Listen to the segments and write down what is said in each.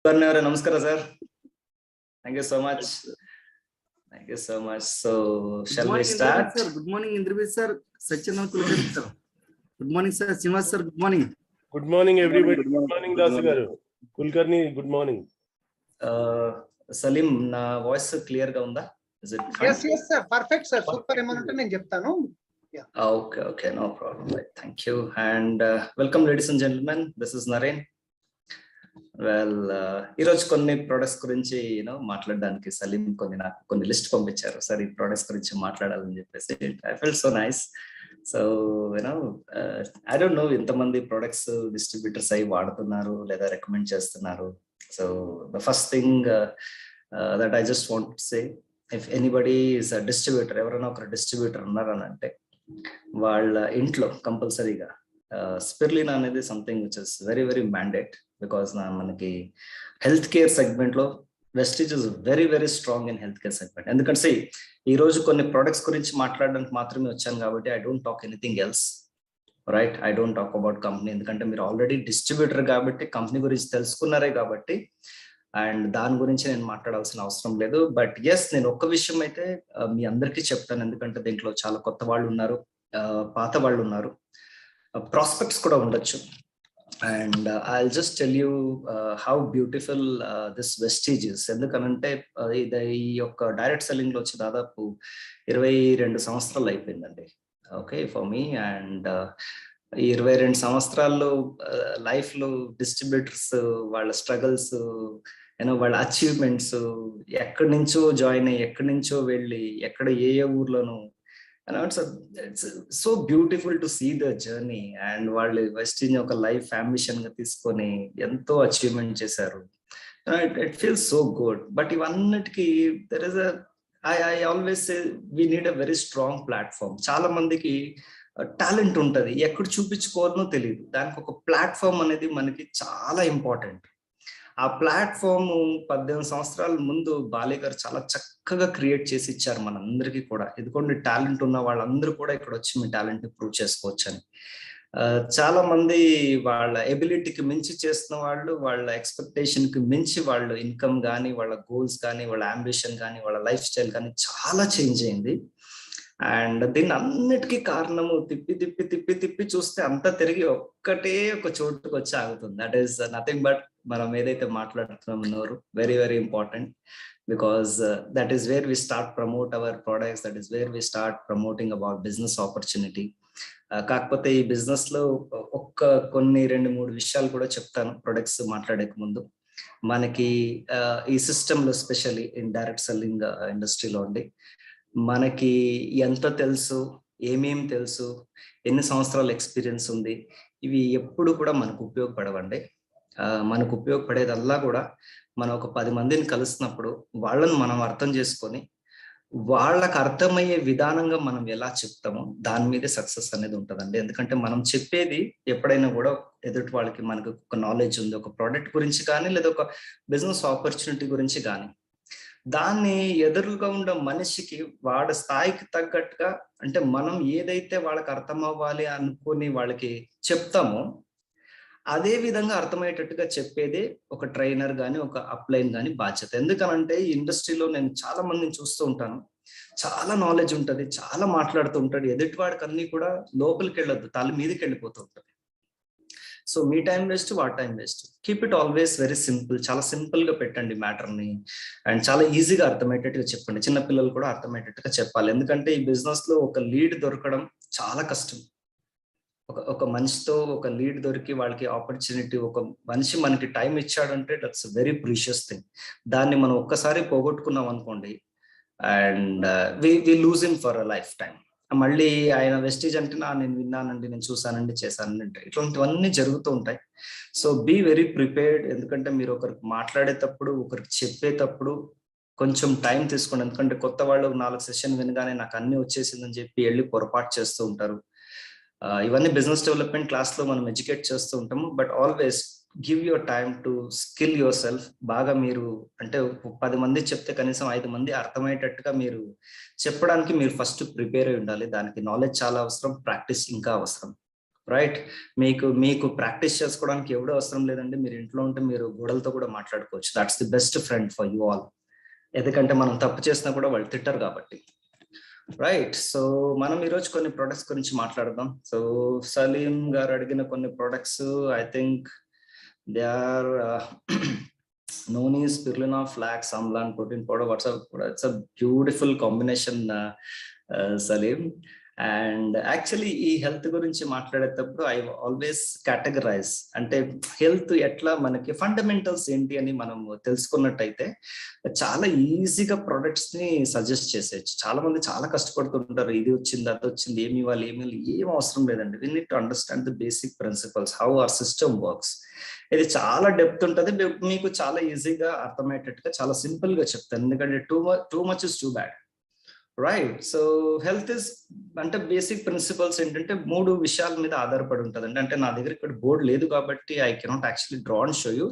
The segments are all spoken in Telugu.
Namaskara, sir. Thank you so much. Thank you so much. So, shall we start? Good morning, Indrajit sir. Sachin Kulkarni sir. Good morning, sir. Srinivas sir. Good morning. Good morning, everybody. Good morning, Dasu garu. Kulkarni, good morning. Salim, na voice clear ga unda? Is it fine? Yes, sir. Perfect, sir. Super emanante nenu cheptanu. Yeah. Okay, no problem. Right. Thank you. And welcome, ladies and gentlemen. This is Naren. Well ఈరోజు కొన్ని ప్రొడక్ట్స్ గురించి మాట్లాడడానికి సలీం కొన్ని లిస్ట్ పంపించారు సార్, ఈ ప్రొడక్ట్స్ గురించి మాట్లాడాలని చెప్పేసి. I fell so nice. So I don't know ఇంతమంది ప్రొడక్ట్స్ డిస్ట్రిబ్యూటర్స్ అయి వాడుతున్నారు లేదా రికమెండ్ చేస్తున్నారు. So the first thing that I just want to say, if anybody is a distributor, ఎవరైనా ఒక డిస్ట్రిబ్యూటర్ ఉన్నారని అంటే వాళ్ళ ఇంట్లో కంపల్సరీగా స్పిరులినా అనేది something which is very very mandate. Because మనకి హెల్త్ కేర్ సెగ్మెంట్ లో Vestige is very very strong in health care segment. ఎందుకంటే ఈ రోజు కొన్ని ప్రొడక్ట్స్ గురించి మాట్లాడడానికి మాత్రమే వచ్చాను కాబట్టి I don't talk anything else, right? I don't talk about company, ఎందుకంటే మీరు ఆల్రెడీ డిస్ట్రిబ్యూటర్ కాబట్టి కంపెనీ గురించి తెలుసుకున్నారే కాబట్టి అండ్ దాని గురించి నేను మాట్లాడాల్సిన అవసరం లేదు. బట్ ఎస్, నేను ఒక్క విషయం అయితే మీ అందరికీ చెప్తాను, ఎందుకంటే దీంట్లో చాలా కొత్త వాళ్ళు ఉన్నారు, పాత వాళ్ళు ఉన్నారు, ప్రాస్పెక్ట్స్ కూడా ఉండొచ్చు. And I'll just tell you how beautiful this Vestige is. ఎందుకనంటే ఈ యొక్క డైరెక్ట్ సెల్లింగ్ లో వచ్చి దాదాపు 22 సంవత్సరాలు అయిపోయిందండి. Okay, for me. అండ్ ఈ 22 సంవత్సరాల్లో లైఫ్ లో డిస్ట్రిబ్యూటర్స్ వాళ్ళ స్ట్రగల్స్, వాళ్ళ అచీవ్మెంట్స్, ఎక్కడి నుంచో జాయిన్ అయ్యి ఎక్కడి నుంచో వెళ్ళి ఎక్కడ ఏ ఊర్లోనూ, it's so beautiful to see the journey. And వాళ్ళు వెస్టీజ్ ఒక లైఫ్ అంబిషన్ గా తీసుకొని ఎంతో అచీవ్మెంట్ చేశారు. It feels so good. But ఇవన్నిటికీ there is a I always say we need a very strong platform. చాలా మందికి టాలెంట్ ఉంటది, ఎక్కడ చూపించుకోవాలనో తెలియదు. దానికి ఒక ప్లాట్ఫామ్ అనేది మనకి చాలా ఇంపార్టెంట్. ఆ ప్లాట్ఫామ్ 18 సంవత్సరాల ముందు బాలే గారు చాలా చక్కగా క్రియేట్ చేసి ఇచ్చారు మనందరికీ కూడా. ఎందుకంటే టాలెంట్ ఉన్న వాళ్ళందరూ కూడా ఇక్కడ వచ్చి మీ టాలెంట్ ని ప్రూవ్ చేసుకోవచ్చు అని. చాలా మంది వాళ్ళ ఎబిలిటీకి మించి చేస్తున్న వాళ్ళు, వాళ్ళ ఎక్స్పెక్టేషన్ కి మించి వాళ్ళు ఇన్కమ్ కానీ, వాళ్ళ గోల్స్ కానీ, వాళ్ళ అంబిషన్ కానీ, వాళ్ళ లైఫ్ స్టైల్ కానీ చాలా చేంజ్ అయింది. అండ్ దీన్ని అన్నిటికీ కారణము తిప్పి తిప్పి తిప్పి తిప్పి చూస్తే అంతా తిరిగి ఒక్కటే ఒక చోటుకు వచ్చి ఆగుతుంది. దట్ ఈస్ నథింగ్ బట్ మనం ఏదైతే మాట్లాడుతున్నామో very very important. Because that is where we start promote our products, that is where we start promoting about business opportunity. కాకపోతే ఈ బిజినెస్ లో కొన్ని 2-3 విషయాలు కూడా చెప్తాను ప్రొడక్ట్స్ మాట్లాడేక ముందు. మనకి ఈ సిస్టమ్ లో స్పెషల్లీ ఇన్ డైరెక్ట్ సెల్లింగ్ ఇండస్ట్రీలో ఉండి మనకి ఎంత తెలుసు, ఏమేమి తెలుసు, ఎన్ని సంవత్సరాల ఎక్స్పీరియన్స్ ఉంది, ఇవి ఎప్పుడు కూడా మనకు ఉపయోగపడవండి. మనకు ఉపయోగపడేదల్లా కూడా మనం ఒక 10 మందిని కలుస్తున్నప్పుడు వాళ్ళని మనం అర్థం చేసుకొని వాళ్ళకు అర్థమయ్యే విధానంగా మనం ఎలా చెప్తామో దాని మీదే సక్సెస్ అనేది ఉంటుందండి. ఎందుకంటే మనం చెప్పేది ఎప్పుడైనా కూడా ఎదుటి వాళ్ళకి మనకు ఒక నాలెడ్జ్ ఉంది, ఒక ప్రోడక్ట్ గురించి కానీ లేదా ఒక బిజినెస్ ఆపర్చునిటీ గురించి కానీ, దాన్ని ఎదురుగా ఉన్న మనిషికి వాడి స్థాయికి తగ్గట్టుగా, అంటే మనం ఏదైతే వాళ్ళకి అర్థం అవ్వాలి అనుకుని వాళ్ళకి చెప్తామో అదే విధంగా అర్థమయ్యేటట్టుగా చెప్పేదే ఒక ట్రైనర్ కానీ, ఒక అప్లైన్ కానీ బాధ్యత. ఎందుకనంటే ఈ ఇండస్ట్రీలో నేను చాలా మందిని చూస్తూ ఉంటాను, చాలా నాలెడ్జ్ ఉంటుంది, చాలా మాట్లాడుతూ ఉంటాడు, ఎదుటి వాడికి అన్ని కూడా లోపలికి వెళ్ళొద్దు, తల మీదకి వెళ్ళిపోతూ ఉంటుంది. So me time waste, what time waste. Keep it always very simple. చాలా సింపుల్ గా పెట్టండి మ్యాటర్ని, అండ్ చాలా ఈజీగా అర్థమయ్యేటట్టుగా చెప్పండి. చిన్నపిల్లలు కూడా అర్థమయ్యేటట్టుగా చెప్పాలి. ఎందుకంటే ఈ బిజినెస్ లో ఒక లీడ్ దొరకడం చాలా కష్టం. ఒక మనిషితో ఒక లీడ్ దొరికి వాళ్ళకి ఆపర్చునిటీ, ఒక మనిషి మనకి టైం ఇచ్చాడంటే దట్స్ వెరీ ప్రీషియస్ థింగ్. దాన్ని మనం ఒక్కసారి పోగొట్టుకున్నాం అనుకోండి and we lose him for a life time. మళ్ళీ ఆయన వెస్టీజ్ అంటే నేను విన్నానండి, నేను చూసానండి, చేశానండి అంటే ఇట్లాంటివన్నీ జరుగుతూ ఉంటాయి. So be very prepared. ఎందుకంటే మీరు ఒకరికి మాట్లాడేటప్పుడు, ఒకరికి చెప్పేటప్పుడు కొంచెం టైం తీసుకోండి. ఎందుకంటే కొత్త వాళ్ళు 4 సెషన్ వినగానే నాకు అన్ని వచ్చేసిందని చెప్పి వెళ్ళి పొరపాటు చేస్తూ ఉంటారు. ఇవన్నీ బిజినెస్ డెవలప్మెంట్ క్లాస్ లో మనం ఎడ్యుకేట్ చేస్తూ ఉంటాము. But always give your time to skill your self. బాగా మీరు అంటే 10 మంది చెప్తే కనీసం 5 మంది అర్థమయ్యేటట్టుగా మీరు చెప్పడానికి మీరు ఫస్ట్ ప్రిపేర్ అయి ఉండాలి. దానికి నాలెడ్జ్ చాలా అవసరం, ప్రాక్టీస్ ఇంకా అవసరం. రైట్. మీకు ప్రాక్టీస్ చేసుకోవడానికి ఎవడో అవసరం లేదండి. మీరు ఇంట్లో ఉంటే మీరు గోడలతో కూడా మాట్లాడుకోవచ్చు. That's the best friend for you all. ఎందుకంటే మనం తప్పు చేసినా కూడా వాళ్ళు తిట్టరు కాబట్టి. రైట్. సో మనం ఈరోజు కొన్ని ప్రొడక్ట్స్ గురించి మాట్లాడదాం. సో సలీం గారు అడిగిన కొన్ని products I think they are known as spirulina, flax, amla and protein powder. It's a beautiful combination, Salim. And actually ఈ హెల్త్ గురించి మాట్లాడేటప్పుడు ఐ ఆల్వేస్ కేటగరైజ్, అంటే హెల్త్ ఎట్లా మనకి ఫండమెంటల్స్ ఏంటి అని మనం తెలుసుకున్నట్టయితే చాలా ఈజీగా ప్రొడక్ట్స్ ని సజెస్ట్ చేసేయచ్చు. చాలా మంది చాలా కష్టపడుతుంటారు, ఇది వచ్చింది అది వచ్చింది ఏమి ఇవ్వాలి ఏం అవసరం లేదండి. We need to understand the basic principles, how our system works. ఇది చాలా డెప్త్ ఉంటుంది, మీకు చాలా ఈజీగా అర్థమయ్యేటట్టుగా చాలా సింపుల్ గా చెప్తాను, ఎందుకంటే too much is too bad. Right. So health is అంటే బేసిక్ ప్రిన్సిపల్స్ ఏంటంటే 3 విషయాల మీద ఆధారపడి ఉంటుందండి. అంటే నా దగ్గర ఇక్కడ బోర్డు లేదు కాబట్టి I cannot actually draw and show you,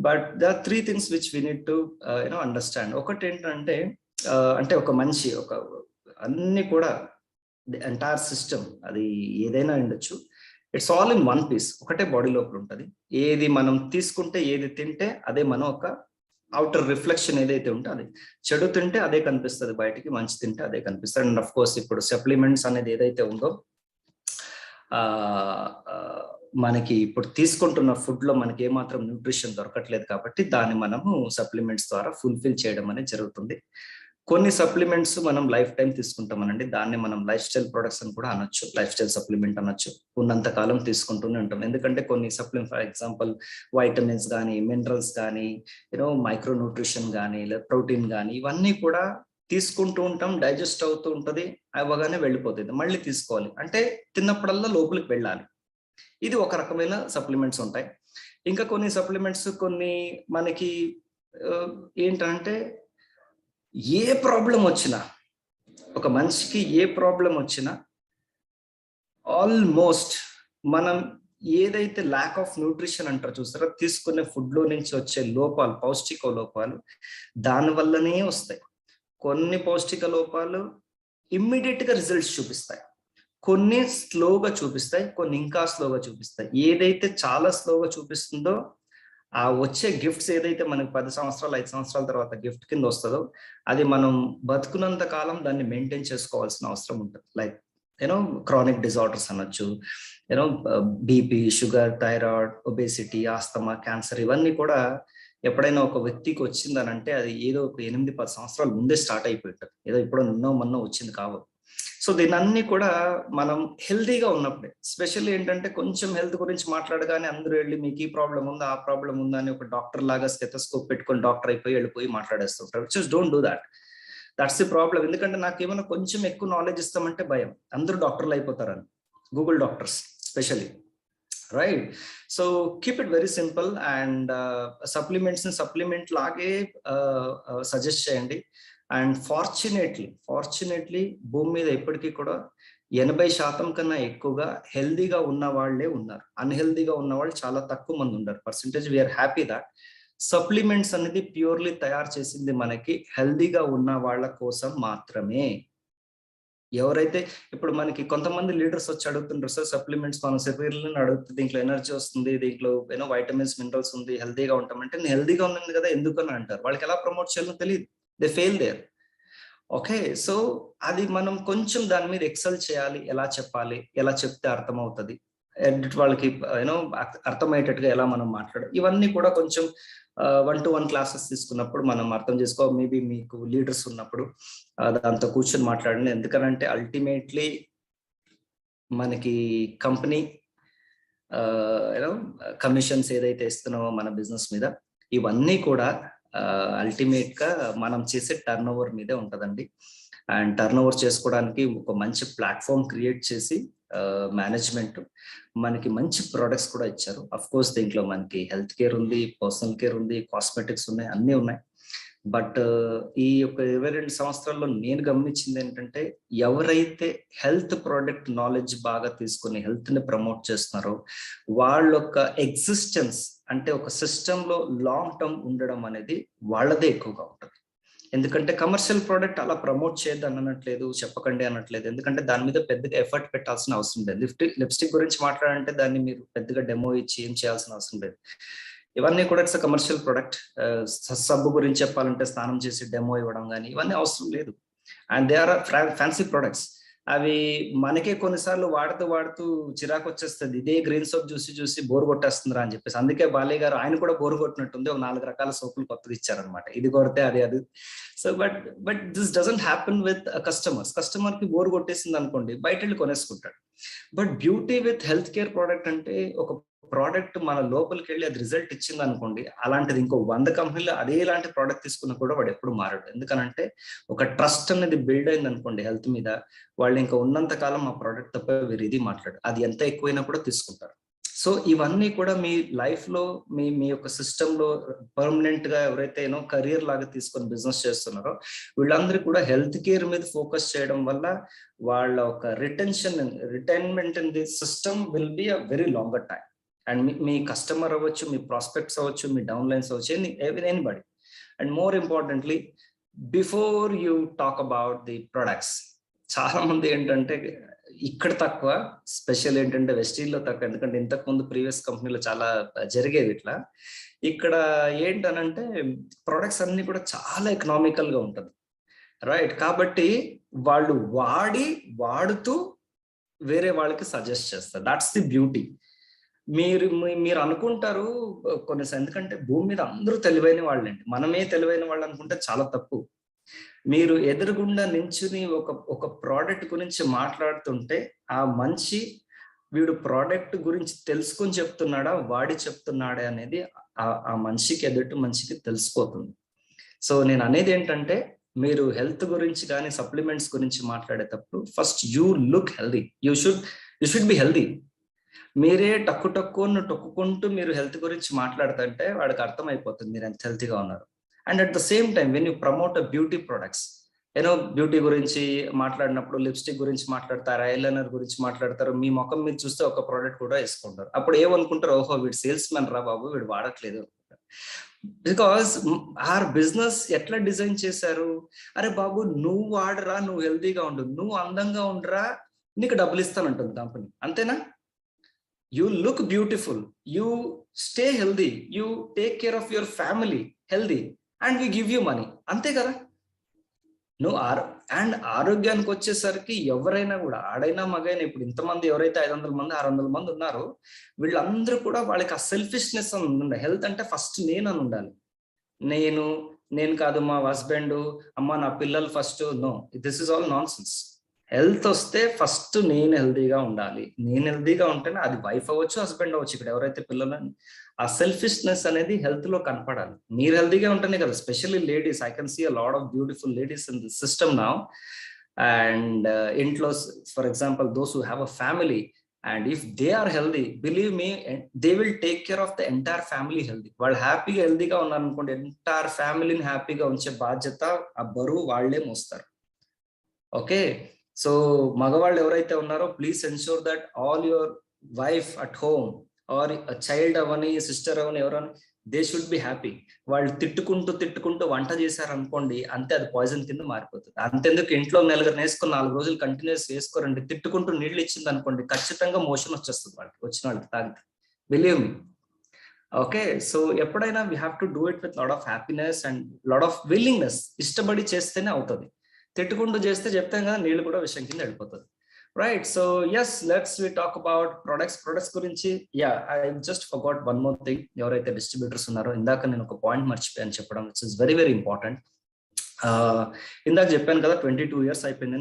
but the 3 things which we need to understand. ఒకటి ఏంటంటే అంటే ఒక మనిషి అన్ని కూడా ది ఎంటైర్ సిస్టమ్, అది ఏదైనా ఉండొచ్చు, it's all in one piece. ఒకటే బాడీ లోపల ఉంటుంది. ఏది మనం తీసుకుంటే ఏది తింటే అదే మనం ఒక అవుటర్ రిఫ్లెక్షన్ ఏదైతే ఉంటే అది చెడు తింటే అదే కనిపిస్తుంది బయటికి, మంచి తింటే అదే కనిపిస్తుంది. అండ్ అఫ్ కోర్స్ ఇప్పుడు సప్లిమెంట్స్ అనేది ఏదైతే ఉందో మనకి ఇప్పుడు తీసుకుంటున్న ఫుడ్ లో మనకి ఏమాత్రం న్యూట్రిషన్ దొరకట్లేదు కాబట్టి దాన్ని మనము సప్లిమెంట్స్ ద్వారా ఫుల్ఫిల్ చేయడం అనేది జరుగుతుంది. కొన్ని సప్లిమెంట్స్ మనం లైఫ్ టైం తీసుకుంటామనండి, దాన్ని మనం లైఫ్ స్టైల్ ప్రొడక్ట్స్ అని కూడా అనొచ్చు, లైఫ్ స్టైల్ సప్లిమెంట్ అనొచ్చు. ఉన్నంత కాలం తీసుకుంటూనే ఉంటాం, ఎందుకంటే కొన్ని సప్లిమెంట్ ఫర్ ఎగ్జాంపుల్ వైటమిన్స్ కానీ మినరల్స్ కానీ మైక్రో న్యూట్రిషన్ కానీ లేదా ప్రోటీన్ కానీ ఇవన్నీ కూడా తీసుకుంటూ ఉంటాం, డైజెస్ట్ అవుతూ ఉంటుంది, అవ్వగానే వెళ్ళిపోతుంది, మళ్ళీ తీసుకోవాలి అంటే తిన్నప్పుడల్లా లోపలికి వెళ్ళాలి. ఇది ఒక రకమైన సప్లిమెంట్స్ ఉంటాయి. ఇంకా కొన్ని సప్లిమెంట్స్ కొన్ని మనకి ఏంటంటే ఏ ప్రాబ్లం వచ్చినా, ఒక మనిషికి ఏ ప్రాబ్లం వచ్చినా ఆల్మోస్ట్ మనం ఏదైతే ల్యాక్ ఆఫ్ న్యూట్రిషన్ అంటారు చూస్తారో, తీసుకునే ఫుడ్ లో నుంచి వచ్చే లోపాలు, పౌష్టిక లోపాలు దాని వల్లనే వస్తాయి. కొన్ని పౌష్టిక లోపాలు ఇమ్మీడియట్ గా రిజల్ట్స్ చూపిస్తాయి, కొన్ని స్లోగా చూపిస్తాయి, కొన్ని ఇంకా స్లోగా చూపిస్తాయి. ఏదైతే చాలా స్లోగా చూపిస్తుందో ఆ వచ్చే గిఫ్ట్స్ ఏదైతే మనకి 10 సంవత్సరాలు 5 సంవత్సరాల తర్వాత గిఫ్ట్ కింద వస్తుందో అది మనం బతుకున్నంత కాలం దాన్ని మెయింటైన్ చేసుకోవాల్సిన అవసరం ఉంటుంది. లైక్ క్రానిక్ డిజార్డర్స్ అనొచ్చు, BP, sugar, thyroid, obesity, asthma, cancer, ఇవన్నీ కూడా ఎప్పుడైనా ఒక వ్యక్తికి వచ్చిందనంటే అది ఏదో ఒక 8-10 సంవత్సరాల ముందే స్టార్ట్ అయిపోయింటుంది, ఏదో ఇప్పుడు నిన్నో మొన్న వచ్చింది కావు. సో దీనన్నీ కూడా మనం హెల్తీగా ఉన్నప్పుడే, స్పెషల్లీ ఏంటంటే కొంచెం హెల్త్ గురించి మాట్లాడగానే అందరూ వెళ్ళి మీకు ఈ ప్రాబ్లం ఉందా ఆ ప్రాబ్లం ఉందా అని ఒక డాక్టర్ లాగా స్టెథోస్కోప్ పెట్టుకొని డాక్టర్ వెళ్ళిపోయి మాట్లాడేస్తుంటారు. Just don't do that, that's the problem. ఎందుకంటే నాకు ఏమైనా కొంచెం ఎక్కువ నాలెడ్జ్ ఇస్తామంటే భయం, అందరూ డాక్టర్లు అయిపోతారని, Google doctors specially. Right. So keep it very simple and supplements ని సప్లిమెంట్ లాగే సజెస్ట్ చేయండి. అండ్ ఫార్చునేట్లీ భూమి మీద ఇప్పటికీ కూడా 80% కన్నా ఎక్కువగా హెల్దీగా ఉన్న వాళ్ళే ఉన్నారు, అన్హెల్దీగా ఉన్న వాళ్ళు చాలా తక్కువ మంది ఉన్నారు. Percentage we are happy that supplements అనేది ప్యూర్లీ తయారు చేసింది మనకి హెల్దీగా ఉన్న వాళ్ళ కోసం మాత్రమే. ఎవరైతే ఇప్పుడు మనకి కొంతమంది లీడర్స్ వచ్చి అడుగుతుంటారు, సార్ సప్లిమెంట్స్ మనం సెపరేట్లీ అడుగుతుంది, దీంట్లో ఎనర్జీ వస్తుంది, దీంట్లో వైటమిన్స్ మినరల్స్ ఉంది, హెల్దీగా ఉంటామంటే నేను హెల్దీగా ఉన్నాను కదా ఎందుకని అంటారు. వాళ్ళకి ఎలా ప్రమోట్ చేయాలో తెలియదు, they fail there. Okay. So అది మనం కొంచెం దాని మీద ఎక్సెల్ చేయాలి, ఎలా చెప్పాలి, ఎలా చెప్తే అర్థమవుతుంది, వాళ్ళకి అర్థమయ్యేటట్టుగా ఎలా మనం మాట్లాడాలి, ఇవన్నీ కూడా కొంచెం 1-to-1 క్లాసెస్ తీసుకున్నప్పుడు మనం అర్థం చేసుకో. మేబీ మీకు లీడర్స్ ఉన్నప్పుడు దాంతో కూర్చొని మాట్లాడండి. ఎందుకనంటే అల్టిమేట్లీ మనకి కంపెనీ కమిషన్స్ ఏదైతే ఇస్తున్నామో మన బిజినెస్ మీద, ఇవన్నీ కూడా అల్టిమేట్ గా మనం చేసే టర్న్ ఓవర్ మీదే ఉంటదండి. అండ్ టర్న్ ఓవర్ చేసుకోవడానికి ఒక మంచి ప్లాట్ఫామ్ క్రియేట్ చేసి మేనేజ్మెంట్ మనకి మంచి ప్రొడక్ట్స్ కూడా ఇచ్చారు. అఫ్ కోర్స్ దీంట్లో మనకి హెల్త్ కేర్ ఉంది, పర్సనల్ కేర్ ఉంది, కాస్మెటిక్స్ ఉన్నాయి, అన్నీ ఉన్నాయి. బట్ ఈ యొక్క 22 సంవత్సరాల్లో నేను గమనించింది ఏంటంటే, ఎవరైతే హెల్త్ ప్రోడక్ట్ నాలెడ్జ్ బాగా తీసుకుని హెల్త్ ని ప్రమోట్ చేస్తున్నారో వాళ్ళ యొక్క ఎగ్జిస్టెన్స్ అంటే ఒక సిస్టమ్ లో లాంగ్ టర్మ్ ఉండడం అనేది వాళ్ళదే ఎక్కువగా ఉంటుంది. ఎందుకంటే కమర్షియల్ ప్రోడక్ట్ అలా ప్రమోట్ చేయొద్దు అనట్లేదు, చెప్పకండి అనట్లేదు. ఎందుకంటే దాని మీద పెద్దగా ఎఫర్ట్ పెట్టాల్సిన అవసరం లేదు. లిప్స్టిక్ గురించి మాట్లాడాలంటే దాన్ని మీరు పెద్దగా డెమో ఇచ్చి ఏం చేయాల్సిన అవసరం లేదు. ఇవన్నీ కూడా ఇట్స్ కమర్షియల్ ప్రోడక్ట్. సబ్బు గురించి చెప్పాలంటే స్నానం చేసి డెమో ఇవ్వడం కానీ ఇవన్నీ అవసరం లేదు. And they are fancy products. అవి మనకే కొన్నిసార్లు వాడుతూ చిరాకు వచ్చేస్తుంది, ఇదే గ్రీన్ సోప్ చూసి బోర్ కొట్టేస్తుందిరా అని చెప్పేసి. అందుకే బాలయ్య గారు ఆయన కూడా బోర్ కొట్టినట్టుంది, ఒక 4 రకాల సోపులు కొత్తది ఇచ్చారనమాట, ఇది కొడితే అది. So but this doesn't happen with customer కి బోర్ కొట్టేసింది అనుకోండి, బయట వెళ్ళి కొనేసుకుంటాడు. But beauty with health care product అంటే ఒక ప్రోడక్ట్ మన లోపలికి వెళ్ళి అది రిజల్ట్ ఇచ్చింది అనుకోండి, అలాంటిది ఇంకో 100 కంపెనీలు అదే ఇలాంటి ప్రోడక్ట్ తీసుకున్నా కూడా వాడు ఎప్పుడు మారడు. ఎందుకనంటే ఒక ట్రస్ట్ అనేది బిల్డ్ అయింది అనుకోండి హెల్త్ మీద, వాళ్ళు ఇంకా ఉన్నంత కాలం ఆ ప్రోడక్ట్ తప్ప వేరే ఇది మాట్లాడు, అది ఎంత ఎక్కువైనా కూడా తీసుకుంటారు. సో ఇవన్నీ కూడా మీ లైఫ్ లో మీ యొక్క సిస్టమ్ లో పర్మనెంట్ గా ఎవరైతే కెరియర్ లాగా తీసుకొని బిజినెస్ చేస్తున్నారో వీళ్ళందరూ కూడా హెల్త్ కేర్ మీద ఫోకస్ చేయడం వల్ల వాళ్ళ ఒక రిటైన్మెంట్ in the system will be a very longer time. And me customer అవ్వచ్చు, మీ ప్రాస్పెక్ట్స్ అవ్వచ్చు, మీ డౌన్ లైన్స్ అవ్వచ్చు, anybody. And more importantly, before you talk about the products, చాలా మంది ఏంటంటే ఇక్కడ తక్కువ, స్పెషల్ ఏంటంటే వెస్టీల్లో తక్కువ, ఎందుకంటే ఇంతకు ముందు ప్రీవియస్ కంపెనీలో చాలా జరిగేవి ఇట్లా. ఇక్కడ ఏంటనంటే ప్రొడక్ట్స్ అన్ని కూడా చాలా ఎకనామికల్ గా ఉంటుంది, రైట్? కాబట్టి వాళ్ళు వాడుతూ వేరే వాళ్ళకి సజెస్ట్ చేస్తారు. That's the beauty. మీరు అనుకుంటారు కొన్నిసార్లు, ఎందుకంటే భూమి మీద అందరూ తెలివైన వాళ్ళండి, మనమే తెలివైన వాళ్ళు అనుకుంటే చాలా తప్పు. మీరు ఎదురుగుండా నించుని ఒక ప్రోడక్ట్ గురించి మాట్లాడుతుంటే ఆ మనిషి వీడు ప్రోడక్ట్ గురించి తెలుసుకొని చెప్తున్నాడా, వాడి చెప్తున్నాడా అనేది ఆ మనిషికి, ఎదుటి మనిషికి తెలిసిపోతుంది. సో నేను అనేది ఏంటంటే, మీరు హెల్త్ గురించి కానీ సప్లిమెంట్స్ గురించి మాట్లాడేటప్పుడు first you look healthy, you should be healthy. మీరే టొక్కుకుంటూ మీరు హెల్త్ గురించి మాట్లాడుతుంటే వాడికి అర్థమైపోతుంది మీరు ఎంత హెల్తీగా ఉన్నారు. And at the same time when you promote beauty products, beauty గురించి మాట్లాడినప్పుడు లిప్స్టిక్ గురించి మాట్లాడతారు, ఐలైనర్ గురించి మాట్లాడతారు, మీ ముఖం మీద చూస్తే ఒక ప్రోడక్ట్ కూడా వేసుకుంటారు. అప్పుడు ఏమనుకుంటారు, ఓహో వీడు సేల్స్ మెన్ రా బాబు, వీడు వాడట్లేదు. బికాస్ ఆర్ బిజినెస్ ఎట్లా డిజైన్ చేశారు, అరే బాబు నువ్వు వాడరా, నువ్వు హెల్తీగా ఉండు, నువ్వు అందంగా ఉండరా, నీకు డబ్బులు ఇస్తానంటుంది కంపెనీ, అంతేనా? You look beautiful, you stay healthy, you take care of your family healthy, and we give you money. అంతే కదా? నువ్వు అండ్ ఆరోగ్యానికి వచ్చేసరికి ఎవరైనా కూడా, ఆడైనా మగైనా, ఇప్పుడు ఇంతమంది ఎవరైతే 500 మంది 600 మంది ఉన్నారో వీళ్ళందరూ కూడా వాళ్ళకి ఆ సెల్ఫిష్నెస్ అని ఉండాలి. హెల్త్ అంటే ఫస్ట్ నేను అని ఉండాలి. నేను కాదు, మా హస్బెండ్, అమ్మ, నా పిల్లలు first. No, this is all nonsense. Health వస్తే ఫస్ట్ నేను హెల్దీగా ఉండాలి. నేను హెల్దీగా ఉంటేనే, అది వైఫ్ అవ్వచ్చు, హస్బెండ్ అవ్వచ్చు, ఇక్కడ ఎవరైతే పిల్లలు, ఆ సెల్ఫిష్నెస్ అనేది హెల్త్ లో కనపడాలి. మీరు హెల్దీగా ఉంటేనే కదా, specially ladies, I can see a lot of beautiful ladies in the system now. And ఇంట్లో, for example, those who have a family, and if they are healthy, believe me, they will take care of the entire family healthy. వాళ్ళు హ్యాపీగా హెల్దీగా ఉన్నారనుకోండి, ఎంటైర్ ఫ్యామిలీని హ్యాపీగా ఉంచే బాధ్యత, ఆ బరువు వాళ్ళే మోస్తారు. ఓకే, సో మగవాళ్ళు ఎవరైతే ఉన్నారో, please ensure that all your wife at home are child అవని, సిస్టర్ అవని, ఎవరని, దే షుడ్ బి హ్యాపీ. వాళ్ళు తిట్టుకుంటూ వంట చేశారనుకోండి, అంతే, అది పాయిజన్ కింద మారిపోతుంది. అంతెందుకు, ఇంట్లో నలుగురు వేసుకొని 4 రోజులు కంటిన్యూస్ వేసుకోరండి, తిట్టుకుంటూ నీళ్ళు ఇచ్చింది అనుకోండి, ఖచ్చితంగా మోషన్ వచ్చేస్తుంది వాళ్ళకి, వచ్చిన వాళ్ళకి తాగితే, బిలీవ్ మీ. ఓకే, సో ఎప్పుడైనా we have to do it with lot of happiness and lot of willingness. ఇష్టపడి చేస్తేనే అవుతుంది. తిట్టుకుంటూ చేస్తే చెప్తాం కదా, నీళ్ళు కూడా విషయం కింద వెళ్ళిపోతుంది, right? So yes, let's we talk about products గురించి. Yeah, I just forgot one more thing. ఎవరైతే డిస్ట్రిబ్యూటర్స్ ఉన్నారో, ఇందాక నేను ఒక పాయింట్ మర్చిపోయాను చెప్పడం, which is very very important. ఇందాక చెప్పాను కదా, 22 years అయిపోయింది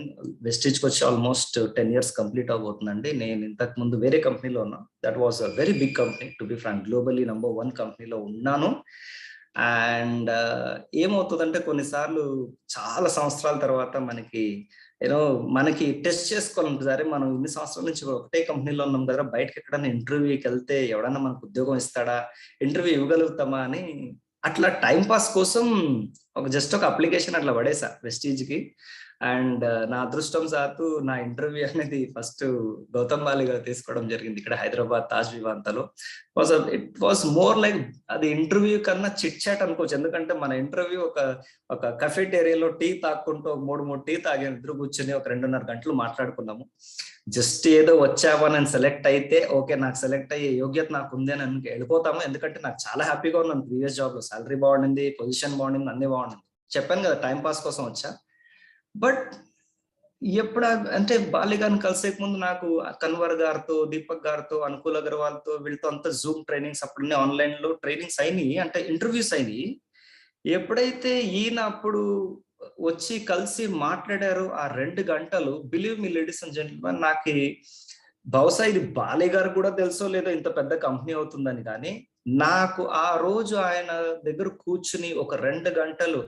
వెస్టీజ్కి వచ్చి, ఆల్మోస్ట్ 10 years కంప్లీట్ అవబోతుందండి. నేను ఇంతకు ముందు వేరే కంపెనీలో ఉన్నా, that was a very big company, to be frank, globally number 1 కంపెనీలో ఉన్నాను. అండ్ ఏమవుతుందంటే, కొన్నిసార్లు చాలా సంవత్సరాల తర్వాత మనకి టెస్ట్ చేసుకోవాలి, సరే మనం ఇన్ని సంవత్సరాల నుంచి ఒకటే కంపెనీలో ఉన్నాం కదా, బయటకి ఎక్కడైనా ఇంటర్వ్యూకి వెళ్తే ఎవడన్నా మనకు ఉద్యోగం ఇస్తాడా, ఇంటర్వ్యూ ఇవ్వగలుగుతామా అని, అట్లా టైం పాస్ కోసం జస్ట్ ఒక అప్లికేషన్ అట్లా పడేసా వెస్టీజ్కి. అండ్ నా అదృష్టం సాతు నా ఇంటర్వ్యూ అనేది ఫస్ట్ గౌతమ్ బాలి గారు తీసుకోవడం జరిగింది ఇక్కడ హైదరాబాద్ తాజ్ వివాంతలో. ఇట్ వాస్ మోర్ లైక్ అది ఇంటర్వ్యూ కన్నా చిట్ చాట్ అనుకోవచ్చు. ఎందుకంటే మన ఇంటర్వ్యూ ఒక కఫెటేరియాలో టీ తాక్కుంటూ 3 టీ తాగే ఇద్దరు కూర్చొని ఒక 2.5 గంటలు మాట్లాడుకున్నాము. జస్ట్ ఏదో వచ్చావా నేను సెలెక్ట్ అయితే ఓకే, నాకు సెలెక్ట్ అయ్యే యోగ్యత నాకు ఉంది అని వెళ్ళిపోతాము. ఎందుకంటే నాకు చాలా హ్యాపీగా ఉన్నాను ప్రీవియస్ జాబ్ లో. సాలరీ బాగుండింది, పొజిషన్ బాగుండింది, అన్ని బాగుండింది. చెప్పాను కదా టైం పాస్ కోసం వచ్చా. బట్ ఎప్పుడు అంటే బాలి గారిని కలిసే ముందు నాకు కన్వర్ గారితో, దీపక్ గారితో, అనుకూల్ అగర్వాల్తో వీళ్ళతో అంతా జూమ్ ట్రైనింగ్స్ అప్పుడున్న ఆన్లైన్ లో ట్రైనింగ్స్ అయినాయి, అంటే ఇంటర్వ్యూస్ అయినాయి. ఎప్పుడైతే ఈయన అప్పుడు వచ్చి కలిసి మాట్లాడారు ఆ 2 గంటలు, believe me ladies and gentlemen, నాకు బహుశా ఇది బాలి గారు కూడా తెలుసో లేదో ఇంత పెద్ద కంపెనీ అవుతుందని, కానీ నాకు ఆ రోజు ఆయన దగ్గర కూర్చుని ఒక 2 గంటలు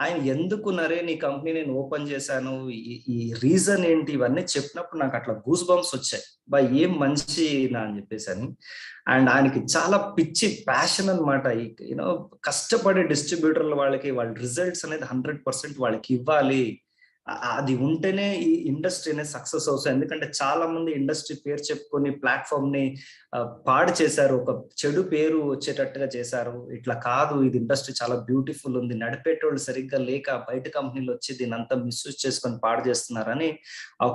ఆయన ఎందుకు నరేన్ ఈ కంపెనీ నేను ఓపెన్ చేశాను, ఈ రీజన్ ఏంటి, ఇవన్నీ చెప్పినప్పుడు నాకు అట్లా గూస్ బంప్స్ వచ్చాయి. బా ఏం మంచి నా అని చెప్పేసి అని. అండ్ ఆయనకి చాలా పిచ్చి ప్యాషన్ అనమాట. యూనో కష్టపడే డిస్ట్రిబ్యూటర్ల వాళ్ళకి వాళ్ళ రిజల్ట్స్ అనేది 100% వాళ్ళకి ఇవ్వాలి. అది ఉంటేనే ఈ ఇండస్ట్రీ అనేది సక్సెస్ అవుతుంది. ఎందుకంటే చాలా మంది ఇండస్ట్రీ పేరు చెప్పుకొని ప్లాట్ఫామ్ ని పాడు చేశారు, ఒక చెడు పేరు వచ్చేటట్టుగా చేశారు. ఇట్లా కాదు, ఇది ఇండస్ట్రీ చాలా బ్యూటిఫుల్ ఉంది, నడిపేటోళ్ళు సరిగ్గా లేక బయట కంపెనీలు వచ్చి దీని అంతా మిస్యూజ్ చేసుకొని పాడు చేస్తున్నారని ఆ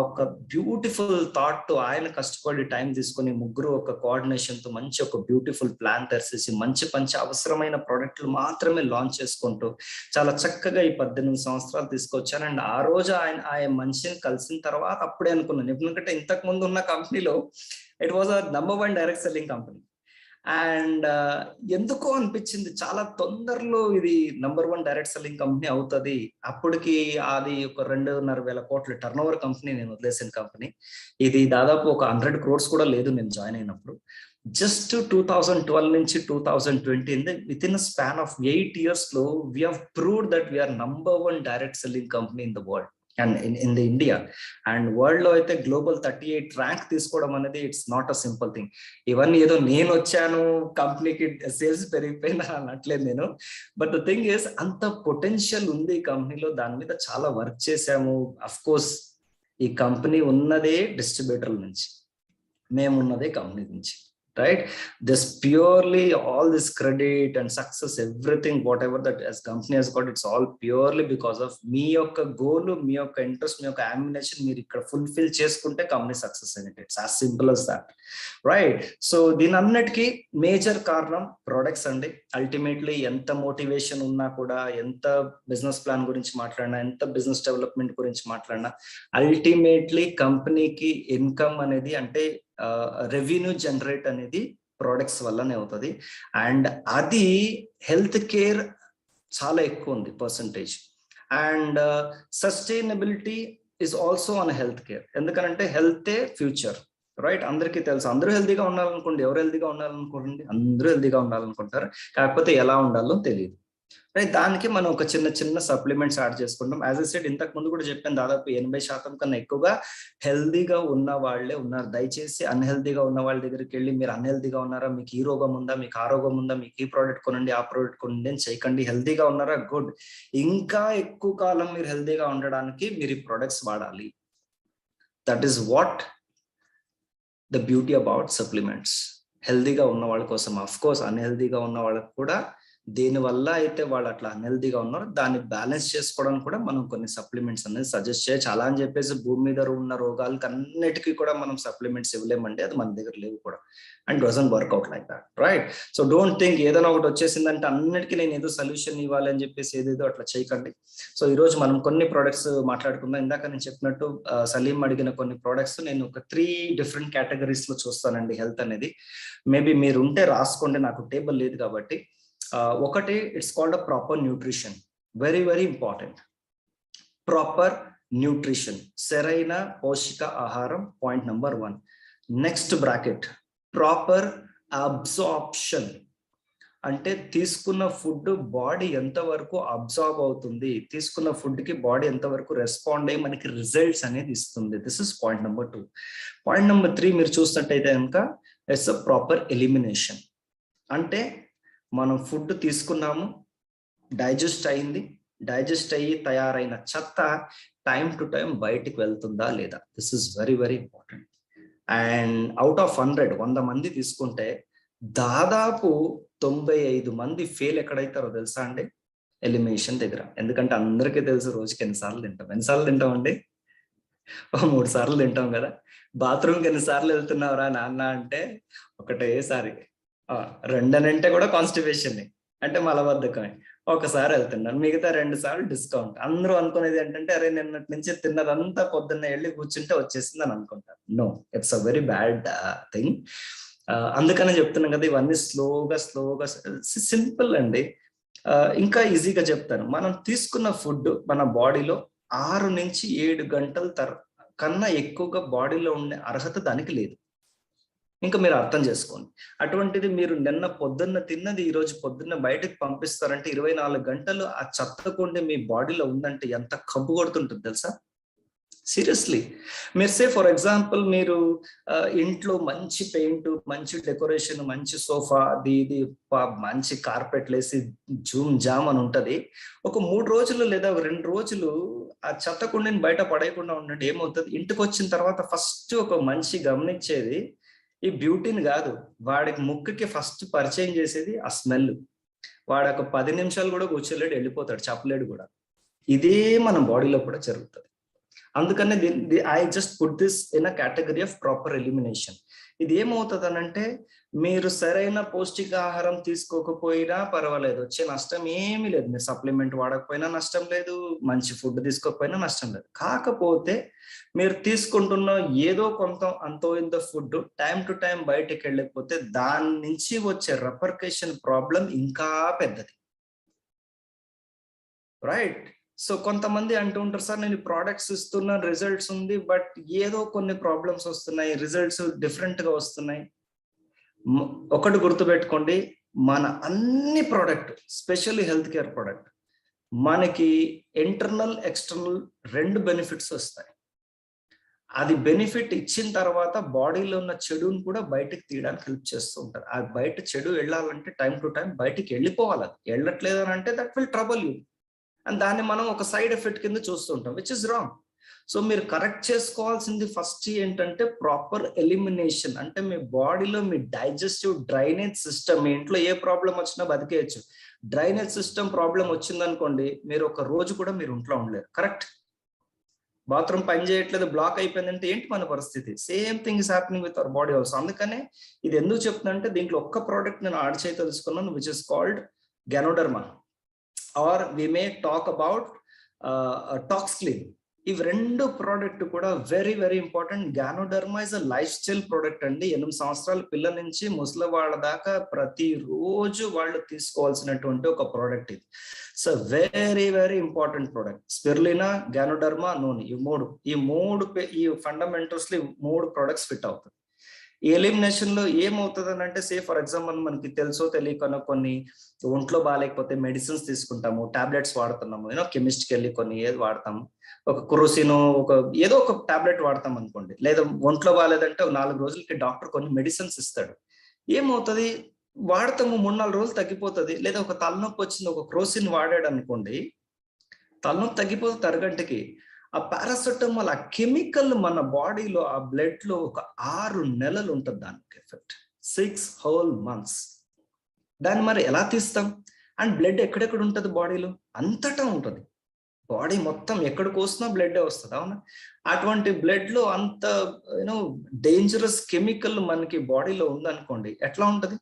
ఒక బ్యూటిఫుల్ థాట్ తో ఆయన కష్టపడి టైం తీసుకొని ముగ్గురు ఒక కోఆర్డినేషన్ తో మంచి ఒక బ్యూటిఫుల్ ప్లాన్ తెరిచేసి మంచి అవసరమైన ప్రోడక్ట్లు మాత్రమే లాంచ్ చేసుకుంటూ చాలా చక్కగా ఈ 18 సంవత్సరాలు తీసుకొచ్చాను. అండ్ ఆ రోజు ఆయన మనిషిని కలిసిన తర్వాత అప్పుడే అనుకున్నాను, ఎందుకంటే ఇంతకు ముందు ఉన్న కంపెనీలో it was number 1 direct selling company. And ఎందుకో అనిపించింది చాలా తొందరలో ఇది నంబర్ 1 డైరెక్ట్ సెల్లింగ్ కంపెనీ అవుతుంది. అప్పటికి అది ఒక 2.5 కోట్ల టర్న్ ఓవర్ కంపెనీ, నేను వదిలేసిన కంపెనీ. ఇది దాదాపు ఒక 100 crores కూడా లేదు నేను జాయిన్ అయినప్పుడు. జస్ట్ 2012 నుంచి 2020 with in span of 8 years లో we have proved that we are number 1 direct selling company in the world and in the India. And world లో అయితే గ్లోబల్ 38 ర్యాంక్ తీసుకోవడం అనేది it's not a simple thing. ఇవన్నీ ఏదో నేను వచ్చాను కంపెనీకి సేల్స్ పెరిగిపోయినా అనట్లేదు నేను. బట్ ద థింగ్ ఇస్ అంత పొటెన్షియల్ ఉంది ఈ కంపెనీలో, దాని మీద చాలా వర్క్ చేశాము. అఫ్ కోర్స్ ఈ కంపెనీ ఉన్నదే డిస్ట్రిబ్యూటర్ల నుంచి, మేము ఉన్నదే కంపెనీ నుంచి, right? This purely all this credit and success, everything whatever that as company has got, it's all purely because of మీ యొక్క గోల్, మీ యొక్క ఇంట్రెస్ట్, మీ యొక్క అంబిషన్ మీరు ఇక్కడ ఫుల్ఫిల్ చేసుకుంటే కంపెనీ సక్సెస్ అనేది. It's as simple as that, right? So దీని అన్నిటికీ మేజర్ కారణం ప్రొడక్ట్స్ అండి. అల్టిమేట్లీ ఎంత మోటివేషన్ ఉన్నా కూడా, ఎంత బిజినెస్ ప్లాన్ గురించి మాట్లాడినా, ఎంత బిజినెస్ డెవలప్మెంట్ గురించి మాట్లాడినా, అల్టిమేట్లీ కంపెనీకి ఇన్కమ్ అనేది అంటే రెవెన్యూ జనరేట్ అనేది ప్రొడక్ట్స్ వల్లనే అవుతుంది. అండ్ అది హెల్త్ కేర్ చాలా ఎక్కువ ఉంది percentage. And sustainability is also on health care. ఎందుకంటే హెల్తే ఫ్యూచర్, రైట్? అందరికీ తెలుసు. అందరూ హెల్తీగా ఉండాలనుకోండి, ఎవరు హెల్తీగా ఉండాలనుకోండి, అందరూ హెల్తీగా ఉండాలనుకుంటారు, కాకపోతే ఎలా ఉండాలో తెలియదు, రైట్? దానికి మనం ఒక చిన్న సప్లిమెంట్స్ యాడ్ చేసుకుంటాం. యాజ్ ఐ సెడ్ ఇంతకు ముందు కూడా చెప్పాను, దాదాపు 80% కన్నా ఎక్కువగా హెల్దీగా ఉన్న వాళ్ళే ఉన్నారు. దయచేసి అన్హెల్దీగా ఉన్న వాళ్ళ దగ్గరికి వెళ్ళి మీరు అన్హెల్దీగా ఉన్నారా, మీకు ఈ రోగం ఉందా, మీకు ఆ రోగం ఉందా, మీకు ఈ ప్రోడక్ట్ కొనండి, ఆ ప్రోడక్ట్ కొనండి అని చేయకండి. హెల్దీగా ఉన్నారా, గుడ్. ఇంకా ఎక్కువ కాలం మీరు హెల్దీగా ఉండడానికి మీరు ఈ ప్రొడక్ట్స్ వాడాలి. That is what the beauty about supplements. హెల్దీగా ఉన్న వాళ్ళ కోసం. అఫ్ కోర్స్ అన్హెల్దీగా ఉన్న వాళ్ళకి కూడా దేని వల్ల అయితే వాళ్ళు అట్లా అన్హెల్దీగా ఉన్నారు దాన్ని బ్యాలెన్స్ చేసుకోవడానికి కూడా మనం కొన్ని సప్లిమెంట్స్ అనేది సజెస్ట్ చేయొచ్చు. అలా అని చెప్పేసి భూమి మీద ఉన్న రోగాలకి అన్నిటికీ కూడా మనం సప్లిమెంట్స్ ఇవ్వలేమండి, అది మన దగ్గర లేవు కూడా. And doesn't work out like that, right? So don't think ఏదైనా ఒకటి వచ్చేసిందంటే అన్నిటికీ నేను ఏదో సొల్యూషన్ ఇవ్వాలి అని చెప్పేసి ఏదేదో అట్లా చేయకండి. సో ఈ రోజు మనం కొన్ని ప్రోడక్ట్స్ మాట్లాడుకుందాం. ఇందాక నేను చెప్పినట్టు సలీం అడిగిన కొన్ని ప్రోడక్ట్స్ నేను ఒక 3 different కేటగిరీస్ లో చూస్తానండి హెల్త్ అనేది. మేబీ మీరు ఉంటే రాసుకోండి, నాకు టేబుల్ లేదు కాబట్టి. ఒకటి, it's called a proper nutrition. Very important. Proper nutrition, సరైన పౌష్టిక ఆహారం, point number 1. Next bracket, proper absorption. అంటే తీసుకున్న ఫుడ్ బాడీ ఎంతవరకు అబ్జార్బ్ అవుతుంది, తీసుకున్న ఫుడ్ కి బాడీ ఎంతవరకు రెస్పాండ్ అయ్యి మనకి రిజల్ట్స్ అనేది ఇస్తుంది. This is point number 2. Point number 3 మీరు చూసినట్టయితే కనుక ఇట్స్ అ ప్రాపర్ ఎలిమినేషన్. అంటే మనం ఫుడ్ తీసుకున్నాము, డైజెస్ట్ అయింది, డైజెస్ట్ అయ్యి తయారైన చెత్త టైం టు టైం బయటికి వెళ్తుందా లేదా, this is very very important. And out of 100 మంది తీసుకుంటే దాదాపు 95 మంది ఫెయిల్ ఎక్కడైతారో తెలుసా అండి? ఎలిమినేషన్ దగ్గర. ఎందుకంటే అందరికీ తెలుసు రోజుకి ఎన్నిసార్లు తింటాం అండి? 3 సార్లు తింటాం కదా. బాత్రూమ్కి ఎన్నిసార్లు వెళ్తున్నావురా నాన్న అంటే ఒకటేసారి. 2 అని అంటే కూడా కాన్స్టిపేషన్ అంటే మలబద్ధకమే. ఒకసారి వెళ్తున్నాను, మిగతా 2 సార్లు డిస్కౌంట్. అందరూ అనుకునేది ఏంటంటే అరే నిన్నటి నుంచి తిన్నదంతా పొద్దున్న వెళ్ళి కూర్చుంటే వచ్చేసింది అని అనుకుంటారు. No, it's a very bad thing. అందుకనే చెప్తున్నాం కదా, ఇవన్నీ స్లోగా సింపుల్ అండి. ఇంకా ఈజీగా చెప్తాను. మనం తీసుకున్న ఫుడ్ మన బాడీలో 6 నుంచి 7 గంటల కన్నా ఎక్కువగా బాడీలో ఉండే అర్హత దానికి లేదు. ఇంకా మీరు అర్థం చేసుకోండి. అటువంటిది మీరు నిన్న పొద్దున్న తిన్నది ఈ రోజు పొద్దున్న బయటకు పంపిస్తారంటే 24 గంటలు ఆ చెత్తకుండి మీ బాడీలో ఉందంటే ఎంత కంపు కొడుతుంటుంది తెలుసా? సీరియస్లీ. మీరు సే ఫర్ ఎగ్జాంపుల్ మీరు ఇంట్లో మంచి పెయింట్, మంచి డెకరేషన్, మంచి సోఫా, ఇది మంచి కార్పెట్లు వేసి జూమ్ జామ్ అని ఉంటది. ఒక 3 రోజులు లేదా 2 రోజులు ఆ చెత్త కుండీని బయట పడేయకుండా ఉండండి. ఏమవుతుంది, ఇంటికి వచ్చిన తర్వాత ఫస్ట్ ఒక మనిషి గమనించేది ఈ బ్యూటీని కాదు, వాడికి ముక్కుకి ఫస్ట్ పరిచయం చేసేది ఆ స్మెల్. వాడు ఒక 10 నిమిషాలు కూడా కూర్చోలేడు, వెళ్ళిపోతాడు, చెప్పలేడు కూడా. ఇదే మన బాడీలో కూడా జరుగుతుంది. అందుకనే I just put this in a category of proper elimination. ఇది ఏమవుతుంది అనంటే మీరు సరైన పౌష్టికాహారం తీసుకోకపోయినా పర్వాలేదు, వచ్చే నష్టం ఏమీ లేదు. మీరు సప్లిమెంట్ వాడకపోయినా నష్టం లేదు, మంచి ఫుడ్ తీసుకోకపోయినా నష్టం లేదు. కాకపోతే మీరు తీసుకుంటున్న ఏదో కొంత అంతో ఇంత ఫుడ్ టైం టు టైం బయటకు వెళ్ళకపోతే దాని నుంచి వచ్చే రెపర్కేషన్ ప్రాబ్లం ఇంకా పెద్దది. రైట్? సో కొంతమంది అంటూ ఉంటారు, సార్ నేను ప్రోడక్ట్స్ ఇస్తున్నా, రిజల్ట్స్ ఉంది, బట్ ఏదో కొన్ని ప్రాబ్లమ్స్ వస్తున్నాయి, రిజల్ట్స్ డిఫరెంట్ గా వస్తున్నాయి. ఒకటి గుర్తుపెట్టుకోండి, మన అన్ని product, specially health care product, మనకి ఇంటర్నల్ ఎక్స్టర్నల్ 2 బెనిఫిట్స్ వస్తాయి. అది బెనిఫిట్ ఇచ్చిన తర్వాత బాడీలో ఉన్న చెడుని కూడా బయటకు తీయడానికి హెల్ప్ చేస్తూ ఉంటారు. ఆ బయట చెడు వెళ్ళాలంటే టైం టు టైం బయటికి వెళ్ళిపోవాలి. అది వెళ్ళట్లేదు అని అంటే that will trouble you. And దాన్ని మనం ఒక సైడ్ ఎఫెక్ట్ కింద చూస్తుంటాం, విచ్ ఇస్ రాంగ్. సో మీరు కరెక్ట్ చేసుకోవాల్సింది ఫస్ట్ ఏంటంటే ప్రాపర్ ఎలిమినేషన్. అంటే మీ బాడీలో మీ డైజెస్టివ్ డ్రైనేజ్ సిస్టమ్, మీ ఇంట్లో ఏ ప్రాబ్లం వచ్చినా బతికేయచ్చు. డ్రైనేజ్ సిస్టమ్ ప్రాబ్లం వచ్చిందనుకోండి, మీరు ఒక రోజు కూడా మీరు ఇంట్లో ఉండలేరు. కరెక్ట్? బాత్రూమ్ పని చేయట్లేదు, బ్లాక్ అయిపోయిందంటే ఏంటి మన పరిస్థితి? Same thing is happening with our body also. అందుకనే ఇది ఎందుకు చెప్తున్నా అంటే దీంట్లో ఒక్క ప్రోడక్ట్ నేను యాడ్ చేయ తెలుసుకున్నాను, which is called ganoderma, or we may talk about Toxclean. ఇవి 2 ప్రోడక్ట్ కూడా very very important. Ganoderma is a life style product అండి. 8 సంవత్సరాల పిల్లల నుంచి ముసలి వాళ్ళ దాకా ప్రతిరోజు వాళ్ళు తీసుకోవాల్సినటువంటి ఒక ప్రోడక్ట్ ఇది. So very very important product. Spirulina, ganoderma, నూనె, ఈ ఫండమెంటల్స్ లో 3 ప్రొడక్ట్స్ ఫిట్ అవుతుంది. ఈ ఎలిమినేషన్ లో ఏమవుతుంది అని అంటే, సే ఫర్ ఎగ్జాంపుల్ మనకి తెలుసో తెలియకనో కొన్ని ఒంట్లో బాగాలేకపోతే మెడిసిన్స్ తీసుకుంటాము, టాబ్లెట్స్ వాడుతున్నాము, కెమిస్ట్కి వెళ్ళి కొన్ని ఏది వాడతాము, ఒక క్రోసిన్ ఏదో ఒక టాబ్లెట్ వాడతాం అనుకోండి. లేదా ఒంట్లో బాగాలేదంటే 4 రోజులకి డాక్టర్ కొన్ని మెడిసిన్స్ ఇస్తాడు. ఏమవుతుంది, వాడతాము, 3-4 రోజులు తగ్గిపోతుంది. లేదా ఒక తలనొప్పి వచ్చింది, ఒక క్రోసిన్ వాడాడు అనుకోండి, తలనొప్పి తగ్గిపోతుంది అరగంటకి. ఆ పారాసెటమాల్, ఆ కెమికల్ మన బాడీలో, ఆ బ్లడ్ లో ఒక 6 నెలలు ఉంటుంది దానికి ఎఫెక్ట్, 6 whole months. దాన్ని మరి ఎలా తీస్తాం? అండ్ బ్లడ్ ఎక్కడెక్కడ ఉంటుంది బాడీలో? అంతటా ఉంటుంది. బాడీ మొత్తం ఎక్కడ కోసినా బ్లడ్ వస్తుంది, అవునా? అటువంటి బ్లడ్ లో అంత డేంజరస్ కెమికల్ మనకి బాడీలో ఉందనుకోండి, ఎట్లా ఉంటది?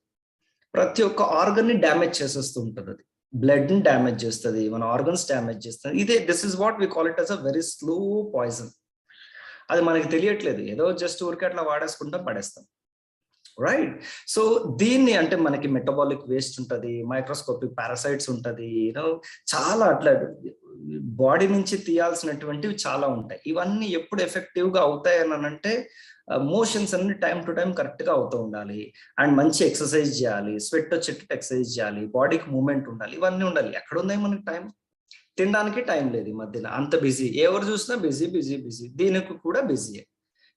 ప్రతి ఒక్క ఆర్గన్ ని డ్యామేజ్ చేసేస్తూ ఉంటుంది. అది బ్లడ్ ని డ్యామేజ్ చేస్తుంది, మన ఆర్గన్స్ డ్యామేజ్ చేస్తుంది. This is what we call it as a very slow poison. అది మనకి తెలియట్లేదు, ఏదో జస్ట్ ఊరికే అట్లా వాడేసుకుంటాం, పడేస్తాం. రైట్? సో దీన్ని అంటే మనకి మెటబాలిక్ వేస్ట్ ఉంటుంది, మైక్రోస్కోపిక్ పారాసైట్స్ ఉంటుంది, చాలా అట్లా బాడీ నుంచి తీయాల్సినటువంటివి చాలా ఉంటాయి. ఇవన్నీ ఎప్పుడు ఎఫెక్టివ్ గా అవుతాయి అని అంటే మోషన్స్ అన్ని టైం టు టైం కరెక్ట్ గా అవుతూ ఉండాలి, అండ్ మంచి ఎక్సర్సైజ్ చేయాలి, స్వెట్ వచ్చేటట్టు ఎక్సర్సైజ్ చేయాలి, బాడీకి మూవ్మెంట్ ఉండాలి, ఇవన్నీ ఉండాలి. ఎక్కడ ఉన్నాయి మనకి టైం? తినడానికి టైం లేదు ఈ మధ్యన, అంత బిజీ, ఎవరు చూసినా బిజీ బిజీ బిజీ. దీనికి కూడా బిజీయే.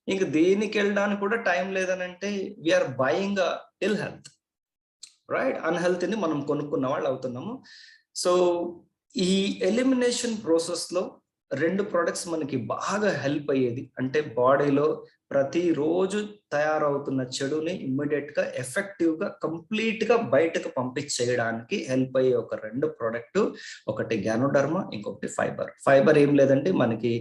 ఇంక దీనికి వెళ్ళడానికి కూడా టైం లేదని అంటే we're buying ill health. Right? Unhealth ని మనం కొనుక్కున్న వాళ్ళు అవుతున్నాము. సో ఈ ఎలిమినేషన్ ప్రాసెస్ లో 2 ప్రొడక్ట్స్ మనకి బాగా హెల్ప్ అయ్యేది. అంటే బాడీలో ప్రతిరోజు తయారవుతున్న చెడుని ఇమ్మీడియట్ గా ఎఫెక్టివ్ గా కంప్లీట్ గా బయటకు పంపించేయడానికి హెల్ప్ అయ్యే ఒక 2 ప్రొడక్ట్, ఒకటి గ్యానోడర్మా, ఇంకొకటి ఫైబర్. ఫైబర్ ఏం లేదంటే మనకి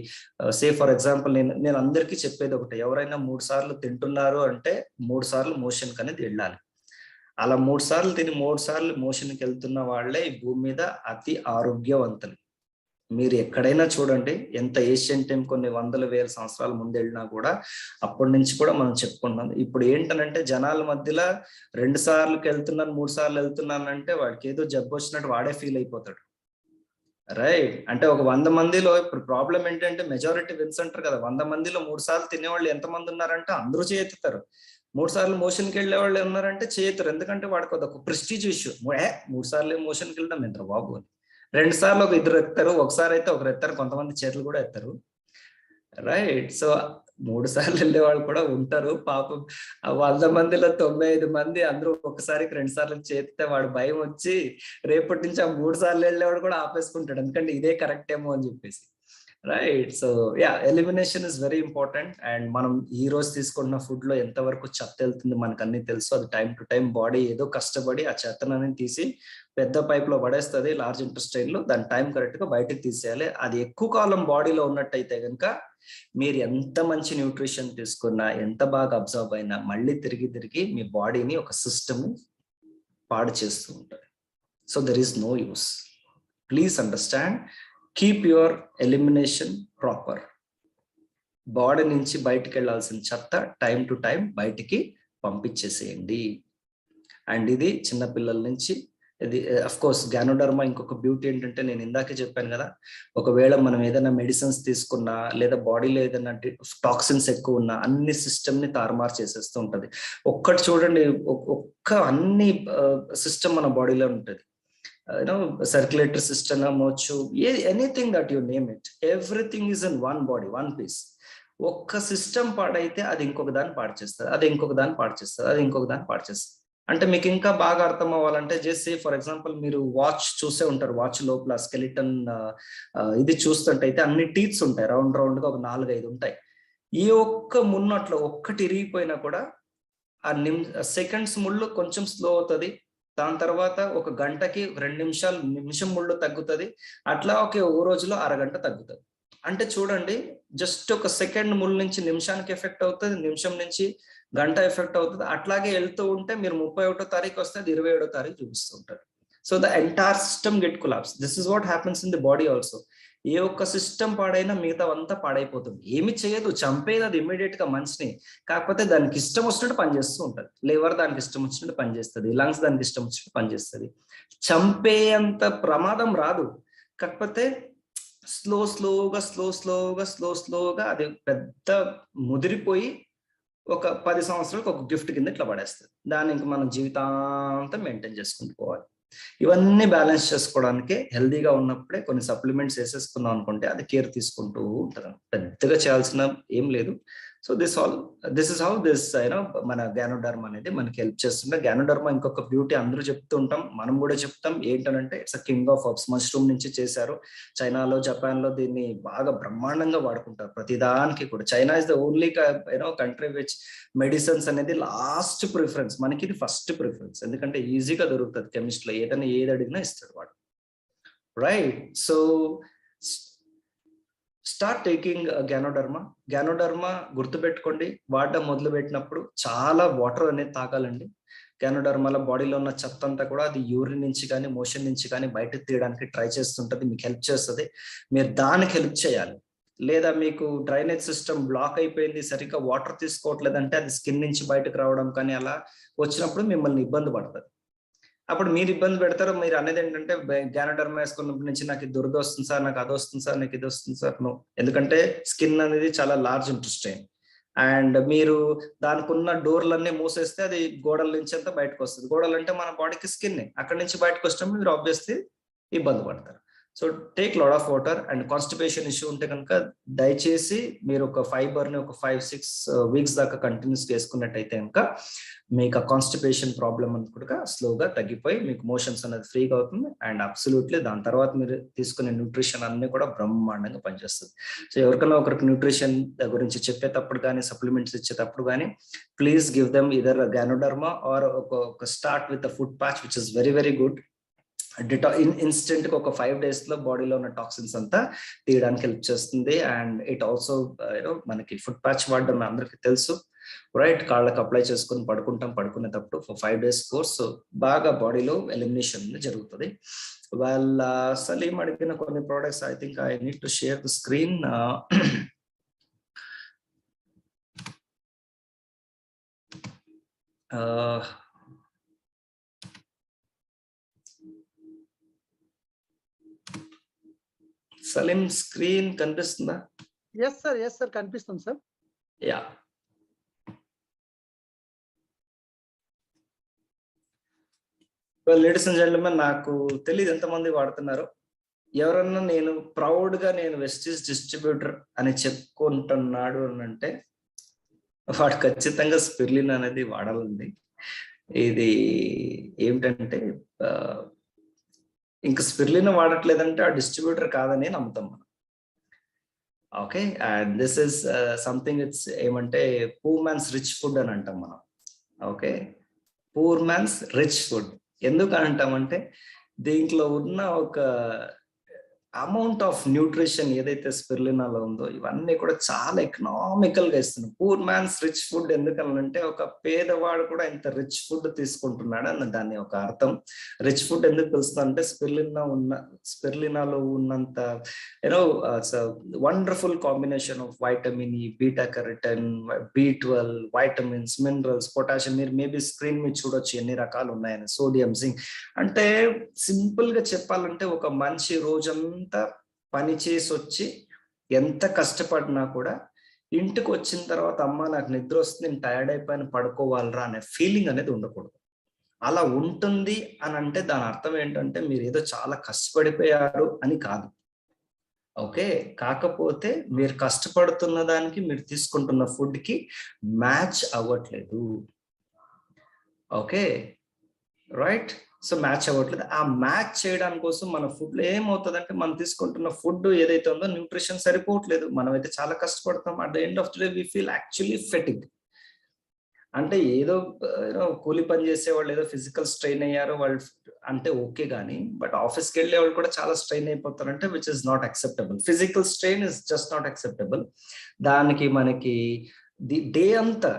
సే ఫర్ ఎగ్జాంపుల్ నేను అందరికీ చెప్పేది ఒకటి, ఎవరైనా 3 సార్లు తింటున్నారు అంటే 3 సార్లు మోషన్ అనేది వెళ్ళాలి. అలా 3 సార్లు తిని 3 సార్లు మోషన్కి వెళ్తున్న వాళ్ళే ఈ భూమి మీద అతి ఆరోగ్యవంతులు. మీరు ఎక్కడైనా చూడండి, ఎంత ఏషియన్ టైం కొన్ని వందల వేల సంవత్సరాల ముందు వెళ్ళినా కూడా అప్పటి నుంచి కూడా మనం చెప్పుకున్నాం. ఇప్పుడు ఏంటనంటే జనాల మధ్యలో 2 సార్లుకి వెళ్తున్నాను 3 సార్లు వెళ్తున్నాను అంటే వాడికి ఏదో జబ్బు వచ్చినట్టు వాడే ఫీల్ అయిపోతాడు. రైట్? అంటే ఒక 100 మందిలో ఇప్పుడు ప్రాబ్లం ఏంటంటే మెజారిటీ విన్సెంటారు కదా, 100 మందిలో 3 సార్లు తినేవాళ్ళు ఎంతమంది ఉన్నారంటే అందరూ చేయెత్తుతారు. 3 సార్లు మోషన్కి వెళ్ళే వాళ్ళు ఉన్నారంటే చేయతారు. ఎందుకంటే వాడికి అదొక ప్రెస్టీజ్ ఇష్యూ. 3 సార్లు మోషన్కి వెళ్దాం ఎంత బాబు అని. 2 సార్లు ఒక ఇద్దరు ఎత్తారు, ఒకసారి అయితే ఒకరు ఎత్తారు, కొంతమంది చేతులు కూడా ఎత్తారు. రైట్? సో 3 సార్లు వెళ్ళే వాళ్ళు కూడా ఉంటారు. పాపం 100 మందిలో 95 మంది అందరూ ఒకసారికి 2 సార్లు చేతితే వాడు భయం వచ్చి రేపటి నుంచి ఆ 3 సార్లు వెళ్ళేవాడు కూడా ఆపేసుకుంటాడు, ఎందుకంటే ఇదే కరెక్ట్ ఏమో అని చెప్పేసి. Right? So yeah, elimination is very important. And మనం ఈ రోజు తీసుకుంటున్న ఫుడ్ లో ఎంతవరకు చెత్త వెళ్తుంది మనకు అన్ని తెలుసు. అది టైం టు టైం బాడీ ఏదో కష్టపడి ఆ చెత్తనని తీసి పెద్ద పైప్ లో పడేస్తుంది, లార్జ్ ఇంటెస్టైన్ లో. దాని టైం కరెక్ట్ గా బయటకు తీసేయాలి. అది ఎక్కువ కాలం బాడీలో ఉన్నట్టయితే కనుక మీరు ఎంత మంచి న్యూట్రిషన్ తీసుకున్నా, ఎంత బాగా అబ్జర్వ్ అయినా మళ్ళీ తిరిగి మీ బాడీని ఒక సిస్టమ్ పాడు చేస్తూ ఉంటుంది. So there is no use. Please understand, keep your elimination proper. Body నుంచి బయటికి వెళ్ళాల్సిన చెత్త టైం టు టైం బయటికి పంపించేసేయండి. అండ్ ఇది చిన్నపిల్లల నుంచి, ఇది అఫ్ కోర్స్ గ్యానోడర్మా ఇంకొక బ్యూటీ ఏంటంటే, నేను ఇందాకే చెప్పాను కదా, ఒకవేళ మనం ఏదైనా మెడిసిన్స్ తీసుకున్నా లేదా బాడీలో ఏదైనా టాక్సిన్స్ ఎక్కువ ఉన్నా అన్ని సిస్టమ్ ని తారుమారు చేసేస్తూ ఉంటది. ఒక్కటి చూడండి, అన్ని సిస్టమ్ మన బాడీలో ఉంటుంది. Circulatory system అవ్వచ్చు, anything that you name it, everything is in one body, one piece. ఒక్క సిస్టమ్ పాడైతే అది ఇంకొక దాన్ని పాడు చేస్తుంది, అది ఇంకొక దాన్ని పాడు చేస్తుంది, అది ఇంకొక దాన్ని పాడు చేస్తుంది. అంటే మీకు ఇంకా బాగా అర్థం అవ్వాలంటే జస్ట్ ఫర్ ఎగ్జాంపుల్ మీరు వాచ్ చూసే ఉంటారు. వాచ్ లోపల స్కెలిటన్ ఇది చూస్తుంటే అన్ని టీత్స్ ఉంటాయి, రౌండ్ గా ఒక 4-5 ఉంటాయి. ఈ ఒక్క మున్నట్లో ఒక్కటి ఇరిగిపోయినా కూడా ఆ సెకండ్స్ ముళ్ళు కొంచెం స్లో అవుతుంది. దాని తర్వాత ఒక గంటకి 2 నిమిషం ముళ్ళు తగ్గుతుంది. అట్లా ఓ రోజులో అరగంట తగ్గుతుంది. అంటే చూడండి, జస్ట్ ఒక సెకండ్ ముళ్ళు నుంచి నిమిషానికి ఎఫెక్ట్ అవుతుంది, నిమిషం నుంచి గంట ఎఫెక్ట్ అవుతుంది. అట్లాగే వెళ్తూ ఉంటే మీరు 31వ తారీఖు వస్తే 27వ తారీఖు చూపిస్తూ ఉంటారు. So the entire system get collapse. This is what happens in the body also. ఏ ఒక్క సిస్టమ్ పాడైనా మిగతా అంతా పాడైపోతుంది. ఏమి చేయదు, చంపేది అది ఇమ్మీడియట్ గా మనిషిని. కాకపోతే దానికి ఇష్టం వచ్చినట్టు పనిచేస్తూ ఉంటుంది. లివర్ దానికి ఇష్టం వచ్చినట్టు పనిచేస్తుంది, లంగ్స్ దానికి ఇష్టం వచ్చినట్టు పనిచేస్తుంది. చంపేంత ప్రమాదం రాదు, కాకపోతే స్లోగా అది పెద్ద ముదిరిపోయి ఒక 10 సంవత్సరాలకు ఒక గిఫ్ట్ కింద ఇట్లా పడేస్తుంది. దాన్ని ఇంక మనం జీవితాంతం మెయింటైన్ చేసుకుంటూ పోవాలి. ఇవన్నీ బ్యాలెన్స్ చేసుకోవడానికి హెల్దీగా ఉన్నప్పుడే కొన్ని సప్లిమెంట్స్ వేసేసుకున్నాం అనుకుంటే అది కేర్ తీసుకుంటూ ఉంటుంది. పెద్దగా చేయాల్సిన ఏం లేదు. So this is how this మన గ్యానోడర్మా అనేది మనకి హెల్ప్ చేస్తుంది. గ్యానోడర్మా ఇంకొక బ్యూటీ అందరూ చెప్తూ ఉంటాం, మనం కూడా చెప్తాం. ఏంటంటే it's a king of herbs. Mushroom నుంచి చేశారు. చైనాలో, జపాన్ లో దీన్ని బాగా బ్రహ్మాండంగా వాడుకుంటారు ప్రతిదానికి కూడా. China is the only country which medicines అనేది లాస్ట్ ప్రిఫరెన్స్. మనకి ఇది ఫస్ట్ ప్రిఫరెన్స్, ఎందుకంటే ఈజీగా దొరుకుతుంది. కెమిస్ట్ లో ఏదైనా ఏది అడిగినా ఇస్తాడు వాడు. Right? So start taking ganoderma గుర్తుపెట్టుకోండి. వాడడం మొదలు పెట్టినప్పుడు చాలా వాటర్ అనేది తాగాలండి. గ్యానోడర్మాలో బాడీలో ఉన్న చెత్త అంతా కూడా అది యూరిన్ నుంచి కానీ మోషన్ నుంచి కానీ బయటకు తీయడానికి ట్రై చేస్తుంటది, మీకు హెల్ప్ చేస్తుంది. మీరు దానికి హెల్ప్ చేయాలి. లేదా మీకు డ్రైనేజ్ సిస్టమ్ బ్లాక్ అయిపోయింది, సరిగ్గా వాటర్ తీసుకోవట్లేదంటే అది స్కిన్ నుంచి బయటకు రావడం కానీ అలా వచ్చినప్పుడు మిమ్మల్ని ఇబ్బంది పడుతుంది. అప్పుడు మీరు ఇబ్బంది పెడతారు. మీరు అనేది ఏంటంటే గ్యానోడర్మా వేసుకున్నప్పటి నుంచి నాకు ఇది దురద వస్తుంది సార్, నాకు అది వస్తుంది సార్, నాకు ఇది వస్తుంది సార్. నో, ఎందుకంటే స్కిన్ అనేది చాలా లార్జ్ ఇంటెస్టైన్. అండ్ మీరు దానికి ఉన్న డోర్లన్నీ మూసేస్తే అది గోడల నుంచి అంతా బయటకు వస్తుంది. గోడలు అంటే మన బాడీకి స్కిన్, అక్కడి నుంచి బయటకు వచ్చినప్పుడు మీరు ఆబ్వియస్లీ ఇబ్బంది పడతారు. So take lot of water. And constipation issue ఉంటే కనుక దయచేసి మీరు ఒక ఫైబర్ని ఒక 5-6 వీక్స్ దాకా కంటిన్యూస్ చేసుకున్నట్టయితే కనుక మీకు ఆ కాన్స్టిపేషన్ ప్రాబ్లం అనేది కూడా స్లోగా తగ్గిపోయి మీకు మోషన్స్ అనేది ఫ్రీగా అవుతుంది. అండ్ అబ్సల్యూట్లీ దాని తర్వాత మీరు తీసుకునే న్యూట్రిషన్ అన్ని కూడా బ్రహ్మాండంగా పనిచేస్తుంది. సో ఎవరికైనా ఒకరికి న్యూట్రిషన్ గురించి చెప్పేటప్పుడు కానీ సప్లిమెంట్స్ ఇచ్చేటప్పుడు కానీ please give them either ganoderma or ఒక start with food patch which is very very good. Instant గా ఒక 5 days లో బాడీలో ఉన్న టాక్సిన్స్ అంతా తీయడానికి హెల్ప్ చేస్తుంది. అండ్ ఇట్ ఆల్సో మనకి ఫుడ్ ప్యాచ్ వాడడం అందరికి తెలుసు, రైట్? కాళ్ళకి అప్లై చేసుకుని పడుకునేటప్పుడు ఫర్ 5 days కోర్స్ బాగా బాడీలో ఎలిమినేషన్ జరుగుతుంది. వాళ్ళ సలీం అడిగిన కొన్ని products I think I need to share the screen. Salim screen కనిపిస్తుందా? ఎస్ సార్ కనిపిస్తుంది sir. Yeah, ladies and gentlemen, నాకు తెలియదు ఎంతమంది వాడుతున్నారు. ఎవరన్నా నేను ప్రౌడ్ గా నేను వెస్టీజ్ డిస్ట్రిబ్యూటర్ అని చెప్పుకుంటున్నాడు అని అంటే వాడు ఖచ్చితంగా స్పిర్లిన్ అనేది వాడాలండి. ఇది ఏమిటంటే ఇంకా స్పిర్లిన్ వాడట్లేదంటే ఆ డిస్ట్రిబ్యూటర్ కాదని నమ్ముతాం మనం. Okay, and this is something it's ఏమంటే పూర్ మ్యాన్స్ రిచ్ ఫుడ్ అని అంటాం మనం. Okay, poor man's rich food ఎందుకు అంటామంటే దీంట్లో ఉన్న ఒక అమౌంట్ ఆఫ్ న్యూట్రిషన్ ఏదైతే స్పిర్లినాలో ఉందో ఇవన్నీ కూడా చాలా ఎకనామికల్ గా ఇస్తున్నాం. పూర్ మ్యాన్స్ రిచ్ ఫుడ్ ఎందుకనంటే ఒక పేదవాడు కూడా ఇంత రిచ్ ఫుడ్ తీసుకుంటున్నాడు అన్న దాని ఒక అర్థం. రిచ్ ఫుడ్ ఎందుకు పిలుస్తా అంటే స్పిర్లినాలో ఉన్నంత wonderful combination of vitamin E, beta carotene, B12, vitamins, minerals, potassium. మీరు మేబీ స్క్రీన్ మీద చూడొచ్చు ఎన్ని రకాలు ఉన్నాయని. Sodium, zinc. అంటే సింపుల్ గా చెప్పాలంటే ఒక మనిషి రోజంతా పని చేసి వచ్చి ఎంత కష్టపడినా కూడా ఇంటికి వచ్చిన తర్వాత అమ్మ నాకు నిద్ర వస్తుంది, నేను టైర్డ్ అయిపోయిన పడుకోవాలరా అనే ఫీలింగ్ అనేది ఉండకూడదు. అలా ఉంటుంది అని అంటే దాని అర్థం ఏంటంటే మీరు ఏదో చాలా కష్టపడిపోయారు అని కాదు. ఓకే, కాకపోతే మీరు కష్టపడుతున్న దానికి మీరు తీసుకుంటున్న ఫుడ్ కి మ్యాచ్ అవ్వట్లేదు. Okay, right? సో మ్యాచ్ అవ్వట్లేదు. ఆ మ్యాచ్ చేయడానికి కోసం మన ఫుడ్ లో ఏమవుతుందంటే మనం తీసుకుంటున్న ఫుడ్ ఏదైతే ఉందో న్యూట్రిషన్ సరిపోవట్లేదు. మనం అయితే చాలా కష్టపడతాం. At the end of the day we feel actually fatigue. అంటే ఏదో కూలి పని చేసే వాళ్ళు ఏదో ఫిజికల్ స్ట్రెయిన్ అయ్యారు వాళ్ళు అంటే ఓకే, కానీ బట్ ఆఫీస్కి వెళ్ళే వాళ్ళు కూడా చాలా స్ట్రెయిన్ అయిపోతారంటే which is not acceptable. Physical strain is just not acceptable. దానికి మనకి డే అంతా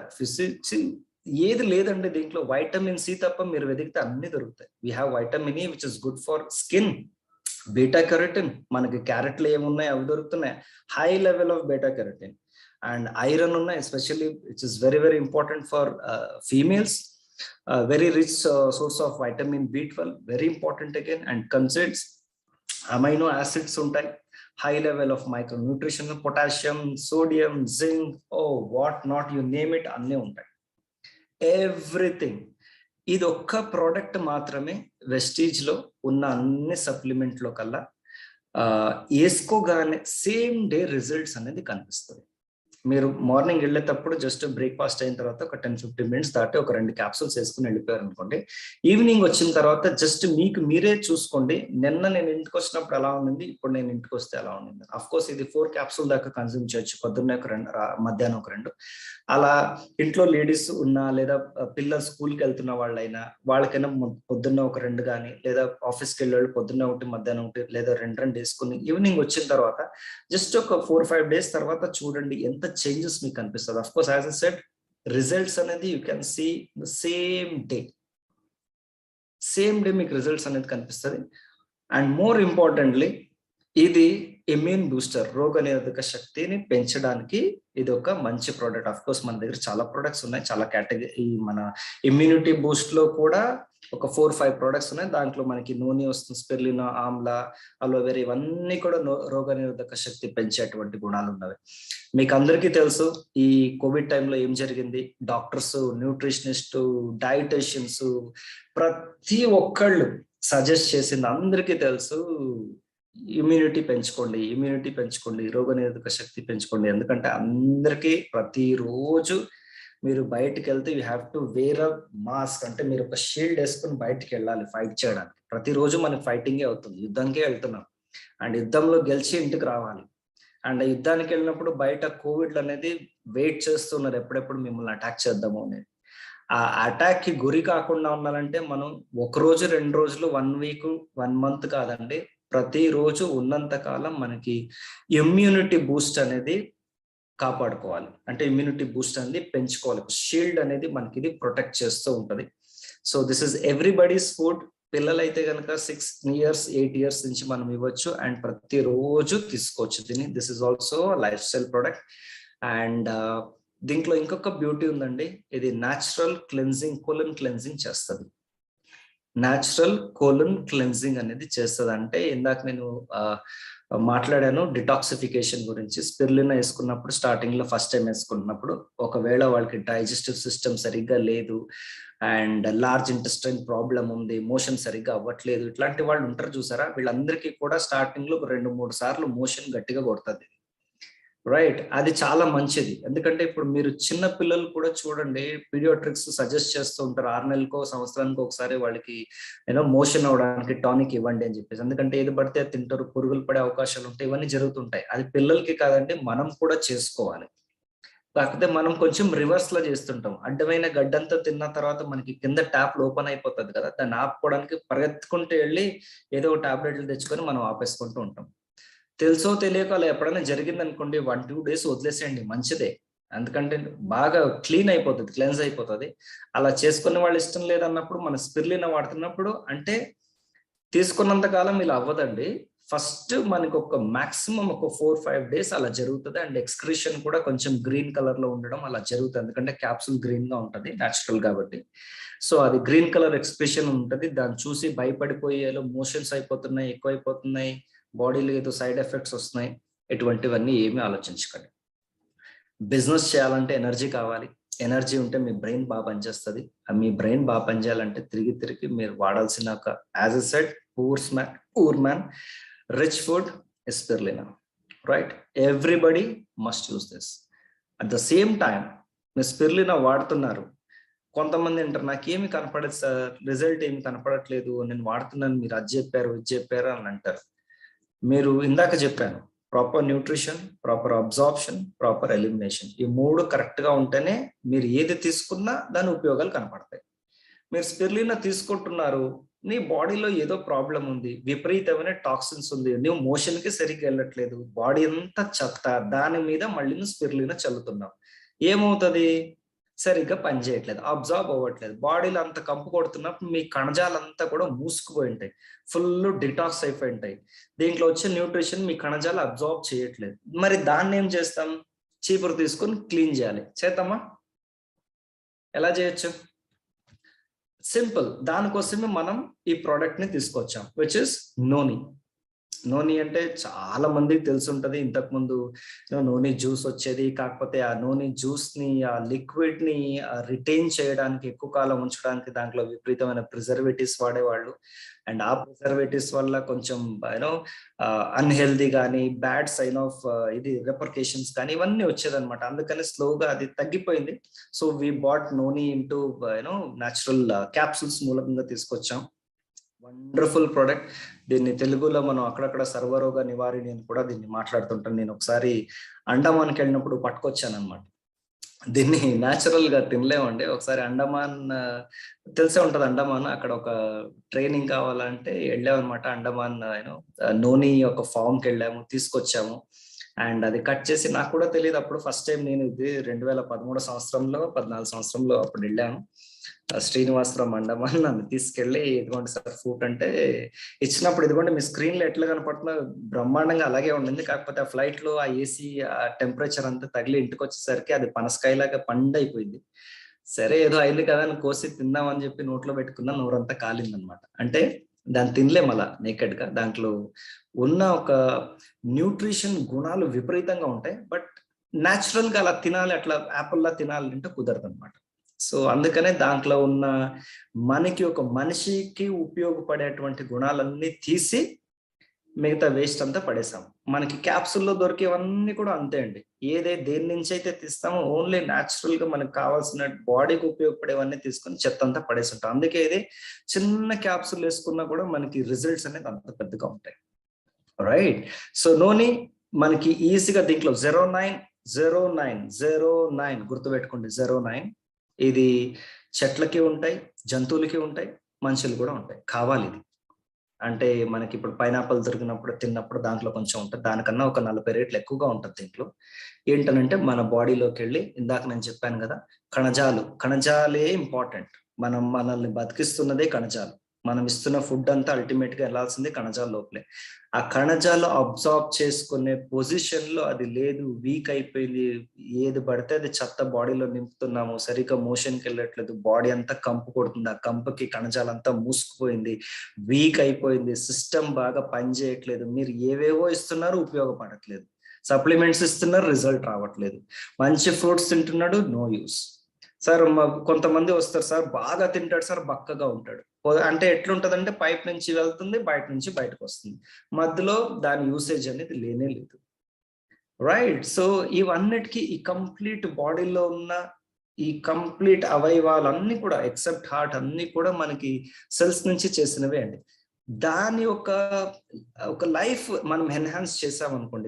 ఏది లేదండి దీంట్లో. వైటమిన్ సి తప్ప మీరు వెతికితే అన్ని దొరుకుతాయి. We have vitamin E which is good for skin. Beta carotene, మనకి క్యారెట్లు ఏమున్నాయి అవి దొరుకుతున్నాయి, high level of beta carotene. And iron ఉన్నాయి, especially which is very very important for females. Very rich source of vitamin B12, very important again. And కన్సిడ్స్, అమైనో యాసిడ్స్ ఉంటాయి, high level of micronutrition, potassium, sodium, zinc, oh what not, you name it, అన్నీ ఉంటాయి. ఎవ్రీథింగ్. ఇది ఒక్క ప్రోడక్ట్ మాత్రమే వెస్టీజ్ లో ఉన్న అన్ని సప్లిమెంట్ లో కల్లా వేసుకోగానే సేమ్ డే రిజల్ట్స్ అనేది కనిపిస్తుంది. మీరు మార్నింగ్ వెళ్ళేటప్పుడు జస్ట్ బ్రేక్ఫాస్ట్ అయిన తర్వాత ఒక 10-15 minutes దాటి ఒక 2 capsules వేసుకుని వెళ్ళిపోయారు అనుకోండి. ఈవినింగ్ వచ్చిన తర్వాత జస్ట్ మీకు మీరే చూసుకోండి, నిన్న నేను ఇంటికి వచ్చినప్పుడు ఎలా ఉంది, ఇప్పుడు నేను ఇంటికి వస్తే ఎలా ఉంది. అఫ్ కోర్స్ ఇది 4 capsules దాకా కన్జ్యూమ్ చేయొచ్చు, పొద్దున్నే ఒక 2, మధ్యాహ్నం ఒక 2. అలా ఇంట్లో లేడీస్ ఉన్నా లేదా పిల్లలు స్కూల్కి వెళ్తున్న వాళ్ళైనా వాళ్ళకైనా పొద్దున్న ఒక 2 కానీ, లేదా ఆఫీస్కి వెళ్ళేవాళ్ళు పొద్దున్న 1, మధ్యాహ్నం 1, లేదా 2 వేసుకుని ఈవినింగ్ వచ్చిన తర్వాత జస్ట్ ఒక 4-5 days తర్వాత చూడండి ఎంత చేంజెస్ మీకు కనిపిస్తుంది. Of course as I said results అనేది you can see the same day మీకు రిజల్ట్స్ అనేది కనిపిస్తుంది. అండ్ మోర్ ఇంపార్టెంట్లీ ఇది ఇమ్యూన్ బూస్టర్, రోగ నిరోధక శక్తిని పెంచడానికి ఇది ఒక మంచి ప్రోడక్ట్. అఫ్ కోర్స్ మన దగ్గర చాలా ప్రొడక్ట్స్ ఉన్నాయి, చాలా కేటగిరీ. మన ఇమ్యూనిటీ బూస్ట్ లో కూడా ఒక 4-5 ప్రొడక్ట్స్ ఉన్నాయి. దాంట్లో మనకి నూనె వస్తుంది, స్పిర్లినా, ఆమ్లా, అలోవెరా, ఇవన్నీ కూడా రోగ నిరోధక శక్తి పెంచేటువంటి గుణాలు ఉన్నవి. మీకు అందరికీ తెలుసు ఈ కోవిడ్ టైంలో ఏం జరిగింది. డాక్టర్స్, న్యూట్రిషనిస్ట్, డైటీషియన్స్ ప్రతి ఒక్కళ్ళు సజెస్ట్ చేసింది అందరికీ తెలుసు, ఇమ్యూనిటీ పెంచుకోండి, రోగనిరోధక శక్తి పెంచుకోండి. ఎందుకంటే అందరికీ ప్రతిరోజు మీరు బయటికి వెళ్తే you have to wear a mask, అంటే మీరు ఒక షీల్డ్ వేసుకుని బయటికి వెళ్ళాలి ఫైట్ చేయడానికి. ప్రతిరోజు మనకి ఫైటింగే అవుతుంది, యుద్ధంకే వెళ్తున్నాం. అండ్ యుద్ధంలో గెలిచి ఇంటికి రావాలి. అండ్ యుద్ధానికి వెళ్ళినప్పుడు బయట కోవిడ్ అనేది వెయిట్ చేస్తున్నారు ఎప్పుడెప్పుడు మిమ్మల్ని అటాక్ చేద్దాము అనేది. ఆ అటాక్ కి గురి కాకుండా ఉండాలంటే మనం ఒక రోజు 2 రోజులు 1 వీక్ 1 మంత్ కాదండి, ప్రతిరోజు ఉన్నంత కాలం మనకి ఇమ్యూనిటీ బూస్ట్ అనేది కాపాడుకోవాలి. అంటే ఇమ్యూనిటీ బూస్ట్ అనేది పెంచుకోవాలి. షీల్డ్ అనేది మనకి ఇది ప్రొటెక్ట్ చేస్తూ ఉంటది. So this is everybody's food. పిల్లలైతే కనుక 6 years 8 years నుంచి మనం ఇవ్వచ్చు అండ్ ప్రతిరోజు తీసుకోవచ్చు దీన్ని. This is also life style product. And దీంట్లో ఇంకొక బ్యూటీ ఉందండి, ఇది న్యాచురల్ క్లెన్జింగ్, కోలన్ క్లెన్జింగ్ చేస్తుంది. న్యాచురల్ కోలన్ క్లెన్జింగ్ అనేది చేస్తుంది. అంటే ఇందాక నేను మాట్లాడాను డిటాక్సిఫికేషన్ గురించి. స్పిరులినా వేసుకున్నప్పుడు స్టార్టింగ్ లో ఫస్ట్ టైం వేసుకున్నప్పుడు ఒకవేళ వాళ్ళకి డైజెస్టివ్ సిస్టమ్ సరిగ్గా లేదు అండ్ లార్జ్ ఇంటెస్టైన్ ప్రాబ్లం ఉంది, మోషన్ సరిగ్గా అవ్వట్లేదు, ఇట్లాంటి వాళ్ళు ఉంటారు చూసారా, వీళ్ళందరికీ కూడా స్టార్టింగ్ లో 2-3 సార్లు మోషన్ గట్టిగా కొడుతుంది. రైట్, అది చాలా మంచిది. ఎందుకంటే ఇప్పుడు మీరు చిన్న పిల్లలు కూడా చూడండి, పీడియాట్రిక్స్ సజెస్ట్ చేస్తూ ఉంటారు 6 నెలలకో సంవత్సరానికి ఒకసారి వాళ్ళకి మోషన్ అవడానికి టానిక్ ఇవ్వండి అని చెప్పేసి. ఎందుకంటే ఏది పడితే తింటారు, పురుగులు పడే అవకాశాలు ఉంటాయి, ఇవన్నీ జరుగుతుంటాయి. అది పిల్లలకి కాదండి, మనం కూడా చేసుకోవాలి. కాకపోతే మనం కొంచెం రివర్స్ లో చేస్తుంటాం. అడ్డమైన గడ్డంతా తిన్న తర్వాత మనకి కింద ట్యాప్ ఓపెన్ అయిపోతుంది కదా, దాన్ని ఆపుకోవడానికి పరిగెత్తుకుంటూ వెళ్ళి ఏదో టాబ్లెట్లు తెచ్చుకొని మనం ఆపేసుకుంటూ ఉంటాం. తెలుసో తెలియక అలా ఎప్పుడైనా జరిగింది అనుకోండి, 1-2 days వదిలేసేయండి, మంచిదే. ఎందుకంటే బాగా క్లెన్స్ అయిపోతుంది. అలా చేసుకునే వాళ్ళు ఇష్టం లేదన్నప్పుడు మన స్పిరులినా వాడుతున్నప్పుడు అంటే తీసుకున్నంత కాలం ఇలా అవ్వదండి. ఫస్ట్ మనకు ఒక మాక్సిమం ఒక 4-5 days అలా జరుగుతుంది. అండ్ ఎక్స్క్రీషన్ కూడా కొంచెం గ్రీన్ కలర్ లో ఉండడం అలా జరుగుతుంది. ఎందుకంటే క్యాప్సూల్ గ్రీన్ గా ఉంటుంది న్యాచురల్ కాబట్టి. సో అది గ్రీన్ కలర్ ఎక్స్ప్రెషన్ ఉంటుంది. దాన్ని చూసి భయపడిపోయేలో మోషన్స్ అయిపోతున్నాయి, ఎక్కువైపోతున్నాయి, బాడీలో ఏదో సైడ్ ఎఫెక్ట్స్ వస్తున్నాయి, ఇటువంటివన్నీ ఏమీ ఆలోచించకండి. బిజినెస్ చేయాలంటే ఎనర్జీ కావాలి. ఎనర్జీ ఉంటే మీ బ్రెయిన్ బాగా పనిచేస్తుంది. మీ బ్రెయిన్ బాగా పనిచేయాలంటే తిరిగి మీరు వాడాల్సిన ఒక as a said poor man rich food is spirulina. Right, everybody must use this. At the same time మీరు స్పిరులినా వాడుతున్నారు, కొంతమంది అంటారు నాకేమి కనపడదు సార్, రిజల్ట్ ఏమి కనపడట్లేదు, నేను వాడుతున్నాను, మీరు అది చెప్పారు ఇది చెప్పారు అని అంటారు. మీరు ఇందాక చెప్పాను, proper nutrition, proper absorption, proper elimination, ఈ 3 కరెక్ట్ గా ఉంటేనే మీరు ఏది తీసుకున్నా దాని ఉపయోగాలు కనపడతాయి. మీరు స్పిరులినా తీసుకుంటున్నారు, నీ బాడీలో ఏదో ప్రాబ్లం ఉంది, విపరీతమైన టాక్సిన్స్ ఉంది, నువ్వు మోషన్ కి సరిగ్గా వెళ్ళట్లేదు, బాడీ అంతా చెత్త, దాని మీద మళ్ళీ నువ్వు స్పిరులినా చల్లుతున్నావు, ఏమవుతుంది? సరిగ్గా పనిచేయట్లేదు, అబ్జార్బ్ అవ్వట్లేదు, బాడీలో అంత కంపు కొడుతున్నప్పుడు మీ కణజాలంతా కూడా మూసుకుపోయి ఉంటాయి, ఫుల్ డిటాక్స్ అయిపోయి ఉంటాయి. దీంట్లో వచ్చే న్యూట్రిషన్ మీ కణజాలు అబ్జార్బ్ చేయట్లేదు. మరి దాన్ని ఏం చేస్తాం? చీపురు తీసుకొని క్లీన్ చేయాలి. చేద్దామా? ఎలా చేయొచ్చు? సింపుల్. దానికోసమే మనం ఈ ప్రోడక్ట్ ని తీసుకొచ్చాం, విచ్ ఇస్ నోని. నోని అంటే చాలా మందికి తెలిసి ఉంటది. ఇంతకు ముందు నోని జ్యూస్ వచ్చేది, కాకపోతే ఆ నోని జ్యూస్ ని, ఆ లిక్విడ్ ని రిటైన్ చేయడానికి, ఎక్కువ కాలం ఉంచడానికి దాంట్లో విపరీతమైన ప్రిజర్వేటివ్స్ వాడేవాళ్ళు. అండ్ ఆ ప్రిజర్వేటివ్స్ వల్ల కొంచెం అన్హెల్దీ కానీ, బ్యాడ్ సైన్ ఆఫ్ ఇది రిపర్కేషన్స్ కానీ ఇవన్నీ వచ్చేదన్నమాట. అందుకని స్లోగా అది తగ్గిపోయింది. So we bought noni into natural capsules మూలంగా తీసుకొచ్చాం. Wonderful product. దీన్ని తెలుగులో మనం అక్కడక్కడ సర్వరోగ నివారిణి అని కూడా దీన్ని మాట్లాడుతుంటాం. నేను ఒకసారి అండమాన్కి వెళ్ళినప్పుడు పట్టుకొచ్చాను అనమాట. దీన్ని న్యాచురల్ గా తినలేమండి. ఒకసారి అండమాన్ తెలిసే ఉంటది, అండమాన్ అక్కడ ఒక ట్రైనింగ్ కావాలంటే వెళ్ళామన్నమాట. అండమాన్ నోని ఒక ఫామ్ కి వెళ్ళాము, తీసుకొచ్చాము. అండ్ అది కట్ చేసి, నాకు కూడా తెలియదు అప్పుడు, ఫస్ట్ టైం నేను ఇది 2013 సంవత్సరంలో 14 సంవత్సరంలో అప్పుడు వెళ్ళాను. శ్రీనివాసరావు అండమాన్ నన్ను తీసుకెళ్ళి, ఇదిగోండి సార్ ఫ్రూట్ అంటే ఇచ్చినప్పుడు, ఇదిగోండి మీ స్క్రీన్ లో ఎట్లా కనపడుతుందో బ్రహ్మాండంగా అలాగే ఉండింది. కాకపోతే ఆ ఫ్లైట్ లో ఆ ఏసీ ఆ టెంపరేచర్ అంతా తగిలి ఇంటికి వచ్చేసరికి అది పనసకాయలాగా పండైపోయింది. సరే ఏదో అయింది కదా అని కోసి తిందామని చెప్పి నోట్లో పెట్టుకున్నా, నోరంతా కాలిందనమాట. అంటే దాన్ని తినలేం అలా నేకెడ్ గా. దాంట్లో ఉన్న ఒక న్యూట్రిషన్ గుణాలు విపరీతంగా ఉంటాయి. బట్ న్యాచురల్ గా అలా తినాలి, అట్లా యాపిల్లా తినాలి అంటే కుదరదు అనమాట. సో అందుకనే దాంట్లో ఉన్న మనకి ఒక మనిషికి ఉపయోగపడేటువంటి గుణాలన్నీ తీసి మిగతా వేస్ట్ అంతా పడేసాం. మనకి క్యాప్సూల్లో దొరికేవన్నీ కూడా అంతే అండి. దేని నుంచి అయితే తీస్తామో ఓన్లీ న్యాచురల్ గా మనకు కావాల్సిన బాడీకి ఉపయోగపడేవన్నీ తీసుకొని చెత్త అంతా పడేస్తుంటాం. అందుకే ఇది చిన్న క్యాప్సూల్ వేసుకున్నా కూడా మనకి రిజల్ట్స్ అనేది అంత పెద్దగా ఉంటాయి. రైట్. సో నూనె మనకి ఈజీగా దీంట్లో 0909 గుర్తుపెట్టుకోండి. 09 ఇది చెట్లకి ఉంటాయి, జంతువులకి ఉంటాయి, మనుషులు కూడా ఉంటాయి. కావాలి ఇది. అంటే మనకి ఇప్పుడు పైనాపిల్ దొరికినప్పుడు తిన్నప్పుడు దాంట్లో కొంచెం ఉంటుంది, దానికన్నా ఒక 40 రేట్లు ఎక్కువగా ఉంటుంది దీంట్లో. ఏంటనంటే మన బాడీలోకి వెళ్ళి, ఇందాక నేను చెప్పాను కదా, కణజాలే ఇంపార్టెంట్. మనల్ని బతికిస్తున్నదే కణజాలు. మనం ఇస్తున్న ఫుడ్ అంతా అల్టిమేట్ గా వెళ్ళాల్సిందే కణజాల లోపలే. ఆ కణజాలు అబ్జార్బ్ చేసుకునే పొజిషన్ లో అది లేదు, వీక్ అయిపోయింది. ఏది పడితే అది చెత్త బాడీలో నింపుతున్నాము, సరిగ్గా మోషన్కి వెళ్ళట్లేదు, బాడీ అంతా కంపు కొడుతుంది, ఆ కంపుకి కణజాలంతా మూసుకుపోయింది, వీక్ అయిపోయింది, సిస్టమ్ బాగా పనిచేయట్లేదు. మీరు ఏవేవో ఇస్తున్నారు, ఉపయోగపడట్లేదు. సప్లిమెంట్స్ ఇస్తున్నారు, రిజల్ట్ రావట్లేదు. మంచి ఫ్రూట్స్ తింటున్నాడు, నో యూస్. సార్ కొంతమంది వస్తారు సార్, బాగా తింటాడు సార్, బక్కగా ఉంటాడు. అంటే ఎట్లుంటదంటే పైప్ నుంచి వెళ్తుంది, బయట నుంచి బయటకు వస్తుంది, మధ్యలో దాని యూసేజ్ అనేది లేనే లేదు. రైట్. సో ఇవన్నిటికీ ఈ కంప్లీట్ బాడీలో ఉన్న ఈ కంప్లీట్ అవయవాలన్నీ కూడా ఎక్సెప్ట్ హార్ట్ అన్ని కూడా మనకి సెల్స్ నుంచి చేసినవే అండి. దాని ఒక లైఫ్ మనం ఎన్హాన్స్ చేసామనుకోండి,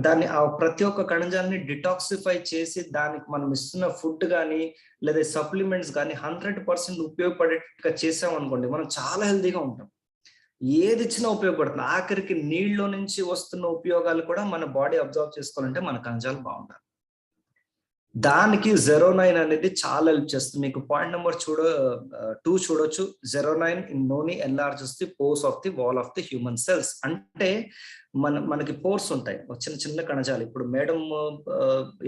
దాన్ని ఆ ప్రతి ఒక్క కణజాన్ని డిటాక్సిఫై చేసి దానికి మనం ఇస్తున్న ఫుడ్ కానీ లేదా సప్లిమెంట్స్ కానీ 100% ఉపయోగపడేట్టుగా చేసామనుకోండి, మనం చాలా హెల్తీగా ఉంటాం. ఏది ఇచ్చినా ఉపయోగపడుతుంది. ఆఖరికి నీళ్ళలో నుంచి వస్తున్న ఉపయోగాలు కూడా మన బాడీ అబ్జర్వ్ చేసుకోవాలంటే మన కణజాలు బాగుండాలి. దానికి 09 అనేది చాలా హెల్ప్ చేస్తుంది. మీకు పాయింట్ నెంబర్ 2 చూడొచ్చు. 09 in noni enlarges the pores of the wall of the human cells. అంటే మనకి పోర్స్ ఉంటాయి, చిన్న చిన్న కణజాలు. ఇప్పుడు మేడం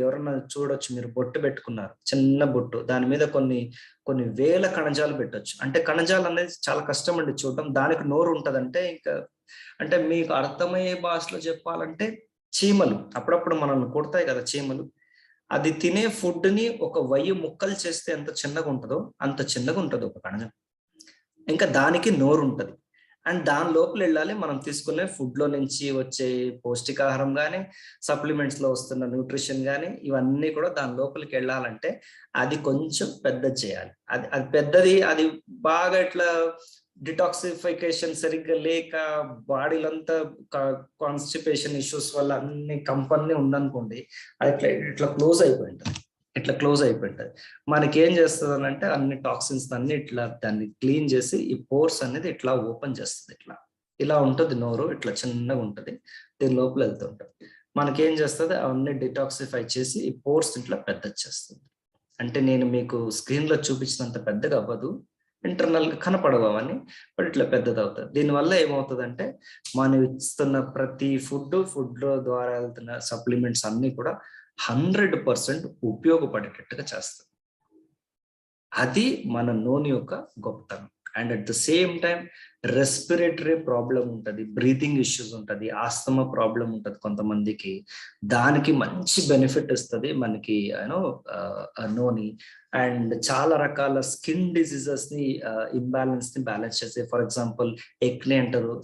ఎవరన్నా చూడొచ్చు, మీరు బొట్టు పెట్టుకున్నారు, చిన్న బొట్టు, దాని మీద కొన్ని వేల కణజాలు పెట్టొచ్చు. అంటే కణజాలు అనేది చాలా కష్టం అండి చూడటం. దానికి నోరు ఉంటదంటే అంటే మీకు అర్థమయ్యే భాషలో చెప్పాలంటే, చీమలు అప్పుడప్పుడు మనల్ని కొడతాయి కదా చీమలు. అది తినే ఫుడ్ ని ఒక 1000 ముక్కలు చేస్తే ఎంత చిన్నగా ఉంటుందో అంత చిన్నగా ఉంటుంది ఒక కణజం. ఇంకా దానికి నోరు ఉంటుంది. అండ్ దాని లోపల వెళ్ళాలి మనం తీసుకునే ఫుడ్ లో నుంచి వచ్చే పౌష్టికాహారం కానీ, సప్లిమెంట్స్ లో వస్తున్న న్యూట్రిషన్ కానీ, ఇవన్నీ కూడా దాని లోపలికి వెళ్ళాలంటే అది కొంచెం పెద్దది చేయాలి. అది పెద్దది, అది బాగా ఇట్లా డిటాక్సిఫికేషన్ సరిగ్గా లేక బాడీలంతా కాన్స్టిపేషన్ ఇష్యూస్ వల్ల అన్ని కంపన్ని ఉందనుకోండి, అది ఇట్లా క్లోజ్ అయిపోయింటది. మనకి ఏం చేస్తుంది అని అంటే, అన్ని టాక్సిన్స్ అన్ని ఇట్లా దాన్ని క్లీన్ చేసి ఈ పోర్స్ అనేది ఇట్లా ఓపెన్ చేస్తుంది. ఇలా ఉంటుంది నోరు, ఇట్లా చిన్నగా ఉంటుంది, దీని లోపల వెళ్తుంటుంది. మనకేం చేస్తుంది, అవన్నీ డిటాక్సిఫై చేసి ఈ పోర్స్ ఇట్లా పెద్దది చేస్తుంది. అంటే నేను మీకు స్క్రీన్ లో చూపించినంత పెద్దగా అవ్వదు, ఇంటర్నల్ గా కనపడవు అవన్నీ, బట్ ఇట్లా పెద్దది అవుతుంది. దీనివల్ల ఏమవుతుందంటే, మనం ఇస్తున్న ప్రతి ఫుడ్ లో ద్వారా వెళ్తున్న సప్లిమెంట్స్ అన్ని కూడా 100% ఉపయోగపడేటట్టుగా చేస్తుంది. అది మన నోని యొక్క గొప్పతనం. And at the same time respiratory problem ఉంటుంది, బ్రీతింగ్ ఇష్యూస్ ఉంటుంది, ఆస్తమా ప్రాబ్లం ఉంటుంది కొంతమందికి. దానికి మంచి బెనిఫిట్ ఇస్తుంది మనకి నోని. అండ్ చాలా రకాల స్కిన్ డిసీజెస్ ని ఇంబ్యాలెన్స్ ని బ్యాలెన్స్ చేసే, ఫర్ ఎగ్జాంపుల్ ఎక్నే అంటారు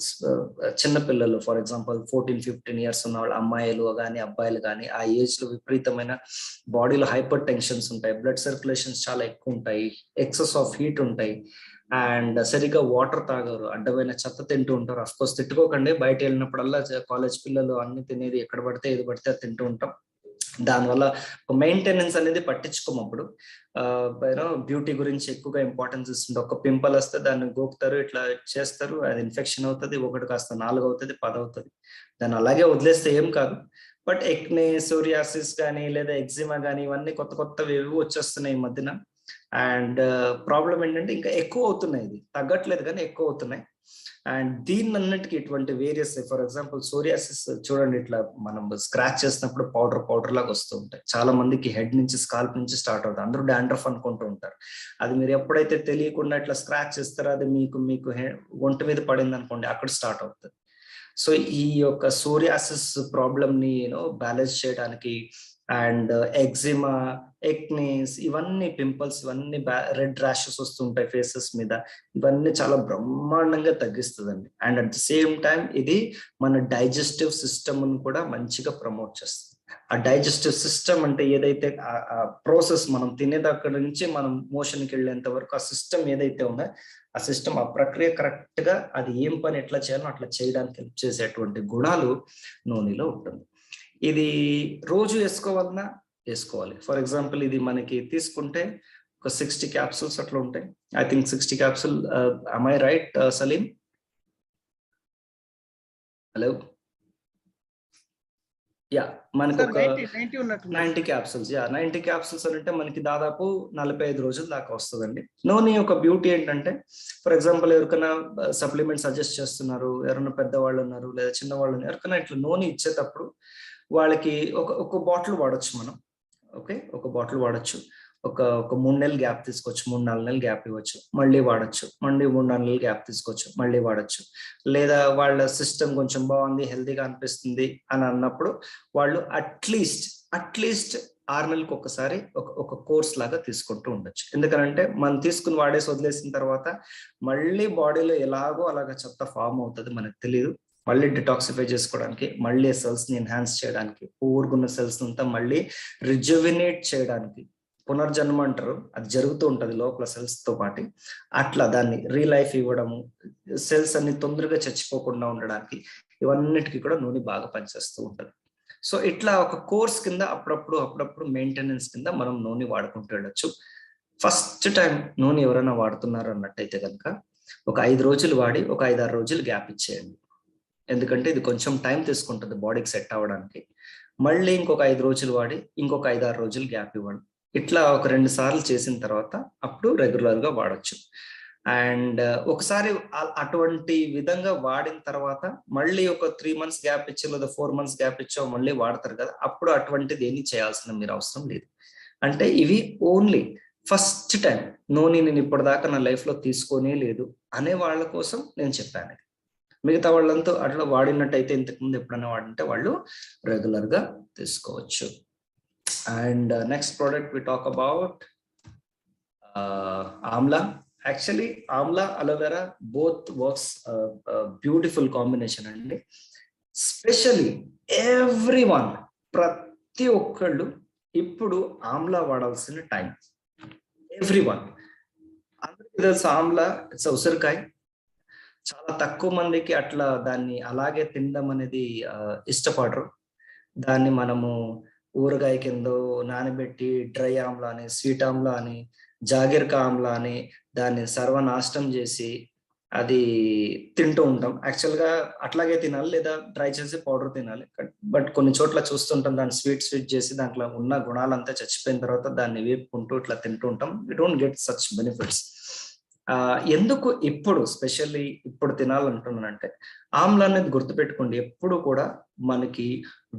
చిన్నపిల్లలు, ఫర్ ఎగ్జాంపుల్ 14-15 ఇయర్స్ ఉన్న వాళ్ళు, అమ్మాయిలు కానీ అబ్బాయిలు కానీ, ఆ ఏజ్ లో విపరీతమైన బాడీలో హైపర్ టెన్షన్స్ ఉంటాయి, బ్లడ్ సర్క్యులేషన్స్ చాలా ఎక్కువ ఉంటాయి, ఎక్సెస్ ఆఫ్ హీట్ ఉంటాయి, అండ్ సరిగ్గా వాటర్ తాగరు, అడ్డమైన చెత్త తింటూ ఉంటారు. అఫ్ కోర్స్ తిట్టుకోకండి, బయట వెళ్ళినప్పుడల్లా కాలేజ్ పిల్లలు అన్ని తినేది ఎక్కడ పడితే ఏది పడితే అది తింటూ ఉంటాం. దానివల్ల మెయింటెనెన్స్ అనేది పట్టించుకోము. అప్పుడు బ్యూటీ గురించి ఎక్కువగా ఇంపార్టెన్స్ ఇస్తుంది. ఒక పింపుల్ వస్తే దాన్ని గోకుతారు, ఇట్లా చేస్తారు, అది ఇన్ఫెక్షన్ అవుతుంది, 1 కాస్త 4 అవుతుంది, 10 అవుతుంది. దాన్ని అలాగే వదిలేస్తే ఏం కాదు. బట్ ఎక్నే, సోరియాసిస్ కానీ లేదా ఎగ్జిమా కానీ, ఇవన్నీ కొత్తవి వచ్చేస్తున్నాయి ఈ మధ్యన. అండ్ ప్రాబ్లం ఏంటంటే ఇంకా ఎక్కువ అవుతున్నాయి, ఇది తగ్గట్లేదు కానీ ఎక్కువ అవుతున్నాయి. అండ్ దీన్నన్నిటికీ ఇటువంటి వేరియస్, ఫర్ ఎగ్జాంపుల్ సోరియాసిస్ చూడండి, ఇట్లా మనం స్క్రాచ్ చేసినప్పుడు పౌడర్ లాగా వస్తూ ఉంటాయి. చాలా మందికి హెడ్ నుంచి, స్కాల్ప్ నుంచి స్టార్ట్ అవుతుంది. అందరూ డాండ్రఫ్ అనుకుంటూ ఉంటారు. అది మీరు ఎప్పుడైతే తెలియకుండా ఇట్లా స్క్రాచ్ చేస్తారో, అది మీకు ఒంటి మీద పడింది అనుకోండి, అక్కడ స్టార్ట్ అవుతుంది. సో ఈ యొక్క సోరియాసిస్ ప్రాబ్లమ్ ని బ్యాలెన్స్ చేయడానికి అండ్ ఎగ్జిమా, ఎక్నీస్, ఇవన్నీ పింపుల్స్, ఇవన్నీ రెడ్ ర్యాషెస్ వస్తుంటాయి ఫేసెస్ మీద, ఇవన్నీ చాలా బ్రహ్మాండంగా తగ్గిస్తుందండి. And at the same time ఇది మన డైజెస్టివ్ సిస్టమ్ కూడా మంచిగా ప్రమోట్ చేస్తుంది. ఆ డైజెస్టివ్ సిస్టమ్ అంటే ఏదైతే ఆ ప్రాసెస్, మనం తినేదక్కడ నుంచి మనం మోషన్కి వెళ్ళేంత వరకు ఆ సిస్టమ్ ఏదైతే ఉందో, ఆ సిస్టమ్, ఆ ప్రక్రియ కరెక్ట్ గా అది ఏం పని ఎట్లా చేయాలో అట్లా చేయడానికి హెల్ప్ చేసేటువంటి గుణాలు నూనెలో ఉంటుంది. ఇది రోజు వేసుకోవాలన్నా వేసుకోవాలి. ఫర్ ఎగ్జాంపుల్ ఇది మనకి తీసుకుంటే ఒక 60 క్యాప్సూల్స్ అట్లా ఉంటాయి. I think 60 capsule. am I right, Salim? Hello, yeah, మనకి సార్ ఒక 90 ఉన్నట్టున్నారు. 90 క్యాప్సూల్స్. 90 క్యాప్సూల్స్ అని అంటే మనకి దాదాపు 45 రోజుల దాకా వస్తుందండి. నూనె యొక్క బ్యూటీ ఏంటంటే, ఫర్ ఎగ్జాంపుల్ ఎవరికైనా సప్లిమెంట్ సజెస్ట్ చేస్తున్నారు, ఎవరైనా పెద్దవాళ్ళు ఉన్నారు లేదా చిన్నవాళ్ళు ఉన్నారు, ఎవరికైనా ఇట్లా నూనె ఇచ్చేటప్పుడు వాళ్ళకి ఒక బాటిల్ వాడచ్చు మనం. ఓకే, ఒక బాటిల్ వాడచ్చు. ఒక 3 నెలలు గ్యాప్ తీసుకోవచ్చు, 3-4 నెలలు గ్యాప్ ఇవ్వచ్చు, మళ్ళీ వాడచ్చు, మళ్ళీ 3-4 నెలలు గ్యాప్ తీసుకోవచ్చు, మళ్ళీ వాడచ్చు. లేదా వాళ్ళ సిస్టమ్ కొంచెం బాగుంది, హెల్తీగా అనిపిస్తుంది అని అన్నప్పుడు వాళ్ళు అట్లీస్ట్ 6 నెలలకు ఒకసారి ఒక కోర్స్ లాగా తీసుకుంటూ ఉండొచ్చు. ఎందుకంటే మనం తీసుకుని వాడేసి వదిలేసిన తర్వాత మళ్ళీ బాడీలో ఎలాగో అలాగా చెత్త ఫామ్ అవుతుంది, మనకు తెలియదు. మళ్ళీ డిటాక్సిఫై చేసుకోవడానికి, మళ్ళీ సెల్స్ ని ఎన్హాన్స్ చేయడానికి, ఊరుగున్న సెల్స్ అంతా మళ్ళీ రిజువినేట్ చేయడానికి, పునర్జన్మ అంటారు, అది జరుగుతూ ఉంటది లోపల సెల్స్ తో పాటు. అట్లా దాన్ని రీలైఫ్ ఇవ్వడము, సెల్స్ అన్ని తొందరగా చచ్చిపోకుండా ఉండడానికి, ఇవన్నిటికీ కూడా నూనె బాగా పనిచేస్తూ ఉంటది. సో ఇట్లా ఒక కోర్స్ కింద అప్పుడప్పుడు మెయింటెనెన్స్ కింద మనం నూనె వాడుకుంటూ వెళ్ళొచ్చు. ఫస్ట్ టైం నూనె ఎవరైనా వాడుతున్నారు అన్నట్టయితే కనుక ఒక 5 రోజులు వాడి ఒక 5-6 రోజులు గ్యాప్ ఇచ్చేయండి. ఎందుకంటే ఇది కొంచెం టైం తీసుకుంటుంది బాడీకి సెట్ అవ్వడానికి. మళ్ళీ ఇంకొక 5 రోజులు వాడి ఇంకొక 5-6 రోజులు గ్యాప్ ఇవ్వండి. ఇట్లా ఒక 2 సార్లు చేసిన తర్వాత అప్పుడు రెగ్యులర్ గా వాడచ్చు. అండ్ ఒకసారి అటువంటి విధంగా వాడిన తర్వాత మళ్ళీ ఒక 3 months గ్యాప్ ఇచ్చి లేదా 4 months గ్యాప్ ఇచ్చో మళ్ళీ వాడతారు కదా, అప్పుడు అటువంటిది ఏమి చేయాల్సిన మీరు అవసరం లేదు. అంటే ఇవి ఓన్లీ ఫస్ట్ టైం నూనె నేను ఇప్పటిదాకా నా లైఫ్ లో తీసుకోనే లేదు అనే వాళ్ళ కోసం నేను చెప్పాను. మిగతా వాళ్ళంతా అట్లా వాడినట్టయితే, ఇంతకుముందు ఎప్పుడైనా వాడింటే వాళ్ళు రెగ్యులర్ గా తీసుకోవచ్చు. And next product we talk about amla. Actually amla, aloe vera both works beautiful combination అండి. స్పెషల్లీ ఎవ్రీవన్, ప్రతి ఒక్కళ్ళు ఇప్పుడు ఆమ్లా వాడాల్సిన టైం. ఎవ్రీవన్, అందరికీ తెలుసు ఆమ్లా ఇట్స్ ఉసిరికాయ. చాలా తక్కువ మందికి అట్లా దాన్ని అలాగే తినడం అనేది ఇష్టపడరు. దాన్ని మనము ఊరగాయ కింద నానబెట్టి డ్రై ఆమ్లా అని, స్వీట్ ఆమ్లా అని, జాగిర్కా ఆమ్లా అని దాన్ని సర్వనాశనం చేసి అది తింటూ ఉంటాం. యాక్చువల్గా అట్లాగే తినాలి, లేదా డ్రై చేసి పౌడర్ తినాలి. బట్ కొన్ని చోట్ల చూస్తుంటాం దాన్ని స్వీట్ చేసి దాంట్లో ఉన్న గుణాలంతా చచ్చిపోయిన తర్వాత దాన్ని వేపుకుంటూ ఇట్లా తింటూ ఉంటాం. We don't get such benefits. ఎందుకు ఇప్పుడు స్పెషల్లీ ఇప్పుడు తినాలంటున్నానంటే, ఆమ్లా అనేది గుర్తుపెట్టుకోండి, ఎప్పుడు కూడా మనకి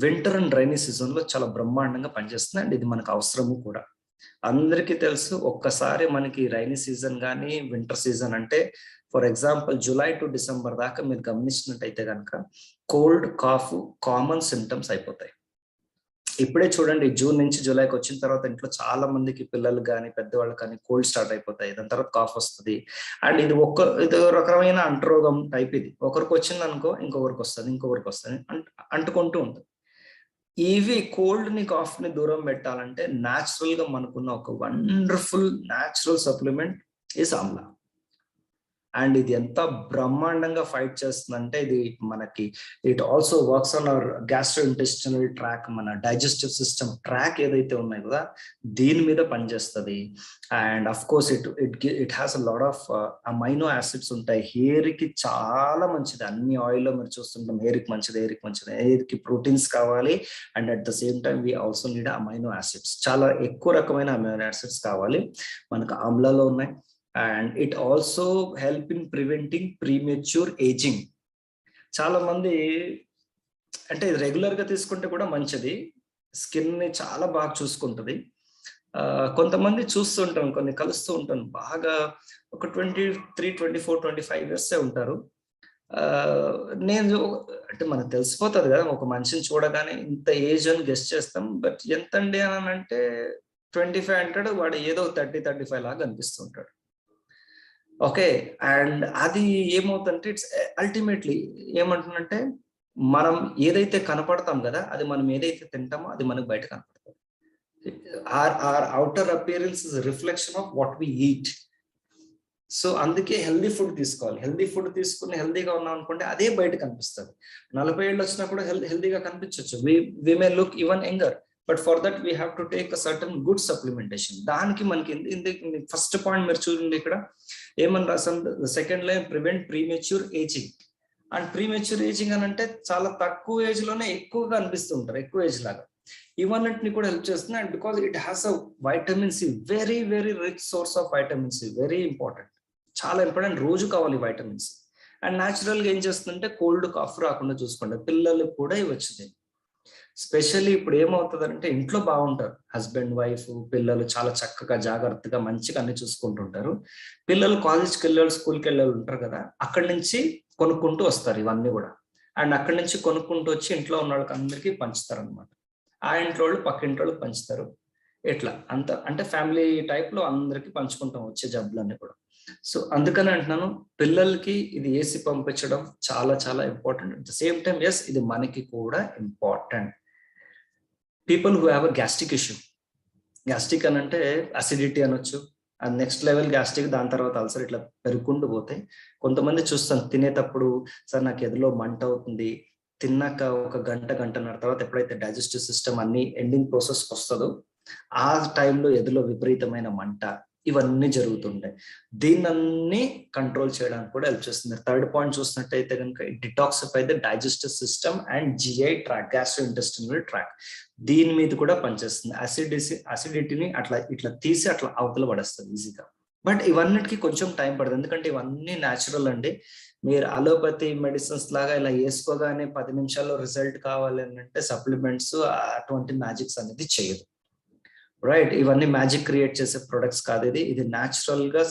వింటర్ అండ్ రైనీ సీజన్ లో చాలా బ్రహ్మాండంగా పనిచేస్తుంది. అండ్ ఇది మనకు అవసరము కూడా. అందరికీ తెలుసు, ఒక్కసారి మనకి రైనీ సీజన్ కానీ వింటర్ సీజన్ అంటే, for example July to December దాకా మీరు గమనించినట్టయితే కనుక కోల్డ్, కాఫ్ కామన్ సిమ్టమ్స్ అయిపోతాయి. ఇప్పుడే చూడండి, జూన్ నుంచి జూలైకి వచ్చిన తర్వాత ఇంట్లో చాలా మందికి, పిల్లలు కానీ పెద్దవాళ్ళు కానీ కోల్డ్ స్టార్ట్ అయిపోతాయి. దాని తర్వాత కాఫ్ వస్తుంది. అండ్ ఇది ఇది రకమైన అంటురోగం టైప్. ఇది ఒకరికి వచ్చింది అనుకో ఇంకొకరికి వస్తుంది, అంటుకుంటూ ఉంటుంది. ఇవి కోల్డ్ ని, కాఫ్ ని దూరం పెట్టాలంటే న్యాచురల్ గా మనకున్న ఒక wonderful natural supplement is Amla. And ఇది ఎంత బ్రహ్మాండంగా ఫైట్ చేస్తుందంటే, ఇది మనకి it also works on hour gastrointestinal track, మన డైజెస్టివ్ సిస్టమ్ ట్రాక్ ఏదైతే ఉన్నాయి కదా దీని మీద పనిచేస్తుంది. And of course it has a lot of amino acids ఉంటాయి. హెయిర్ కి చాలా మంచిది. అన్ని ఆయిల్ లో మీరు చూస్తుంటాం హెయిర్ కి మంచిది, హెయిర్ కి ప్రోటీన్స్ కావాలి. And at the same time we also need amino acids. చాలా ఎక్కువ రకమైన అమైనో యాసిడ్స్ కావాలి, మనకు ఆమ్లాలో ఉన్నాయి. And it also help in preventing premature ageing. చాలా మంది అంటే ఇది రెగ్యులర్ గా తీసుకుంటే కూడా మంచిది, స్కిన్ ని చాలా బాగా చూసుకుంటుంది. కొంతమంది చూస్తుంటాం, కలుస్తూ ఉంటాం, బాగా ఒక 23, 24, 25 years ఉంటారు. నేను అంటే మనకు తెలిసిపోతుంది కదా, ఒక మనిషిని చూడగానే ఇంత ఏజ్ అని గెస్ట్ చేస్తాం, బట్ ఎంతండి అని అంటే 25 అంటాడు, వాడు ఏదో 30-35 లాగా అనిపిస్తుంటాడు. ఓకే, అండ్ అది ఏమవుతుందంటే ఇట్స్ అల్టిమేట్లీ ఏమంటుందంటే మనం ఏదైతే కనపడతాం కదా, అది మనం ఏదైతే తింటామో అది మనకు బయట కనపడుతుంది. Our outer appearance is reflection of what we eat. So అందుకే హెల్దీ ఫుడ్ తీసుకోవాలి. హెల్దీ ఫుడ్ తీసుకుని హెల్దీగా ఉన్నాం అనుకుంటే అదే బయట కనిపిస్తుంది. 40 ఏళ్ళు వచ్చినా కూడా హెల్దీగా కనిపించవచ్చు. We may look even younger, but for that we have to take a certain good supplementation. దానికి మనకి ఫస్ట్ పాయింట్ మీరు చూడండి, ఇక్కడ ఏమని రాసాం, second line prevent premature ageing. And premature ageing అని అంటే చాలా తక్కువ ఏజ్ లోనే ఎక్కువగా అనిపిస్తుంటారు, ఎక్కువ ఏజ్ లాగా. ఇవన్నిటిని కూడా హెల్ప్ చేస్తుంది. And because it has a vitamin C, very very rich source of vitamin C, very important, చాలా ఇంపార్టెంట్, రోజు కావాలి వైటమిన్ సి. అండ్ న్యాచురల్ గా ఏం చేస్తుందంటే కోల్డ్ కాఫ్ రాకుండా చూసుకోండి, పిల్లలకు కూడా ఇవ్వచ్చు. స్పెషల్లీ ఇప్పుడు ఏమవుతుందంటే ఇంట్లో బాగుంటారు, హస్బెండ్ వైఫ్ పిల్లలు చాలా చక్కగా జాగ్రత్తగా మంచిగా అన్ని చూసుకుంటుంటారు. పిల్లలు కాలేజ్కి వెళ్ళాలి, స్కూల్కి వెళ్ళాలి ఉంటారు కదా, అక్కడి నుంచి కొనుక్కుంటూ వస్తారు ఇవన్నీ కూడా. అండ్ అక్కడి నుంచి కొనుక్కుంటూ వచ్చి ఇంట్లో ఉన్న వాళ్ళకి అందరికీ పంచుతారు అనమాట. ఆ ఇంట్లో వాళ్ళు పక్కింటి వాళ్ళకి పంచుతారు. ఎట్లా అంత అంటే ఫ్యామిలీ టైప్ లో అందరికి పంచుకుంటాం వచ్చే జబ్బులన్నీ కూడా. సో అందుకని అంటున్నాను, పిల్లలకి ఇది వేసి పంపించడం చాలా చాలా important. At the same time yes, ఇది మనకి కూడా important. People who have a gastric issue, gastric అని అంటే అసిడిటీ అనొచ్చు, అది నెక్స్ట్ లెవెల్ గ్యాస్ట్రిక్, దాని తర్వాత అల్సర్, ఇట్లా పెరుగుకుంటూ పోతే కొంతమంది చూస్తాం తినేటప్పుడు సార్ నాకు ఎదులో మంట అవుతుంది, తిన్నాక ఒక గంటన్నర తర్వాత ఎప్పుడైతే డైజెస్టివ్ సిస్టమ్ అన్ని ఎండింగ్ ప్రాసెస్కి వస్తుందో ఆ టైంలో ఎదులో విపరీతమైన మంట, ఇవన్నీ జరుగుతుంటాయి. దీన్ని కంట్రోల్ చేయడానికి కూడా హెల్ప్ చేస్తుంది. థర్డ్ పాయింట్ చూసినట్టయితే కనుక detoxify the digestive system and GI track, gastrointestinal track, దీని మీద కూడా పనిచేస్తుంది. అసిడిటీని ఇట్లా తీసి అట్లా అవతల పడేస్తుంది ఈజీగా. బట్ ఇవన్నిటికీ కొంచెం టైం పడుతుంది, ఎందుకంటే ఇవన్నీ న్యాచురల్ అండి. మీరు అలోపతి మెడిసిన్స్ లాగా ఇలా వేసుకోగానే 10 నిమిషాల్లో రిజల్ట్ కావాలి అని అంటే సప్లిమెంట్స్ అటువంటి మ్యాజిక్స్ అనేది చేయదు, రైట్? ఇవన్నీ మ్యాజిక్ క్రియేట్ చేసే ప్రొడక్ట్స్ కాదు. ఇది న్యాచురల్ గా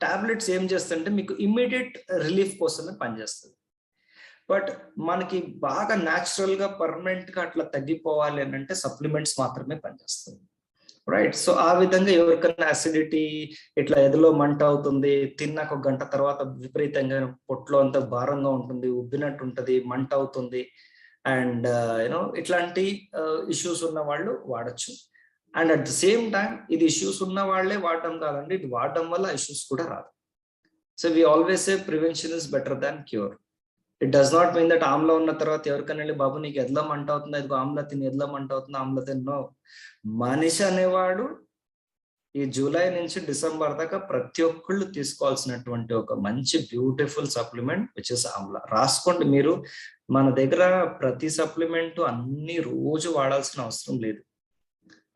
టాబ్లెట్స్ ఏం చేస్తుంటే మీకు ఇమ్మీడియట్ రిలీఫ్ కోసమే పనిచేస్తుంది. బట్ మనకి బాగా న్యాచురల్ గా పర్మనెంట్ గా అట్లా తగ్గిపోవాలి అని అంటే సప్లిమెంట్స్ మాత్రమే పనిచేస్తుంది, రైట్? సో ఆ విధంగా ఎవరికైనా అసిడిటీ ఇట్లా ఎదులో మంట అవుతుంది, తిన్నాక ఒక గంట తర్వాత విపరీతంగా పొట్లో అంతా భారంగా ఉంటుంది, ఉబ్బినట్టు ఉంటుంది, మంట అవుతుంది, అండ్ యూనో ఇట్లాంటి ఇష్యూస్ ఉన్న వాళ్ళు వాడచ్చు. And at the same time ఇది ఇష్యూస్ ఉన్న వాళ్ళే వాడటం కాదండి, ఇది వాడడం వల్ల ఇష్యూస్ కూడా రాదు. So we always say prevention is better than cure. It does not mean that amla ఉన్న తర్వాత ఎవరికైనా వెళ్ళి బాబు నీకు ఎద్లా మంట అవుతుంది, అది ఆమ్లా తిని, ఎద్లా మంట అవుతుంది ఆమ్లా తిన్నో. మనిషి అనేవాడు ఈ జూలై నుంచి డిసెంబర్ దాకా ప్రతి ఒక్కళ్ళు తీసుకోవాల్సినటువంటి ఒక మంచి beautiful supplement which is Amla. రాసుకోండి మీరు. మన దగ్గర ప్రతి సప్లిమెంట్ అన్ని రోజు వాడాల్సిన అవసరం లేదు,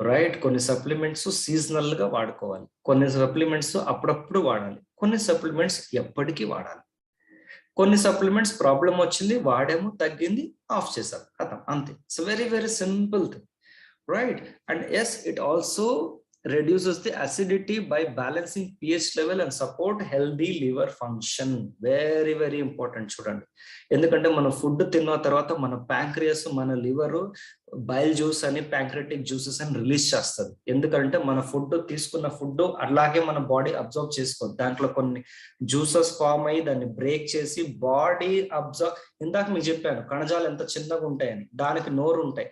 రైట్? కొన్ని సప్లిమెంట్స్ సీజనల్ గా వాడుకోవాలి, కొన్ని సప్లిమెంట్స్ అప్పుడప్పుడు వాడాలి, కొన్ని సప్లిమెంట్స్ ఎప్పటికీ వాడాలి. కొన్ని సప్లిమెంట్స్ ప్రాబ్లం వచ్చింది, వాడాము, తగ్గింది, ఆఫ్ చేసాం, కథం, అంతే. It's very very simple thing, right? And yes, it also reduces the acidity by balancing pH level and support healthy liver function. Very very important చూడండి. ఎందుకంటే మనం ఫుడ్ తిన్న తర్వాత మన ప్యాంక్రియాస్, మన లివర్ బైల్ జ్యూస్ అని, ప్యాంక్రియాటిక్ జ్యూసెస్ అని రిలీజ్ చేస్తుంది. ఎందుకంటే మన ఫుడ్ తీసుకున్న ఫుడ్ అలాగే మన బాడీ అబ్జర్వ్ చేసుకోదు, దాంట్లో కొన్ని జ్యూసెస్ ఫామ్ అయ్యి దాన్ని బ్రేక్ చేసి బాడీ అబ్జర్వ్. ఇందాక మీకు చెప్పాను కణజాలు ఎంత చిన్నగా ఉంటాయని, దానికి నోరు ఉంటాయి.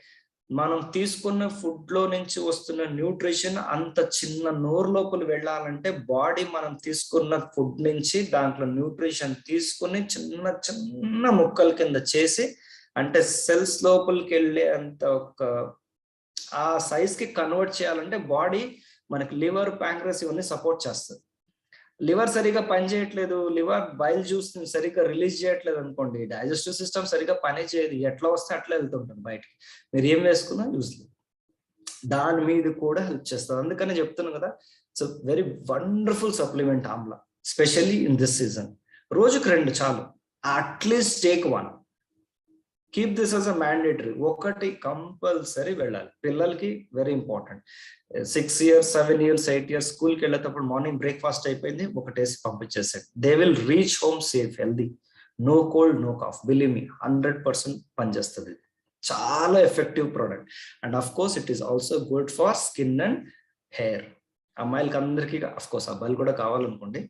మనం తీసుకున్న ఫుడ్ లో నుంచి వస్తున్న న్యూట్రిషన్ అంత చిన్న నోరు లోపల వెళ్ళాలంటే బాడీ మనం తీసుకున్న ఫుడ్ నుంచి దాంట్లో న్యూట్రిషన్ తీసుకుని చిన్న చిన్న ముక్కల కింద చేసి, అంటే సెల్స్ లోపలికి వెళ్ళే అంత ఒక ఆ సైజ్ కి కన్వర్ట్ చేయాలంటే బాడీ మనకి లివర్, ప్యాంక్రస్ ఇవన్నీ సపోర్ట్ చేస్తుంది. లివర్ సరిగా పని చేయట్లేదు, లివర్ బైల్ జ్యూస్ సరిగ్గా రిలీజ్ చేయట్లేదు అనుకోండి, డైజెస్టివ్ సిస్టమ్ సరిగా పని చేయదు, ఎట్లా వస్తే అట్లా వెళ్తుంటుంది బయటికి, మీరు ఏం వేసుకున్నా యూజ్ లేదు. దాని మీద కూడా హెల్ప్ చేస్తుంది. అందుకని చెప్తున్నాను కదా, it's very wonderful supplement Amla, specially in this season. రోజుకు 2 చాలు, at least take 1. Keep this as a mandatory. ఒకటి కంపల్సరీ వెళ్ళాలి. పిల్లలకి very important. 6 years, 7 years, 8 years స్కూల్కి వెళ్ళేటప్పుడు మార్నింగ్ బ్రేక్ఫాస్ట్ అయిపోయింది, ఒకటేసి పంపించేసాడు. They will reach home safe, healthy, no cold, no cough. Believe me, 100% పనిచేస్తుంది. చాలా effective product. And of course it is also good for skin and hair. అమ్మాయిలకి అందరికీ, అఫ్ కోర్స్ అబ్బాయిలు కూడా కావాలనుకోండి,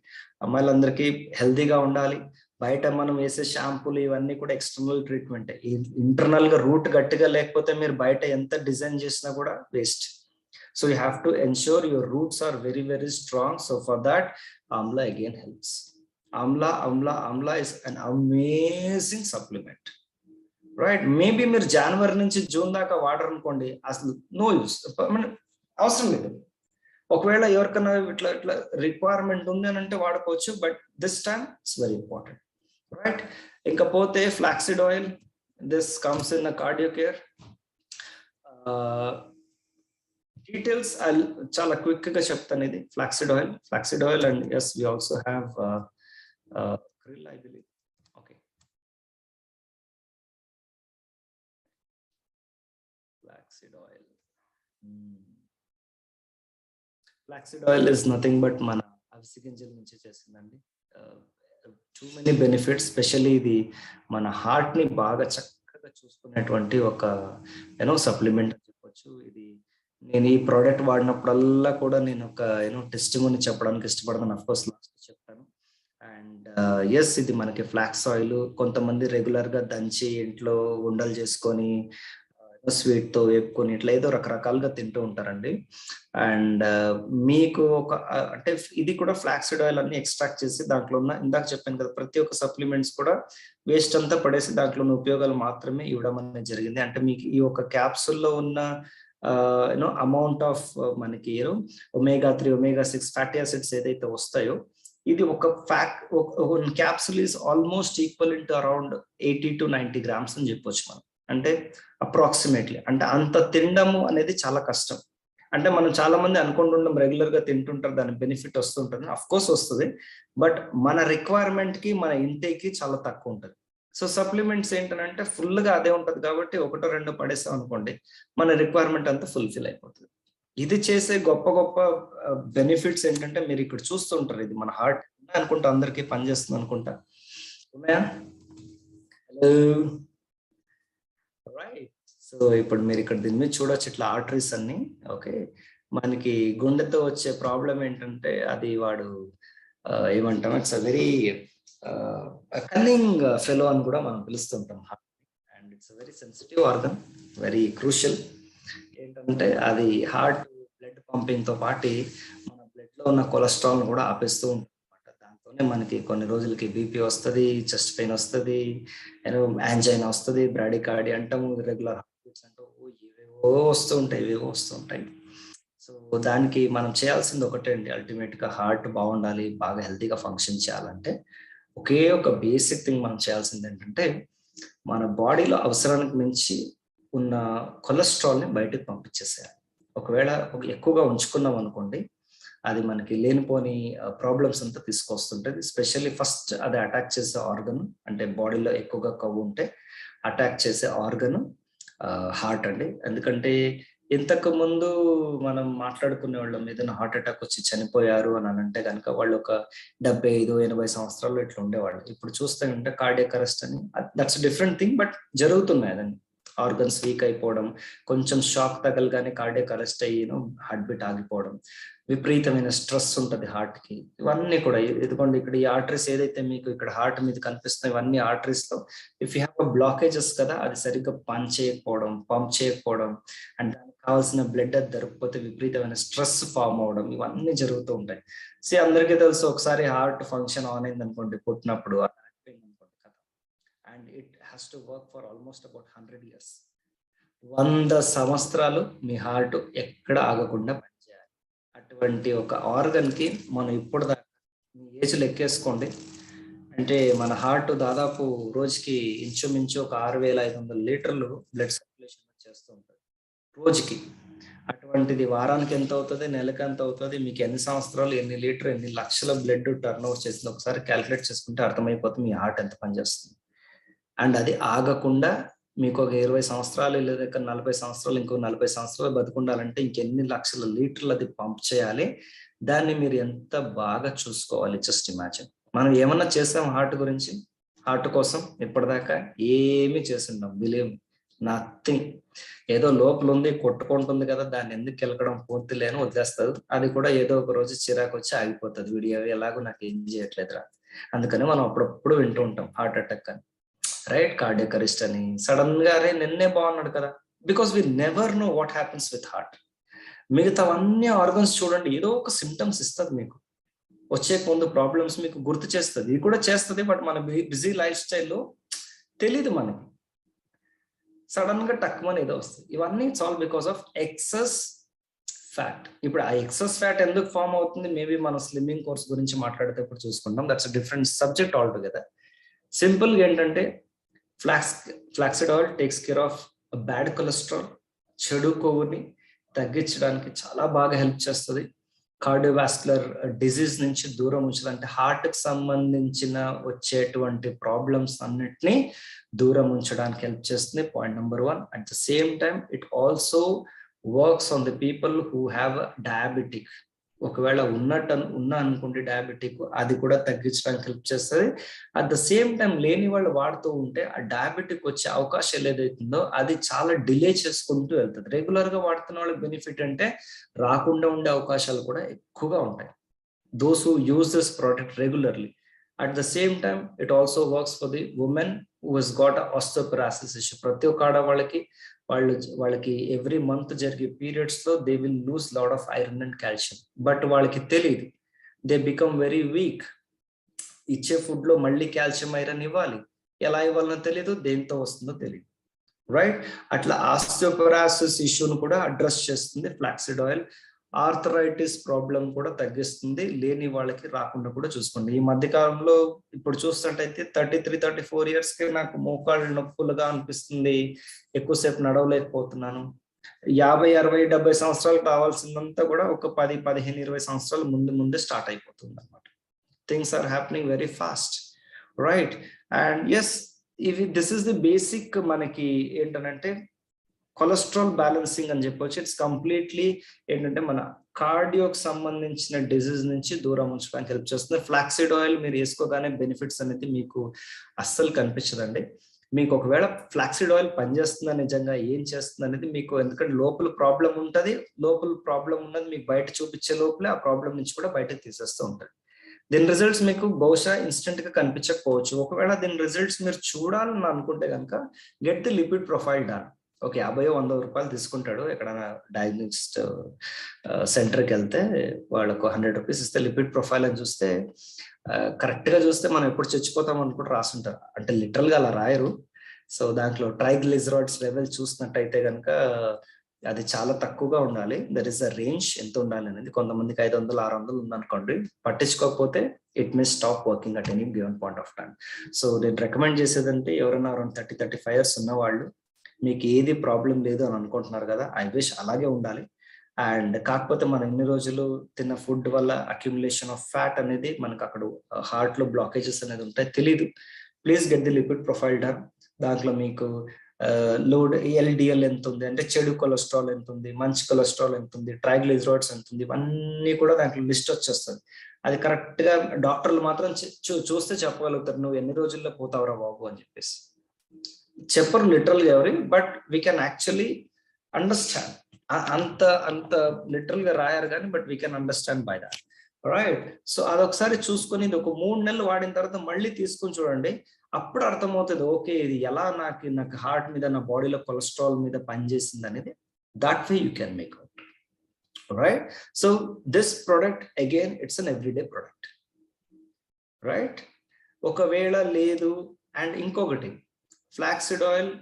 అమ్మాయిలందరికీ హెల్దీగా ఉండాలి. బయట మనం వేసే షాంపూలు ఇవన్నీ కూడా ఎక్స్టర్నల్ ట్రీట్మెంట్. ఇంటర్నల్ గా రూట్ గట్టిగా లేకపోతే మీరు బయట ఎంత డిజైన్ చేసినా కూడా waste. So you have to ensure your roots are very very strong. So for that amla again helps. Amla is an amazing supplement, right? Maybe మీరు జనవరి నుంచి జూన్ దాకా వాడరు అనుకోండి, అసలు నో యూస్, అవసరం లేదు. ఒకవేళ ఎవరికైనా ఇట్లా ఇట్లా రిక్వైర్మెంట్ ఉంది అని అంటే వాడుకోవచ్చు, but this time it's very important, right? ఇంకపోతే flaxseed oil, this comes in cardio care. Details చాలా క్విక్ గా చెప్తాను. ఇది flaxseed oil and yes we also have krill, I believe. Okay, flaxseed oil. Flaxseed oil is nothing but మన అవిసె గింజల నుంచి చేసిందండి. టూ మెనీ బెనిఫిట్స్, స్పెషల్లీ ఇది మన హార్ట్ ని బాగా చక్కగా చూసుకునేటువంటి ఒక సప్లిమెంట్ అని చెప్పొచ్చు. ఇది నేను ఈ ప్రోడక్ట్ వాడినప్పుడల్లా కూడా నేను ఒక టెస్టిమోనీ చెప్పడానికి ఇష్టపడతాను. అఫ్ కోర్స్ లాస్ట్ చెప్తాను. అండ్ ఎస్, ఇది మనకి ఫ్లాక్స్ ఆయిల్. కొంతమంది రెగ్యులర్ గా దంచి ఇంట్లో ఉండలు చేసుకొని స్వీట్ తో వేపుకొని ఇట్లా ఏదో రకరకాలుగా తింటూ ఉంటారండి. అండ్ మీకు ఒక అంటే ఇది కూడా ఫ్లాక్సీడ్ ఆయిల్ అన్ని ఎక్స్ట్రాక్ట్ చేసి దాంట్లో ఉన్న, ఇందాక చెప్పాను కదా, ప్రతి ఒక్క సప్లిమెంట్స్ కూడా వేస్ట్ అంతా పడేసి దాంట్లో ఉన్న ఉపయోగాలు మాత్రమే ఇవ్వడం అనేది జరిగింది. అంటే మీకు ఈ ఒక క్యాప్సూల్లో ఉన్న అమౌంట్ ఆఫ్ మనకి omega-3, omega-6 ఫ్యాటీ యాసిడ్స్ ఏదైతే వస్తాయో, ఇది ఒక capsule is almost equal to around 80 to 90 grams అని చెప్పొచ్చు మనం. అంటే అప్రాక్సిమేట్లీ, అంటే అంత తినడము అనేది చాలా కష్టం. అంటే మనం చాలా మంది అనుకుంటుంటాం రెగ్యులర్ గా తింటుంటారు, దాని బెనిఫిట్ వస్తుంటుంది. అఫ్ కోర్స్ వస్తుంది, బట్ మన రిక్వైర్మెంట్ కి మన ఇంటేక్ కి చాలా తక్కువ ఉంటుంది. సో సప్లిమెంట్స్ ఏంటంటే ఫుల్ గా అదే ఉంటది కాబట్టి ఒకటో రెండో పడేసాం అనుకోండి, మన రిక్వైర్మెంట్ అంతా ఫుల్ఫిల్ అయిపోతుంది. ఇది చేసే గొప్ప గొప్ప బెనిఫిట్స్ ఏంటంటే మీరు ఇక్కడ చూస్తుంటారు. ఇది మన హార్ట్ అనుకుంటా అందరికీ పనిచేస్తుంది అనుకుంటా. ఉన్నాయా? Hello, right. సో ఇప్పుడు మీరు ఇక్కడ దీని మీద చూడొచ్చు, ఇట్లా ఆర్టరీస్ అన్ని. ఓకే, మనకి గుండెతో వచ్చే ప్రాబ్లం ఏంటంటే అది వాడు ఏమంటాం, it's a very cunning fellow అని కూడా మనం పిలుస్తుంటాం. And it's very sensitive organ, very crucial. ఏంటంటే అది హార్ట్ బ్లడ్ పంపింగ్ తో పాటు మన బ్లడ్ లో ఉన్న కొలెస్ట్రాల్ కూడా ఆపేస్తూ ఉంటుంది అనమాట. దాంతోనే మనకి కొన్ని రోజులకి బీపీ వస్తుంది, చెస్ట్ పెయిన్ వస్తుంది, యాంజైనా వస్తుంది, బ్రాడికార్డి అంటాము, రెగ్యులర్ హార్ట్ బీట్స్ అంటాము, ఇవేవో వస్తూ ఉంటాయి. సో దానికి మనం చేయాల్సింది ఒకటే అండి, అల్టిమేట్ గా హార్ట్ బాగుండాలి, బాగా హెల్తీగా ఫంక్షన్ చేయాలంటే ఒకే ఒక బేసిక్ థింగ్ మనం చేయాల్సింది ఏంటంటే మన బాడీలో అవసరానికి మించి ఉన్న కొలెస్ట్రాల్ ని బయటకు పంపించేసేయాలి. ఒకవేళ ఎక్కువగా ఉంచుకున్నాం అనుకోండి, అది మనకి లేనిపోని ప్రాబ్లమ్స్ అంతా తీసుకొస్తుంటది. స్పెషల్లీ ఫస్ట్ అది అటాక్ చేసే ఆర్గన్, అంటే బాడీలో ఎక్కువగా కొవ్వు ఉంటే అటాక్ చేసే ఆర్గన్ హార్ట్ అండి. ఎందుకంటే ఇంతకు ముందు మనం మాట్లాడుకునే వాళ్ళం ఏదైనా హార్ట్ అటాక్ వచ్చి చనిపోయారు అని అంటే కనుక వాళ్ళు ఒక 75-80 సంవత్సరాలు ఇట్లా ఉండేవాళ్ళు. ఇప్పుడు చూస్తే ఉంటే కార్డియాక్ అరెస్ట్ అని, దట్స్ డిఫరెంట్ థింగ్, బట్ జరుగుతున్నాయి అదండి. ఆర్గన్స్ వీక్ అయిపోవడం, కొంచెం షాక్ తగలగానే కార్డియాక్ అరెస్ట్ అయ్యి హార్ట్ బీట్ ఆగిపోవడం, విపరీతమైన స్ట్రెస్ ఉంటుంది హార్ట్ కి. ఇవన్నీ కూడా ఇదిగోండి ఇక్కడ ఈ ఆర్టరీస్ ఏదైతే మీకు ఇక్కడ హార్ట్ మీద కనిపిస్తున్నాయి, ఇవన్నీ ఆర్టరీస్ లో ఇఫ్ యూ హ్యావ్ బ్లాకేజెస్ కదా, అది సరిగ్గా పంప్ చేయకపోవడం అండ్ దానికి కావాల్సిన బ్లడ్ అది దొరకకపోతే విపరీతమైన స్ట్రెస్ ఫామ్ అవడం, ఇవన్నీ జరుగుతూ ఉంటాయి. అందరికీ తెలుసు, ఒకసారి హార్ట్ ఫంక్షన్ ఆన్ అయింది అనుకోండి పుట్టినప్పుడు, and it has to work for almost about 100 years. 100 సంవత్సరాలు మీ హార్ట్ ఎక్కడ ఆగకుండా పనిచేయాలి. అటువంటి ఒక ఆర్గన్ కి మనం ఇప్పుడు దాకా మీ ఏజ్ లెక్కేసుకోండి, అంటే మన హార్ట్ దాదాపు రోజుకి ఇంచుమించు ఒక 6,500 లీటర్లు బ్లడ్ సర్క్యులేషన్ చేస్తూ ఉంటుంది రోజుకి. అటువంటిది వారానికి ఎంత అవుతుంది, నెలకు ఎంత అవుతుంది, మీకు ఎన్ని సంవత్సరాలు, ఎన్ని లీటర్, ఎన్ని లక్షల బ్లడ్ టర్న్ ఓవర్ చేసింది ఒకసారి క్యాల్కులేట్ చేసుకుంటే అర్థమైపోతుంది మీ హార్ట్ ఎంత పనిచేస్తుంది. అండ్ అది ఆగకుండా మీకు ఒక 20 సంవత్సరాలు లేదా 40 సంవత్సరాలు, ఇంకో 40 సంవత్సరాలు బతుకుండాలంటే ఇంకెన్ని లక్షల లీటర్లు అది పంప్ చేయాలి. దాన్ని మీరు ఎంత బాగా చూసుకోవాలి. Just imagine. మనం ఏమన్నా చేసాం హార్ట్ గురించి, హార్ట్ కోసం ఇప్పటిదాకా ఏమీ చేసిండాం. Believe nothing. ఏదో లోపల ఉంది, కొట్టుకుంటుంది కదా, దాన్ని ఎందుకు కెలకడం, పూర్తి లేని వదిలేస్తారు. అది కూడా ఏదో ఒక రోజు చిరాకు వచ్చి ఆగిపోతుంది. వీడియో ఎలాగో నాకు ఏం చేయట్లేదురా. అందుకని మనం అప్పుడప్పుడు వింటూ ఉంటాం హార్ట్ అటాక్ అని, రైట్, కార్డియాక్ అరెస్ట్ అని. సడన్ గా అరే నిన్నే బాగున్నాడు కదా, because we never know what happens with heart. మిగతావన్నీ ఆర్గన్స్ చూడండి, ఏదో ఒక సిమ్టమ్స్ ఇస్తుంది మీకు. వచ్చే ముందు ప్రాబ్లమ్స్ మీకు గుర్తు చేస్తుంది, ఇది కూడా చేస్తుంది. బట్ మన బిజీ లైఫ్ స్టైల్లో తెలీదు మనకి. సడన్ గా టక్మని ఏదో వస్తుంది. ఇవన్నీ it's all because of excess fat. ఇప్పుడు ఆ ఎక్సెస్ ఫ్యాట్ ఎందుకు ఫామ్ అవుతుంది, మేబీ మనం స్లిమ్మింగ్ కోర్స్ గురించి మాట్లాడితే ఇప్పుడు చూసుకుంటాం. That's different subject all together. Simple గా ఏంటంటే flaxseed oil takes care of bad cholesterol, చెడు కొవ్వుని తగ్గించడానికి చాలా బాగా హెల్ప్ చేస్తుంది. కార్డియోవాస్కులర్ డిజీజ్ నుంచి దూరం ఉంచాలి, అంటే హార్ట్ కి సంబంధించిన వచ్చేటువంటి ప్రాబ్లమ్స్ అన్నిటినీ దూరం ఉంచడానికి హెల్ప్ చేస్తుంది. Point number 1. At the same time it also works on the people who have diabetic. ఒకవేళ ఉన్నా అనుకుంటే డయాబెటిక్, అది కూడా తగ్గించడానికి హెల్ప్ చేస్తుంది. అట్ ద సేమ్ టైం లేని వాళ్ళు వాడుతూ ఉంటే ఆ డయాబెటిక్ వచ్చే అవకాశాలు ఏదైతుందో అది చాలా డిలే చేసుకుంటూ వెళ్తుంది. రెగ్యులర్ గా వాడుతున్న వాళ్ళకి బెనిఫిట్ అంటే రాకుండా ఉండే అవకాశాలు కూడా ఎక్కువగా ఉంటాయి. Those who use this product regularly. At the same time it also works for the women who has got osteoporosis issue. ప్రతి ఒక్క ఆడవాళ్ళకి వాళ్ళకి ఎవ్రీ మంత్ జరిగే పీరియడ్స్ లో they will lose lot of iron and calcium. But వాళ్ళకి తెలియదు, దే బికమ్ వెరీ వీక్. ఇచ్చే ఫుడ్ లో మళ్ళీ కాల్షియం ఐరన్ ఇవ్వాలి, ఎలా ఇవ్వాలనో తెలియదు, దేంతో వస్తుందో తెలియదు, రైట్. అట్లా ఆస్టియోపొరాసిస్ ఇష్యూను కూడా అడ్రస్ చేస్తుంది ఫ్లాక్సిడ్ ఆయిల్. ఆర్థరైటిస్ ప్రాబ్లం కూడా తగ్గిస్తుంది, లేని వాళ్ళకి రాకుండా కూడా చూసుకోండి. ఈ మధ్య కాలంలో ఇప్పుడు చూస్తుంటైతే 33-34 years కి నాకు మోకాళ్ళు నొప్పులుగా అనిపిస్తుంది, ఎక్కువసేపు నడవలేకపోతున్నాను. 50, 60, 70 సంవత్సరాలు కావాల్సిందంతా కూడా ఒక 10, 15, 20 సంవత్సరాలు ముందే స్టార్ట్ అయిపోతుంది అనమాట. Things are happening very fast, right. And yes, this is the basic. మనకి ఏంటంటే కొలెస్ట్రాల్ బ్యాలెన్సింగ్ అని చెప్పొచ్చు. ఇట్స్ కంప్లీట్లీ ఏంటంటే మన కార్డియోకి సంబంధించిన డిజీజ్ నుంచి దూరం ఉంచడానికి హెల్ప్ చేస్తుంది. ఫ్లాక్సిడ్ ఆయిల్ మీరు వేసుకోగానే బెనిఫిట్స్ అనేది మీకు అస్సలు కనిపించదండి. మీకు ఒకవేళ ఫ్లాక్సిడ్ ఆయిల్ పనిచేస్తుందా, నిజంగా ఏం చేస్తుంది అనేది మీకు, ఎందుకంటే లోపల ప్రాబ్లం ఉంటుంది, లోపల ప్రాబ్లం ఉన్నది మీకు బయట చూపించే లోపలే ఆ ప్రాబ్లం నుంచి కూడా బయటకు తీసేస్తూ ఉంటుంది. దీని రిజల్ట్స్ మీకు బహుశా ఇన్స్టెంట్ గా కనిపించకపోవచ్చు. ఒకవేళ దీని రిజల్ట్స్ మీరు చూడాలని అనుకుంటే కనుక get the lipid profile done. Okay, 50-100 రూపాయలు తీసుకుంటాడు. ఎక్కడైనా డయాగ్నోస్టిక్ సెంటర్కి వెళ్తే వాళ్ళకు 100 రూపీస్ ఇస్తే లిపిడ్ ప్రొఫైల్ అని చూస్తే కరెక్ట్ గా చూస్తే మనం ఎప్పుడు చచ్చిపోతాం అని కూడా రాసుంటారు. అంటే లిటరల్ గా అలా రాయరు. సో దాంట్లో ట్రైగ్లిజరాయిడ్స్ లెవెల్ చూసినట్టయితే కనుక అది చాలా తక్కువగా ఉండాలి. దర్ ఇస్ అ రేంజ్ ఎంత ఉండాలి అనేది. కొంతమందికి 500, 600 ఉందనుకోండి, పట్టించుకోకపోతే it may stop working at any given point of time. So నేను రికమెండ్ చేసేదంటే ఎవరైనా అరౌండ్ 30-35 years ఉన్న వాళ్ళు, మీకు ఏది ప్రాబ్లం లేదు అని అనుకుంటున్నారు కదా, ఐ విష్ అలాగే ఉండాలి. అండ్ కాకపోతే మనం ఇన్ని రోజులు తిన్న ఫుడ్ వల్ల అక్యుములేషన్ ఆఫ్ ఫ్యాట్ అనేది మనకు అక్కడ హార్ట్ లో బ్లాకేజెస్ అనేది ఉంటాయి, తెలీదు. Please get the lipid profile done. దాంట్లో మీకు లోడ్ ఎల్డిఎల్ ఎంత ఉంది, అంటే చెడు కొలెస్ట్రాల్ ఎంత ఉంది, మంచి కొలెస్ట్రాల్ ఎంత ఉంది, ట్రైగ్లిజరాయిడ్స్ ఎంత ఉంది, ఇవన్నీ కూడా దాంట్లో లిస్ట్ వచ్చేస్తుంది. అది కరెక్ట్ గా డాక్టర్లు మాత్రం చూస్తే చెప్పగలుగుతారు నువ్వు ఎన్ని రోజుల్లో పోతావురా బాబు అని చెప్పేసి. చెప్పరు లిటరల్ గా ఎవరి, but we can actually understand. అంత లిటరల్ గా రాయారు కానీ, but we can understand by that, right. So అదొకసారి చూసుకొని ఇది ఒక 3 నెలలు వాడిన తర్వాత మళ్ళీ తీసుకొని చూడండి. అప్పుడు అర్థమవుతుంది, ఓకే ఇది ఎలా నాకు హార్ట్ మీద, నా బాడీలో కొలెస్ట్రాల్ మీద పనిచేసింది అనేది. That way you can make out, right. So this product again it's an everyday product, right. ఒకవేళ లేదు, అండ్ ఇంకొకటి ఫ్లాక్సిడ్ ఆయిల్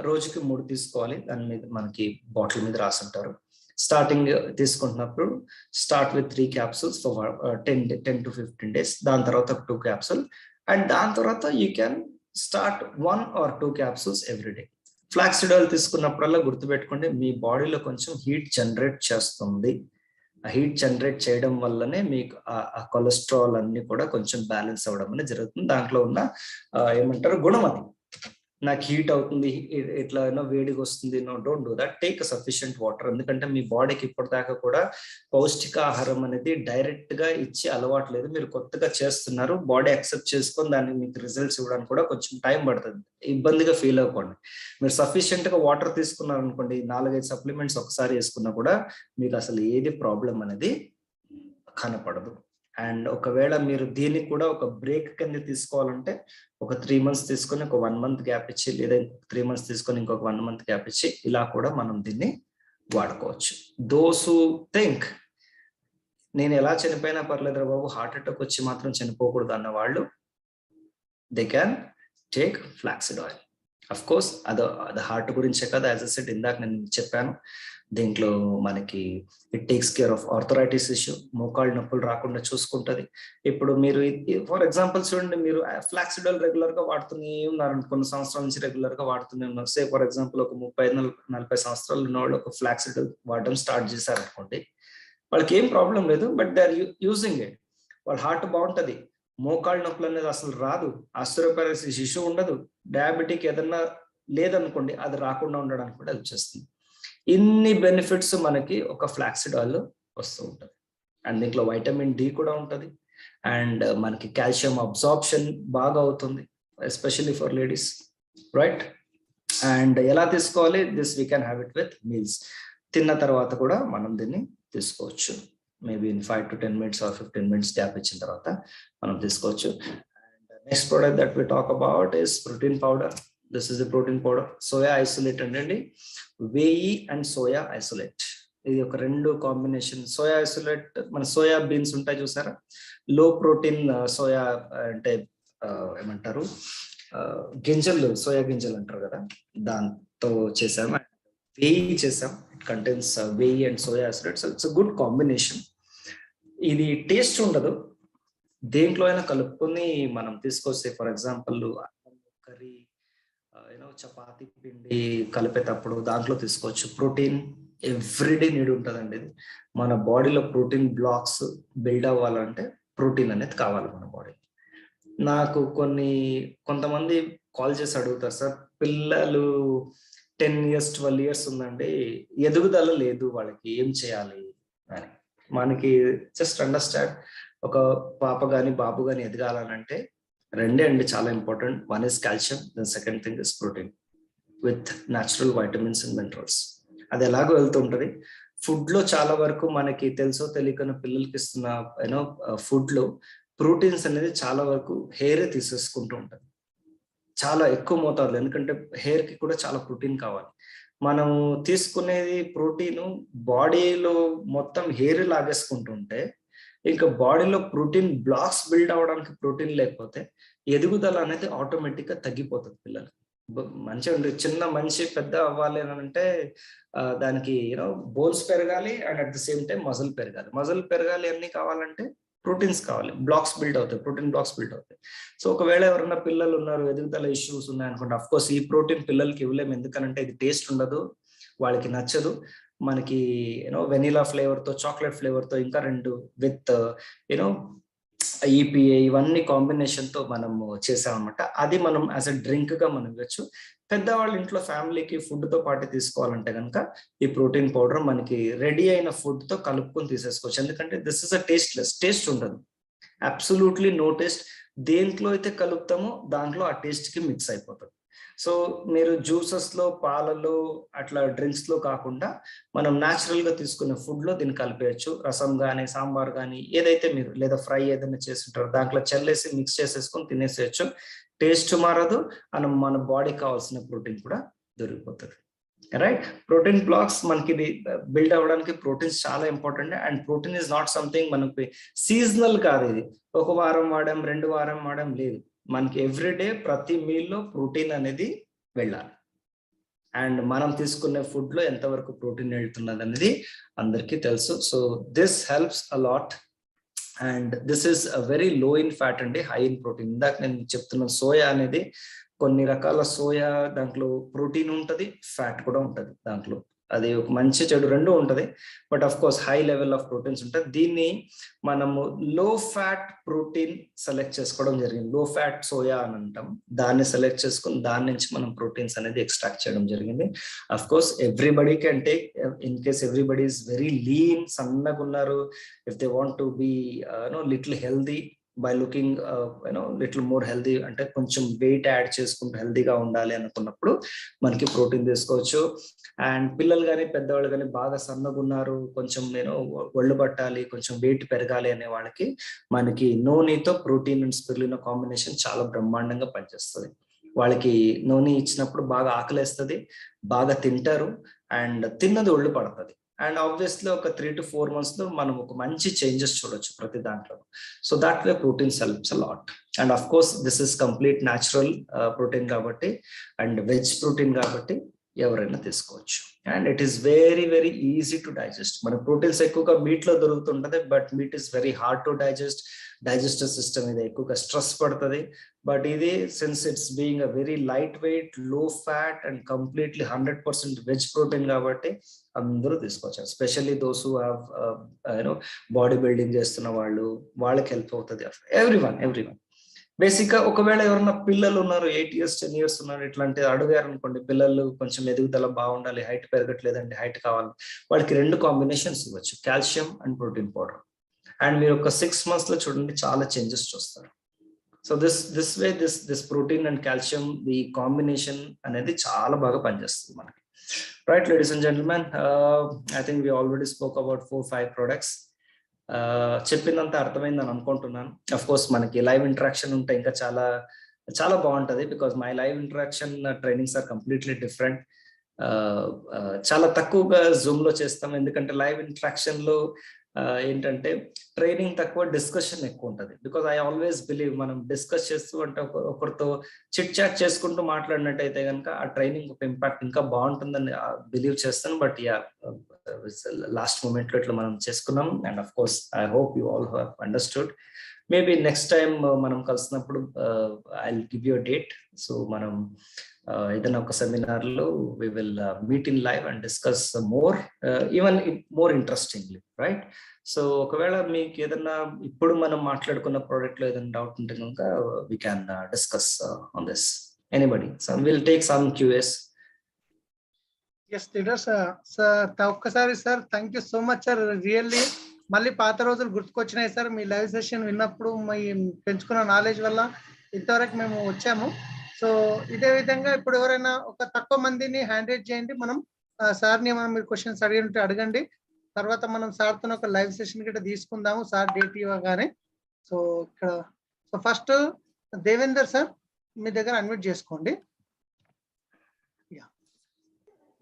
రోజుకి 3 తీసుకోవాలి. దాని మీద మనకి బాటిల్ మీద రాసుంటారు. స్టార్టింగ్ తీసుకుంటున్నప్పుడు start with 3 capsules for 10 to 15 days. దాని తర్వాత 2 capsules, అండ్ దాని తర్వాత you can start 1 or 2 capsules every day. Flaxseed oil తీసుకున్నప్పుడల్లా గుర్తుపెట్టుకోండి, మీ బాడీలో కొంచెం హీట్ జనరేట్ చేస్తుంది. ఆ హీట్ జనరేట్ చేయడం వల్లనే మీకు ఆ కొలెస్ట్రాల్ అన్ని కూడా కొంచెం బ్యాలెన్స్ అవ్వడం అనేది జరుగుతుంది. దాంట్లో ఉన్న ఏమంటారు గుణం అది. నాకు హీట్ అవుతుంది, ఇట్లా వేడిగా వస్తుంది, no don't do that. Take sufficient water. ఎందుకంటే మీ బాడీకి ఇప్పటిదాకా కూడా పౌష్టికాహారం అనేది డైరెక్ట్ గా ఇచ్చి అలవాటు లేదు. మీరు కొత్తగా చేస్తున్నారు, బాడీ యాక్సెప్ట్ చేసుకొని దాన్ని మీకు రిజల్ట్స్ ఇవ్వడానికి కూడా కొంచెం టైం పడుతుంది. ఇబ్బందిగా ఫీల్ అవ్వకండి. మీరు సఫిషియంట్ గా వాటర్ తీసుకున్నారు అనుకోండి, 4-5 సప్లిమెంట్స్ ఒకసారి వేసుకున్నా కూడా మీకు అసలు ఏది ప్రాబ్లం అనేది కనపడదు. అండ్ ఒకవేళ మీరు దీన్ని కూడా ఒక బ్రేక్ కింద తీసుకోవాలంటే ఒక 3 months తీసుకొని ఒక 1 month గ్యాప్ ఇచ్చి, లేదా 3 months తీసుకొని ఇంకొక 1 month గ్యాప్ ఇచ్చి, ఇలా కూడా మనం దీన్ని వాడుకోవచ్చు. దోస్ హూ థింక్ నేను ఎలా చనిపోయినా పర్లేదు బాబు, హార్ట్ అటాక్ వచ్చి మాత్రం చనిపోకూడదు అన్న వాళ్ళు, they can take flaxseed oil. Of course అది హార్ట్ గురించే కదా, యాజ్ ఐ సెడ్ ఇందాక నేను చెప్పాను, దీంట్లో మనకి it takes care of arthritis issue, మోకాళ్ళ నొప్పులు రాకుండా చూసుకుంటది. ఇప్పుడు మీరు ఫర్ ఎగ్జాంపుల్ చూడండి, మీరు ఫ్లాక్సిడ్ ఆయిల్ రెగ్యులర్ గా వాడుతూనే ఉన్నారు, కొన్ని సంవత్సరాల నుంచి రెగ్యులర్ గా వాడుతూనే ఉన్నారు. సే ఫర్ ఎగ్జాంపుల్ ఒక 30-40 సంవత్సరాలు ఉన్న వాళ్ళు ఒక ఫ్లాక్సిడ్ వాడడం స్టార్ట్ చేశారు అనుకోండి, వాళ్ళకి ఏం ప్రాబ్లం లేదు, but they are using it. వాళ్ళ హార్ట్ బాగుంటది, మోకాళ్ళ నొప్పులు అనేది అసలు రాదు, ఆస్టియోపరోసిస్ ఇష్యూ ఉండదు, డయాబెటిక్ ఏదన్నా లేదనుకోండి అది రాకుండా ఉండడానికి కూడా హెల్ప్ చేస్తుంది. ఇన్ని బెనిఫిట్స్ మనకి ఒక ఫ్లాక్సిడ్ ఆయిల్ వస్తూ ఉంటుంది. అండ్ దీంట్లో వైటమిన్ డి కూడా ఉంటుంది. అండ్ మనకి కాల్షియం అబ్సార్ప్షన్ బాగా అవుతుంది, especially for ladies, right? And ఎలా తీసుకోవాలి? This we can have it with meals. తిన్న తర్వాత కూడా మనం దీన్ని తీసుకోవచ్చు. Maybe in 5 to 10 minutes or 15 minutes gap ఇచ్చిన తర్వాత మనం తీసుకోవచ్చు. And next product that we talk about is protein powder. This is the protein powder. Soya isolate అండి, వేయి అండ్ సోయా ఐసోలేట్, ఇది ఒక 2 కాంబినేషన్. సోయా ఐసోలేట్, మన సోయా బీన్స్ ఉంటాయి చూసారా, లో ప్రోటీన్ సోయా అంటే ఏమంటారు, గింజలు, సోయా గింజలు అంటారు కదా, దాంతో చేసాము. వేయి చేసాం, ఇట్ కంటైన్స్ వేయి and soya isolate. So it's good combination. ఇది టేస్ట్ ఉండదు, దేంట్లో అయినా కలుపుకొని మనం తీసుకొస్తే, ఫర్ ఎగ్జాంపుల్ కర్రీ, చపాతి పిండి కలిపేటప్పుడు దాంట్లో తీసుకోవచ్చు. ప్రోటీన్ ఎవ్రీడే నీడ్ ఉంటుందండి. ఇది మన బాడీలో ప్రోటీన్ బ్లాక్స్ బిల్డ్ అవ్వాలంటే ప్రోటీన్ అనేది కావాలి మన బాడీ. నాకు కొంతమంది కాల్ చేసి అడుగుతారు, సార్ పిల్లలు 10 years 12 years ఉందండి, ఎదుగుదల లేదు, వాళ్ళకి ఏం చేయాలి అని. మనకి జస్ట్ అండర్స్టాండ్, ఒక పాప గాని బాబు గాని ఎదగాలనంటే రెండే అండి చాలా important. One is calcium, the second thing is protein with natural vitamins and minerals. అది ఎలాగో వెళ్తుంటది. ఫుడ్ లో చాలా వరకు మనకి తెలుసో తెలియకనో పిల్లలకి ఇస్తున్న ఫుడ్ లో ప్రోటీన్స్ అనేది చాలా వరకు హెయిరే తీసేసుకుంటూ ఉంటుంది, చాలా ఎక్కువ మోతాదులో. ఎందుకంటే హెయిర్ కి కూడా చాలా ప్రోటీన్ కావాలి. మనం తీసుకునేది ప్రోటీన్ బాడీలో మొత్తం హెయిర్ లాగేసుకుంటుంటే, ఇంకా బాడీలో ప్రోటీన్ బ్లాక్స్ బిల్డ్ అవడానికి ప్రోటీన్ లేకపోతే ఎదుగుదల అనేది ఆటోమేటిక్ గా తగ్గిపోతుంది పిల్లలు. మంచిగా ఉండే చిన్న మనిషి పెద్ద అవ్వాలి అని అంటే దానికి బోన్స్ పెరగాలి, and at the same time muscle పెరగాలి. మజిల్ పెరగాలి అన్ని కావాలంటే ప్రోటీన్స్ కావాలి, బ్లాక్స్ బిల్డ్ అవుతాయి, ప్రోటీన్ బ్లాక్స్ బిల్డ్ అవుతాయి. సో ఒకవేళ ఎవరైనా పిల్లలు ఉన్నారు, ఎదుగుదల ఇష్యూస్ ఉన్నాయి అనుకోండి, అఫ్ కోర్స్ ఈ ప్రోటీన్ పిల్లలకి ఇవ్వలేము, ఎందుకనంటే ఇది టేస్ట్ ఉండదు, వాళ్ళకి నచ్చదు. మనకి వెనిలా ఫ్లేవర్ తో, చాక్లెట్ ఫ్లేవర్ తో, ఇంకా 2 విత్ ఈపీఏ, ఇవన్నీ కాంబినేషన్ తో మనము చేసామన్నమాట. అది మనం యాజ్ అ డ్రింక్ గా మనం ఇవ్వచ్చు. పెద్దవాళ్ళ ఇంట్లో ఫ్యామిలీకి ఫుడ్ తో పాటు తీసుకోవాలంటే కనుక ఈ ప్రోటీన్ పౌడర్ మనకి రెడీ అయిన ఫుడ్ తో కలుపుకొని తీసేసుకోవచ్చు. ఎందుకంటే this is a tasteless, taste ఉండదు, అబ్సల్యూట్లీ నో టేస్ట్. దేంట్లో అయితే కలుపుతామో దాంట్లో ఆ టేస్ట్ కి మిక్స్ అయిపోతుంది. సో మీరు జ్యూసెస్ లో, పాలలో, అట్లా డ్రింక్స్ లో కాకుండా మనం న్యాచురల్ గా తీసుకునే ఫుడ్ లో దీన్ని కలిపేయచ్చు. రసం కానీ, సాంబార్ కానీ, ఏదైతే మీరు, లేదా ఫ్రై ఏదైనా చేస్తుంటారో దాంట్లో చల్లేసి మిక్స్ చేసేసుకొని తినేసేయచ్చు. టేస్ట్ మారదు, మన బాడీకి కావాల్సిన ప్రోటీన్ కూడా దొరికిపోతుంది, రైట్? ప్రోటీన్ బ్లాక్స్ మనకి బిల్డ్ అవ్వడానికి ప్రోటీన్స్ చాలా important. And protein is not something మనకి సీజనల్ కాదు. ఇది ఒక వారం వాడాం, 2 వారం వాడాం లేదు, మనకి ఎవ్రీడే ప్రతి మీల్లో ప్రోటీన్ అనేది వెళ్ళాలి. అండ్ మనం తీసుకునే ఫుడ్ లో ఎంతవరకు ప్రోటీన్ వెళ్తున్నది అనేది అందరికీ తెలుసు. So this helps a lot. And this is very low in fat అండి, హై ఇన్ ప్రోటీన్. ఇందాక నేను చెప్తున్న సోయా అనేది కొన్ని రకాల సోయా, దాంట్లో ప్రోటీన్ ఉంటుంది, ఫ్యాట్ కూడా ఉంటుంది దాంట్లో. అది ఒక మంచి చెడు రెండు ఉంటది. But of course high level of proteins ఉంటాయి. దీన్ని మనము లో ఫ్యాట్ ప్రోటీన్ సెలెక్ట్ చేసుకోవడం జరిగింది. లో ఫ్యాట్ సోయా అని అంటాం. దాన్ని సెలెక్ట్ చేసుకుని దాని నుంచి మనం ప్రోటీన్స్ అనేది ఎక్స్ట్రాక్ట్ చేయడం జరిగింది. Of course everybody can take, in case everybody is very lean, సన్నగా ఉన్నారు, if they want to be little healthy by looking little more healthy, అంటే కొంచెం వెయిట్ యాడ్ చేసుకుంటూ హెల్దీగా ఉండాలి అనుకున్నప్పుడు మనకి ప్రోటీన్ తీసుకోవచ్చు. అండ్ పిల్లలు కానీ పెద్దవాళ్ళు కానీ బాగా సన్నగా ఉన్నారు, కొంచెం ఒళ్ళు పట్టాలి, కొంచెం వెయిట్ పెరగాలి అనే వాళ్ళకి మనకి నూనెతో ప్రోటీన్ అండ్ స్పిరులినా కాంబినేషన్ చాలా బ్రహ్మాండంగా పనిచేస్తుంది. వాళ్ళకి నూనె ఇచ్చినప్పుడు బాగా ఆకలేస్తుంది, బాగా తింటారు, అండ్ తిన్నది ఒళ్ళు పడుతుంది. అండ్ ఆబ్వియస్లీ ఒక 3 to 4 months లో మనం ఒక మంచి చేంజెస్ చూడొచ్చు ప్రతి దాంట్లో. So that way proteins helps a lot. And of course this is complete natural protein కాబట్టి, అండ్ వెజ్ ప్రోటీన్ కాబట్టి ఎవరైనా తీసుకోవచ్చు. And it is very very easy to digest. మన ప్రోటీన్స్ ఎక్కువగా మీట్ లో దొరుకుతుంటది, but meat is very hard to digest. Digestive system ఇది ఎక్కువగా స్ట్రెస్ పడుతుంది. బట్ ఇది since it's being a very light weight, low fat and completely 100% veg protein కాబట్టి అందరూ తీసుకోవచ్చు. Especially those who have body building చేస్తున్న వాళ్ళకి హెల్ప్ అవుతుంది. ఎవ్రీవన్ బేసిక్ గా ఒకవేళ ఎవరన్నా పిల్లలు ఉన్నారు, 8 years 10 years ఉన్నారు, ఇట్లాంటి అడిగారు అనుకోండి, పిల్లలు కొంచెం ఎదుగుదల బాగుండాలి, హైట్ పెరగట్లేదండి, హైట్ కావాలి, వాళ్ళకి 2 కాంబినేషన్స్ ఇవ్వచ్చు, calcium and protein powder. And మీరు ఒక 6 months లో చూడండి చాలా చేంజెస్ చూస్తారు. So this way this protein and calcium the combination అనేది చాలా బాగా పనిచేస్తుంది మనకి. Right ladies and gentlemen, I think we already spoke about 4-5 products. చెప్పినంత అర్థమైందని అనుకుంటున్నాను. అఫ్ కోర్స్ మనకి లైవ్ ఇంటరాక్షన్ ఉంటే ఇంకా చాలా చాలా బాగుంటది, because my live interaction trainings are completely different. చాలా తక్కువగా జూమ్ లో చేస్తాం, ఎందుకంటే లైవ్ ఇంటరాక్షన్ లో ఏంటంటే ట్రైనింగ్ తక్కువ, డిస్కషన్ ఎక్కువ ఉంటుంది. బికాస్ ఐ ఆల్వేస్ బిలీవ్ మనం డిస్కస్ చేస్తూ అంటే ఒకరితో చిట్ చాట్ చేసుకుంటూ మాట్లాడినట్టయితే కనుక ఆ ట్రైనింగ్ ఒక ఇంపాక్ట్ ఇంకా బాగుంటుందని బిలీవ్ చేస్తాను. బట్ యా, లాస్ట్ మూమెంట్ లో ఇట్లా మనం చేసుకున్నాం. And of course I hope you all have understood. Maybe next time మనం కలిసినప్పుడు I will give you a date. So మనం ఏదైనా ఒక సెమినార్ లో we will meet in live and discuss more, even more interestingly, right? So ఒకవేళ మీకు ఏదైనా ఇప్పుడు మనం మాట్లాడుకున్న ప్రోడక్ట్ లో ఏదైనా డౌట్ ఉంటే కనుక we can discuss on this. Anybody? So will take some Qs. Yes leader sir, ఒక్కసారి sir thank you so much sir. Really మళ్ళీ పాత రోజులు గుర్తుకొచ్చినాయి సార్. మీ లైవ్ సెషన్ విన్నప్పుడు మీ పెంచుకున్న నాలెడ్జ్ వల్ల ఇంతవరకు మేము వచ్చాము. సో ఇదే విధంగా ఇప్పుడు ఎవరైనా ఒక తక్కువ మందిని హ్యాండ్ రైజ్ చేయండి. మనం సార్ని ఏమైనా మీరు క్వశ్చన్స్ అడిగినట్టు అడగండి. తర్వాత మనం సార్తో ఒక లైవ్ సెషన్ గిట్ట తీసుకుందాము, సార్ డేట్ ఇవ్వగానే. సో ఇక్కడ ఫస్ట్ దేవేందర్ సార్ మీ దగ్గర అన్మ్యూట్ చేసుకోండి.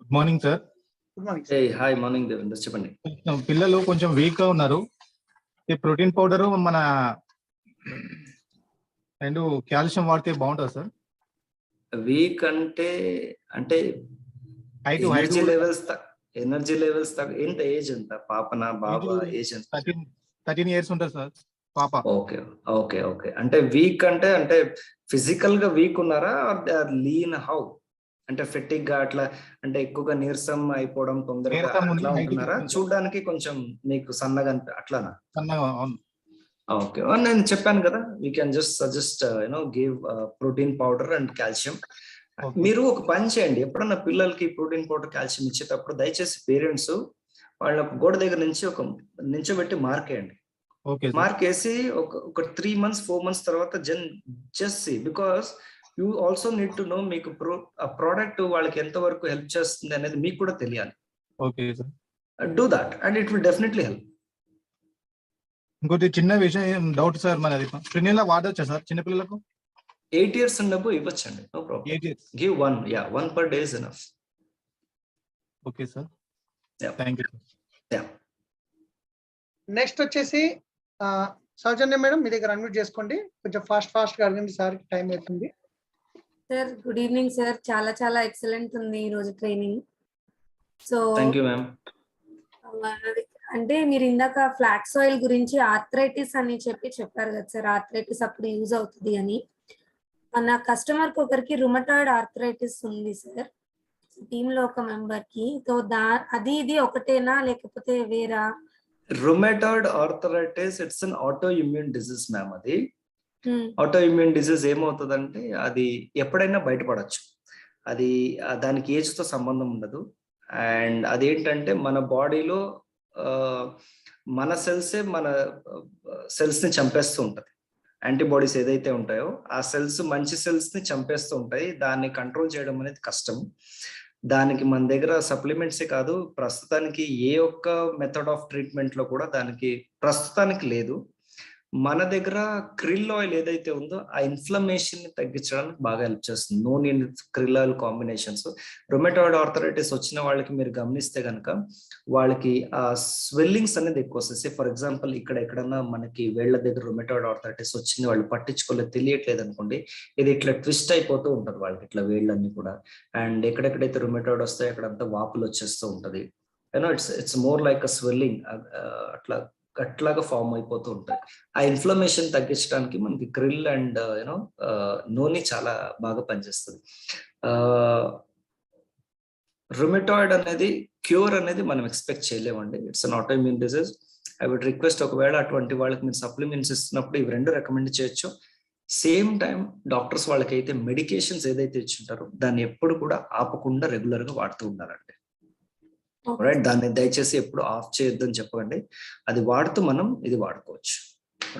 Good morning sir. Good morning. Hi morning Devender, చెప్పండి. పిల్లలు కొంచెం వీక్ గా ఉన్నారు. ఈ ప్రోటీన్ పౌడర్ మన అండ్ కాల్షియం వాడితే బాగుంటుంది సార్? వీక్ అంటే ఎనర్జీ లెవెల్స్ ఎంత ఏజ్ ఎంత? పాపనా బాబా? ఏజ్ ఎంత? 13 years ఉంటుంది సార్ పాప. Okay okay okay. అంటే వీక్ అంటే ఫిజికల్ గా వీక్ ఉన్నారా, లీన్ హౌ? అంటే ఫెటిక్ గా అట్లా, అంటే ఎక్కువగా నీరసం అయిపోవడం తొందరగా అట్లా ఉంటున్నారా? చూడడానికి కొంచెం మీకు సన్నగా అట్లానా? సన్నగా. ఓకే, నేను చెప్పాను కదా, we can just suggest give protein powder and calcium. మీరు ఒక పని చేయండి, ఎప్పుడన్నా పిల్లలకి ప్రోటీన్ పౌడర్ కాల్షియం ఇచ్చేటప్పుడు దయచేసి పేరెంట్స్ వాళ్ళ గోడ దగ్గర నుంచి నించోబెట్టి మార్క్ వేయండి. మార్క్ వేసి ఒక 3 months 4 months తర్వాత just see, because you also need to know మీకు ప్రోడక్ట్ వాళ్ళకి ఎంత వరకు హెల్ప్ చేస్తుంది అనేది మీకు కూడా తెలియాలి. Okay sir, do that and it will definitely help. ఇంకోటి చిన్న విషయం డౌట్ సార్, మరి అది ప్రినిలా వాడొచ్చా సార్ చిన్నపిల్లలకు? 8 years ఉన్నప్పుడు ఇవ్వచ్చండి, no problem. 8 years. Give one per day is enough. Okay sir, Yeah. Thank you. Yeah. Next వచ్చేసి సౌజన్య మేడం, మీ దగ్గర అన్మ్యూట్ చేసుకోండి. కొంచెం ఫాస్ట్ గా అడగండి, సార్ టైం అవుతుంది. Sir good evening sir. చాలా ఎక్సలెంట్ ఉంది ఈ రోజు training. So thank you ma'am. అంటే మీరు ఇందాక ఫ్లాక్స్ ఆయిల్ గురించి ఆర్థరైటిస్ అని చెప్పారు కదా సార్, ఆర్థరైటిస్ అప్పుడు యూజ్ అవుతుంది అని. మన కస్టమర్ కి ఒకరికి రుమటాయిడ్ ఆర్థరైటిస్ ఉంది సార్. టీమ్ లో ఒక మెంబర్ కి. సో అది ఇది ఒకటేనా లేకపోతే వేరా? Rheumatoid arthritis it's an auto immune disease ma'am. అది ఆటో ఇమ్యూన్ డిసీజ్ ఏమవుతుందంటే అది ఎప్పుడైనా బయటపడచ్చు. అది దానికి ఏజ్ తో సంబంధం ఉండదు. అండ్ అదేంటంటే మన బాడీలో మన సెల్సే మన సెల్స్ ని చంపేస్తూ ఉంటది. యాంటీబాడీస్ ఏదైతే ఉంటాయో ఆ సెల్స్ మంచి సెల్స్ ని చంపేస్తూ ఉంటాయి. దాన్ని కంట్రోల్ చేయడం అనేది కష్టం. దానికి మన దగ్గర సప్లిమెంట్సే కాదు, ప్రస్తుతానికి ఏ ఒక్క మెథడ్ ఆఫ్ ట్రీట్మెంట్ లో కూడా దానికి ప్రస్తుతానికి లేదు. మన దగ్గర క్రిల్ ఆయిల్ ఏదైతే ఉందో ఆ ఇన్ఫ్లమేషన్ ని తగ్గించడానికి బాగా హెల్ప్ చేస్తుంది. నూనె క్రిల్ ఆయిల్ కాంబినేషన్స్. రొమేటాయిడ్ ఆర్థరైటిస్ వచ్చిన వాళ్ళకి మీరు గమనిస్తే కనుక వాళ్ళకి ఆ స్వెల్లింగ్స్ అనేది ఎక్కువ వస్తాయి. ఫర్ ఎగ్జాంపుల్ ఇక్కడ ఎక్కడన్నా మనకి వేళ్ల దగ్గర రొమేటాయిడ్ ఆర్థరైటిస్ వచ్చింది, వాళ్ళు పట్టించుకోలేదు, తెలియట్లేదు అనుకోండి, ఇది ఇట్లా ట్విస్ట్ అయిపోతూ ఉంటది వాళ్ళకి ఇట్లా వేళ్ళన్నీ కూడా. అండ్ ఎక్కడెక్కడైతే రొమేటాయిడ్ వస్తాయో అక్కడంతా వాపులు వచ్చేస్తూ ఉంటది. You know it's more like a swelling, అట్లాగా ఫామ్ అయిపోతూ ఉంటాయి. ఆ ఇన్ఫ్లమేషన్ తగ్గించడానికి మనకి క్రిల్ అండ్ యూనో నూనె చాలా బాగా పనిచేస్తుంది. రుమేటాయిడ్ అనేది క్యూర్ అనేది మనం ఎక్స్పెక్ట్ చేయలేమండి. It's an autoimmune disease. I would request ఒకవేళ అటువంటి వాళ్ళకి మీరు సప్లిమెంట్స్ ఇస్తున్నప్పుడు ఇవి రెండు రికమెండ్ చేయొచ్చు. సేమ్ టైం డాక్టర్స్ వాళ్ళకైతే మెడికేషన్స్ ఏదైతే ఇచ్చుంటారో దాన్ని ఎప్పుడు కూడా ఆపకుండా రెగ్యులర్ గా వాడుతూ ఉండాలండి. రైట్, దాన్ని దయచేసి ఎప్పుడు ఆఫ్ చేయొద్దు అని చెప్పండి. అది వాడుతూ మనం ఇది వాడుకోవచ్చు.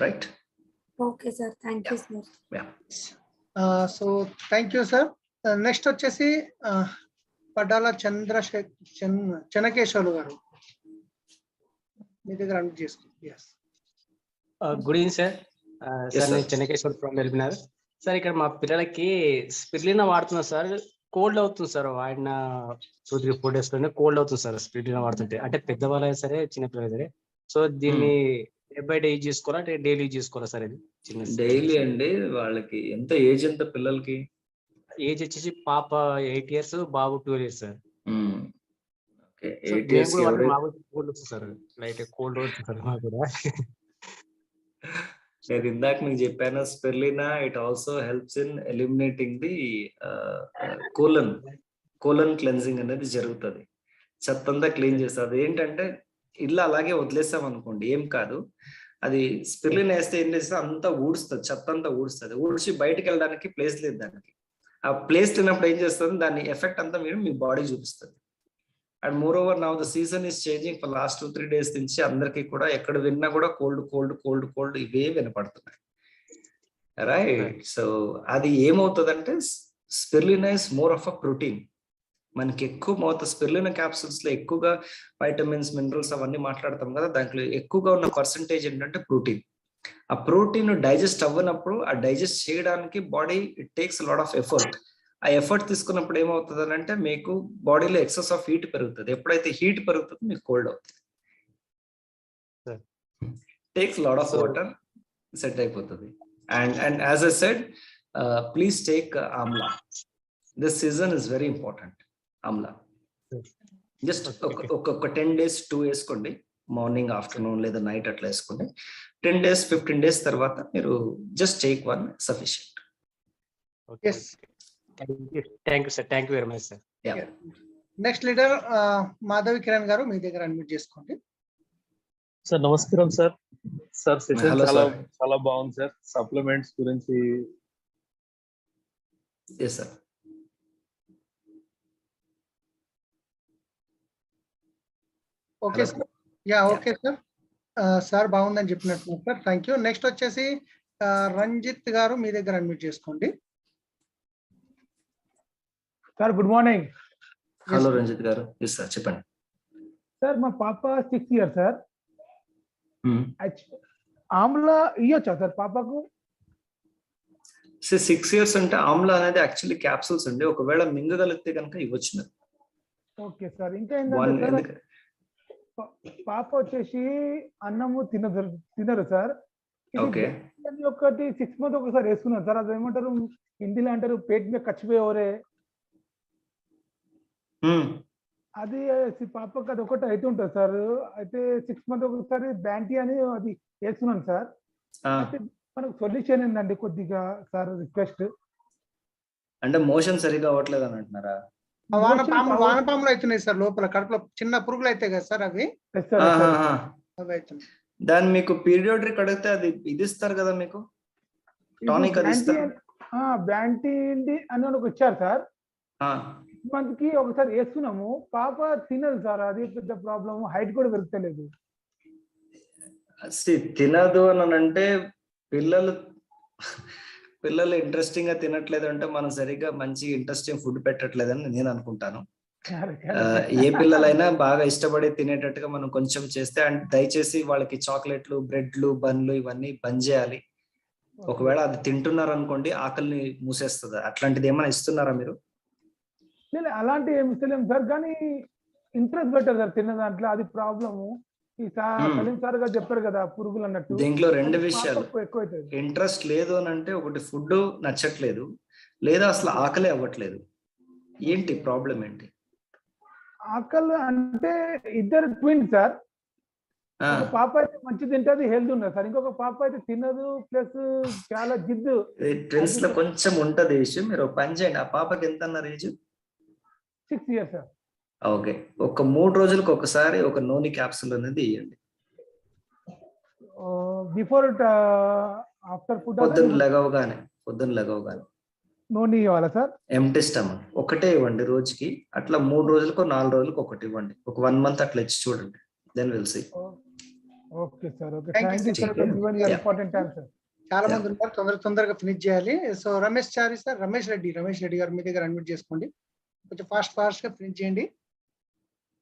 Right, okay sir, thank you sir. So thank you sir. Next వచ్చేసి పడాల చెన్నకేశ్వర్లు గారు, మీ దగ్గర అన్మ్యూట్ చేసుకోండి. Good evening sir. సార్ నేను చెన్నకేశ్వర్ ఫ్రమ్ వెల్బినార్. సార్ ఇక్కడ మా పిల్లలకి స్పిర్లినా వాడుతున్నా సార్, కోల్డ్ అవుతుంది సార్. వాడిన 2-3-4 days లోనే కోల్డ్ అవుతుంది సార్ స్పిర్లినా వాడుతుంటే. అంటే పెద్దవాళ్ళు అయినా సరే చిన్నపిల్లలు సరే. సో దీన్ని డే బై డే యూజ్ చేసుకోవాలా అంటే డైలీ యూజ్ చేసుకోవాలా సార్? ఇది చిన్న డైలీ అండి. వాళ్ళకి ఎంత ఏజ్, ఎంత పిల్లలకి? ఏజ్ వచ్చేసి పాప 8 years, బాబు 12 years sir. Okay, 8 years cold వస్తుంది సార్, లైట్ కోల్డ్ అవుతుంది సార్ మాకు కూడా. నేను ఇందాక మీకు చెప్పాను, spirulina it also helps in eliminating the colon cleansing అనేది జరుగుతుంది. చెత్తంతా క్లీన్ చేస్తుంది. ఏంటంటే ఇల్లు అలాగే వదిలేసాం అనుకోండి ఏం కాదు, అది స్పిర్లినా వేస్తే ఏం చేస్తే అంతా ఊడుస్తుంది, చెత్త అంతా ఊడుస్తుంది. ఊడ్చి బయటకు వెళ్ళడానికి ప్లేస్ లేదు దానికి. ఆ ప్లేస్ లేనప్పుడు ఏం చేస్తుంది, దాని ఎఫెక్ట్ అంతా మీరు మీ బాడీ చూపిస్తుంది. And more over now the season is changing for last 2-3 days నుంచి అందరికీ కూడా ఎక్కడ విన్నా కూడా కోల్డ్ కోల్డ్ కోల్డ్ కోల్డ్ ఇవే వినపడుతున్నాయి. రైట్, సో అది ఏమవుతుందంటే spirulina is more of a protein. మనకి ఎక్కువ మోతాదు స్పిర్లినా క్యాప్సూల్స్ లో ఎక్కువగా వైటమిన్స్, మినరల్స్ అవన్నీ మాట్లాడతాం కదా, దాంట్లో ఎక్కువగా ఉన్న పర్సంటేజ్ ఏంటంటే ప్రోటీన్. ఆ ప్రోటీన్ డైజెస్ట్ అవ్వనప్పుడు ఆ డైజెస్ట్ చేయడానికి body it takes lot of effort. ఆ ఎఫర్ట్ తీసుకున్నప్పుడు ఏమవుతుంది అంటే మీకు బాడీలో ఎక్సెస్ ఆఫ్ హీట్ పెరుగుతుంది. ఎప్పుడైతే హీట్ పెరుగుతుందో మీకు కోల్డ్ అవుతుంది. Takes lot of water, set అయిపోతుంది. And as I said, please take amla. This season is very important. Amla just ఒక 10 days 2 వేసుకోండి, మార్నింగ్, ఆఫ్టర్నూన్ లేదా నైట్ అట్లా వేసుకోండి. 10 days 15 days తర్వాత మీరు just take 1 sufficient. Thank you sir, thank you very much sir. Next leader Madhavi Kiran గారు, మీ దగ్గర అన్మ్యూట్ చేసుకోండి. సార్ నమస్కారం సార్. సార్ సెషన్ Hello, చాలా sir. చాలా బాగుంది సార్. సప్లిమెంట్స్ గురించి yes sir. Okay sir, yeah okay sir. Sir బాగుందని చెప్పినట్టు సార్, థ్యాంక్ యూ. నెక్స్ట్ వచ్చేసి రంజిత్ గారు, మీ దగ్గర అన్మ్యూట్ చేసుకోండి. Sir good morning. Hello Ranjit గారు. ఎస్ సార్, చెప్పండి. సార్ మా పాప 6 years సార్. ఆమ్లా ఇయ్యొచ్చా సార్ పాపకు? 6 years అంటే ఆమ్లా అనేది యాక్చువల్లీ క్యాప్సూల్స్ అండి. ఒకవేళ మింగగలిగితే కనుక ఇవ్వచ్చు మీరు. Okay sir. ఇంకా ఏంటంటే సార్ పాప వచ్చేసి అన్నము తినరు సార్. ఓకే, ఒకటి 6 months ఒకసారి వేసుకున్నారు సార్. అది ఏమంటారు హిందీలో అంటారు పేట్ మీద కచ్చిపోయేవరే. అది పాపకు అది ఒకటి అయితే ఉంటుంది సార్. అయితే 6 months ఒకసారి బ్యాంటీ అని అది వేసుకున్నాను సార్. అయితే మనకు సొల్యూషన్ ఏంటండి కొద్దిగా సార్ రిక్వెస్ట్? అంటే మోషన్ సరిగా అవ్వట్లేదు అని అంటున్నారా? వానపాములు అవుతున్నాయి సార్, లోపల కడుపులో చిన్న పురుగులు అయితే కదా సార్ అవి అవి అవుతున్నాయి. దాన్ని మీకు పీరియాడిక్ అడిగితే అది ఇది ఇస్తారు కదా మీకు టానిక్ అది ఇస్తారు. బ్యాంటీ అని ఒకటి ఇచ్చారు సార్, మంత్ కి ఒకసారి వేసుకున్నాము. పాప తినదు సార్, అది పెద్ద ప్రాబ్లమ్. హైట్ కూడా పెరుగుతలేదు. తినదు అని అంటే పిల్లలు ఇంట్రెస్టింగ్ గా తినట్లేదు అంటే మనం సరిగ్గా మంచి ఇంట్రెస్టింగ్ ఫుడ్ పెట్టట్లేదని నేను అనుకుంటాను. ఏ పిల్లలైనా బాగా ఇష్టపడి తినేటట్టుగా మనం కొంచెం చేస్తే, అండ్ దయచేసి వాళ్ళకి చాక్లెట్లు, బ్రెడ్లు, బన్లు ఇవన్నీ బంద్ చేయాలి. ఒకవేళ అది తింటున్నారు అనుకోండి, ఆకలిని మూసేస్తుంది. అట్లాంటిది ఏమైనా ఇస్తున్నారా మీరు? అలాంటి ఏమి ఇస్తలేము సార్, కానీ ఇంట్రెస్ట్ పెట్టారు సార్ తిన్న దాంట్లో, అది ప్రాబ్లము. ఈ సలీం సార్ గారు చెప్పారు కదా పురుగులు అన్నట్టు. దీంట్లో రెండు విషయాలు, ఇంట్రెస్ట్ లేదు అని అంటే ఒకటి ఫుడ్ నచ్చట్లేదు, లేదా అసలు ఆకలే అవ్వట్లేదు. ఏంటి ప్రాబ్లం ఏంటి? ఆకలి అంటే ఇద్దరు ట్విన్స్ సార్. ఒక పాప అయితే మంచి తింటది, హెల్త్ ఉన్నది సార్. ఇంకొక పాప అయితే తినదు, ప్లస్ చాలా జిద్దు. ట్విన్స్ లో కొంచెం ఉంటది విషయం. మీరు పని చేయండి, ఆ పాపకి ఎంత అన్నారు ఏజ్? 6 years sir. ఓకే, ఒక 3 రోజులకు ఒకసారి ఒక నూనె క్యాప్సూల్ అనేది ఇవ్వండి. బిఫోర్ ఆఫ్టర్ ఫుడ్ పొద్దున్న లెగవగానే నూనె ఇవ్వాలా సార్? ఎంటీ స్టమక్ ఒకటే ఇవ్వండి రోజుకి. అట్లా 3 రోజులకు 4 రోజులకు ఒకటి ఇవ్వండి. ఒక 1 month అట్లా ఇచ్చి చూడండి. Then will see. Okay sir, okay, thank you sir. Given your important time sir. చాలా మంది ఉన్నారు, తొందరగా ఫినిష్ చేయాలి. సో రమేష్ చారి సార్, రమేష్ రెడ్డి గారు మీ దగ్గర అడ్మిట్ చేసుకోండి. కొంచెం ఫాస్ట్ గా ఫినిష్ చేయండి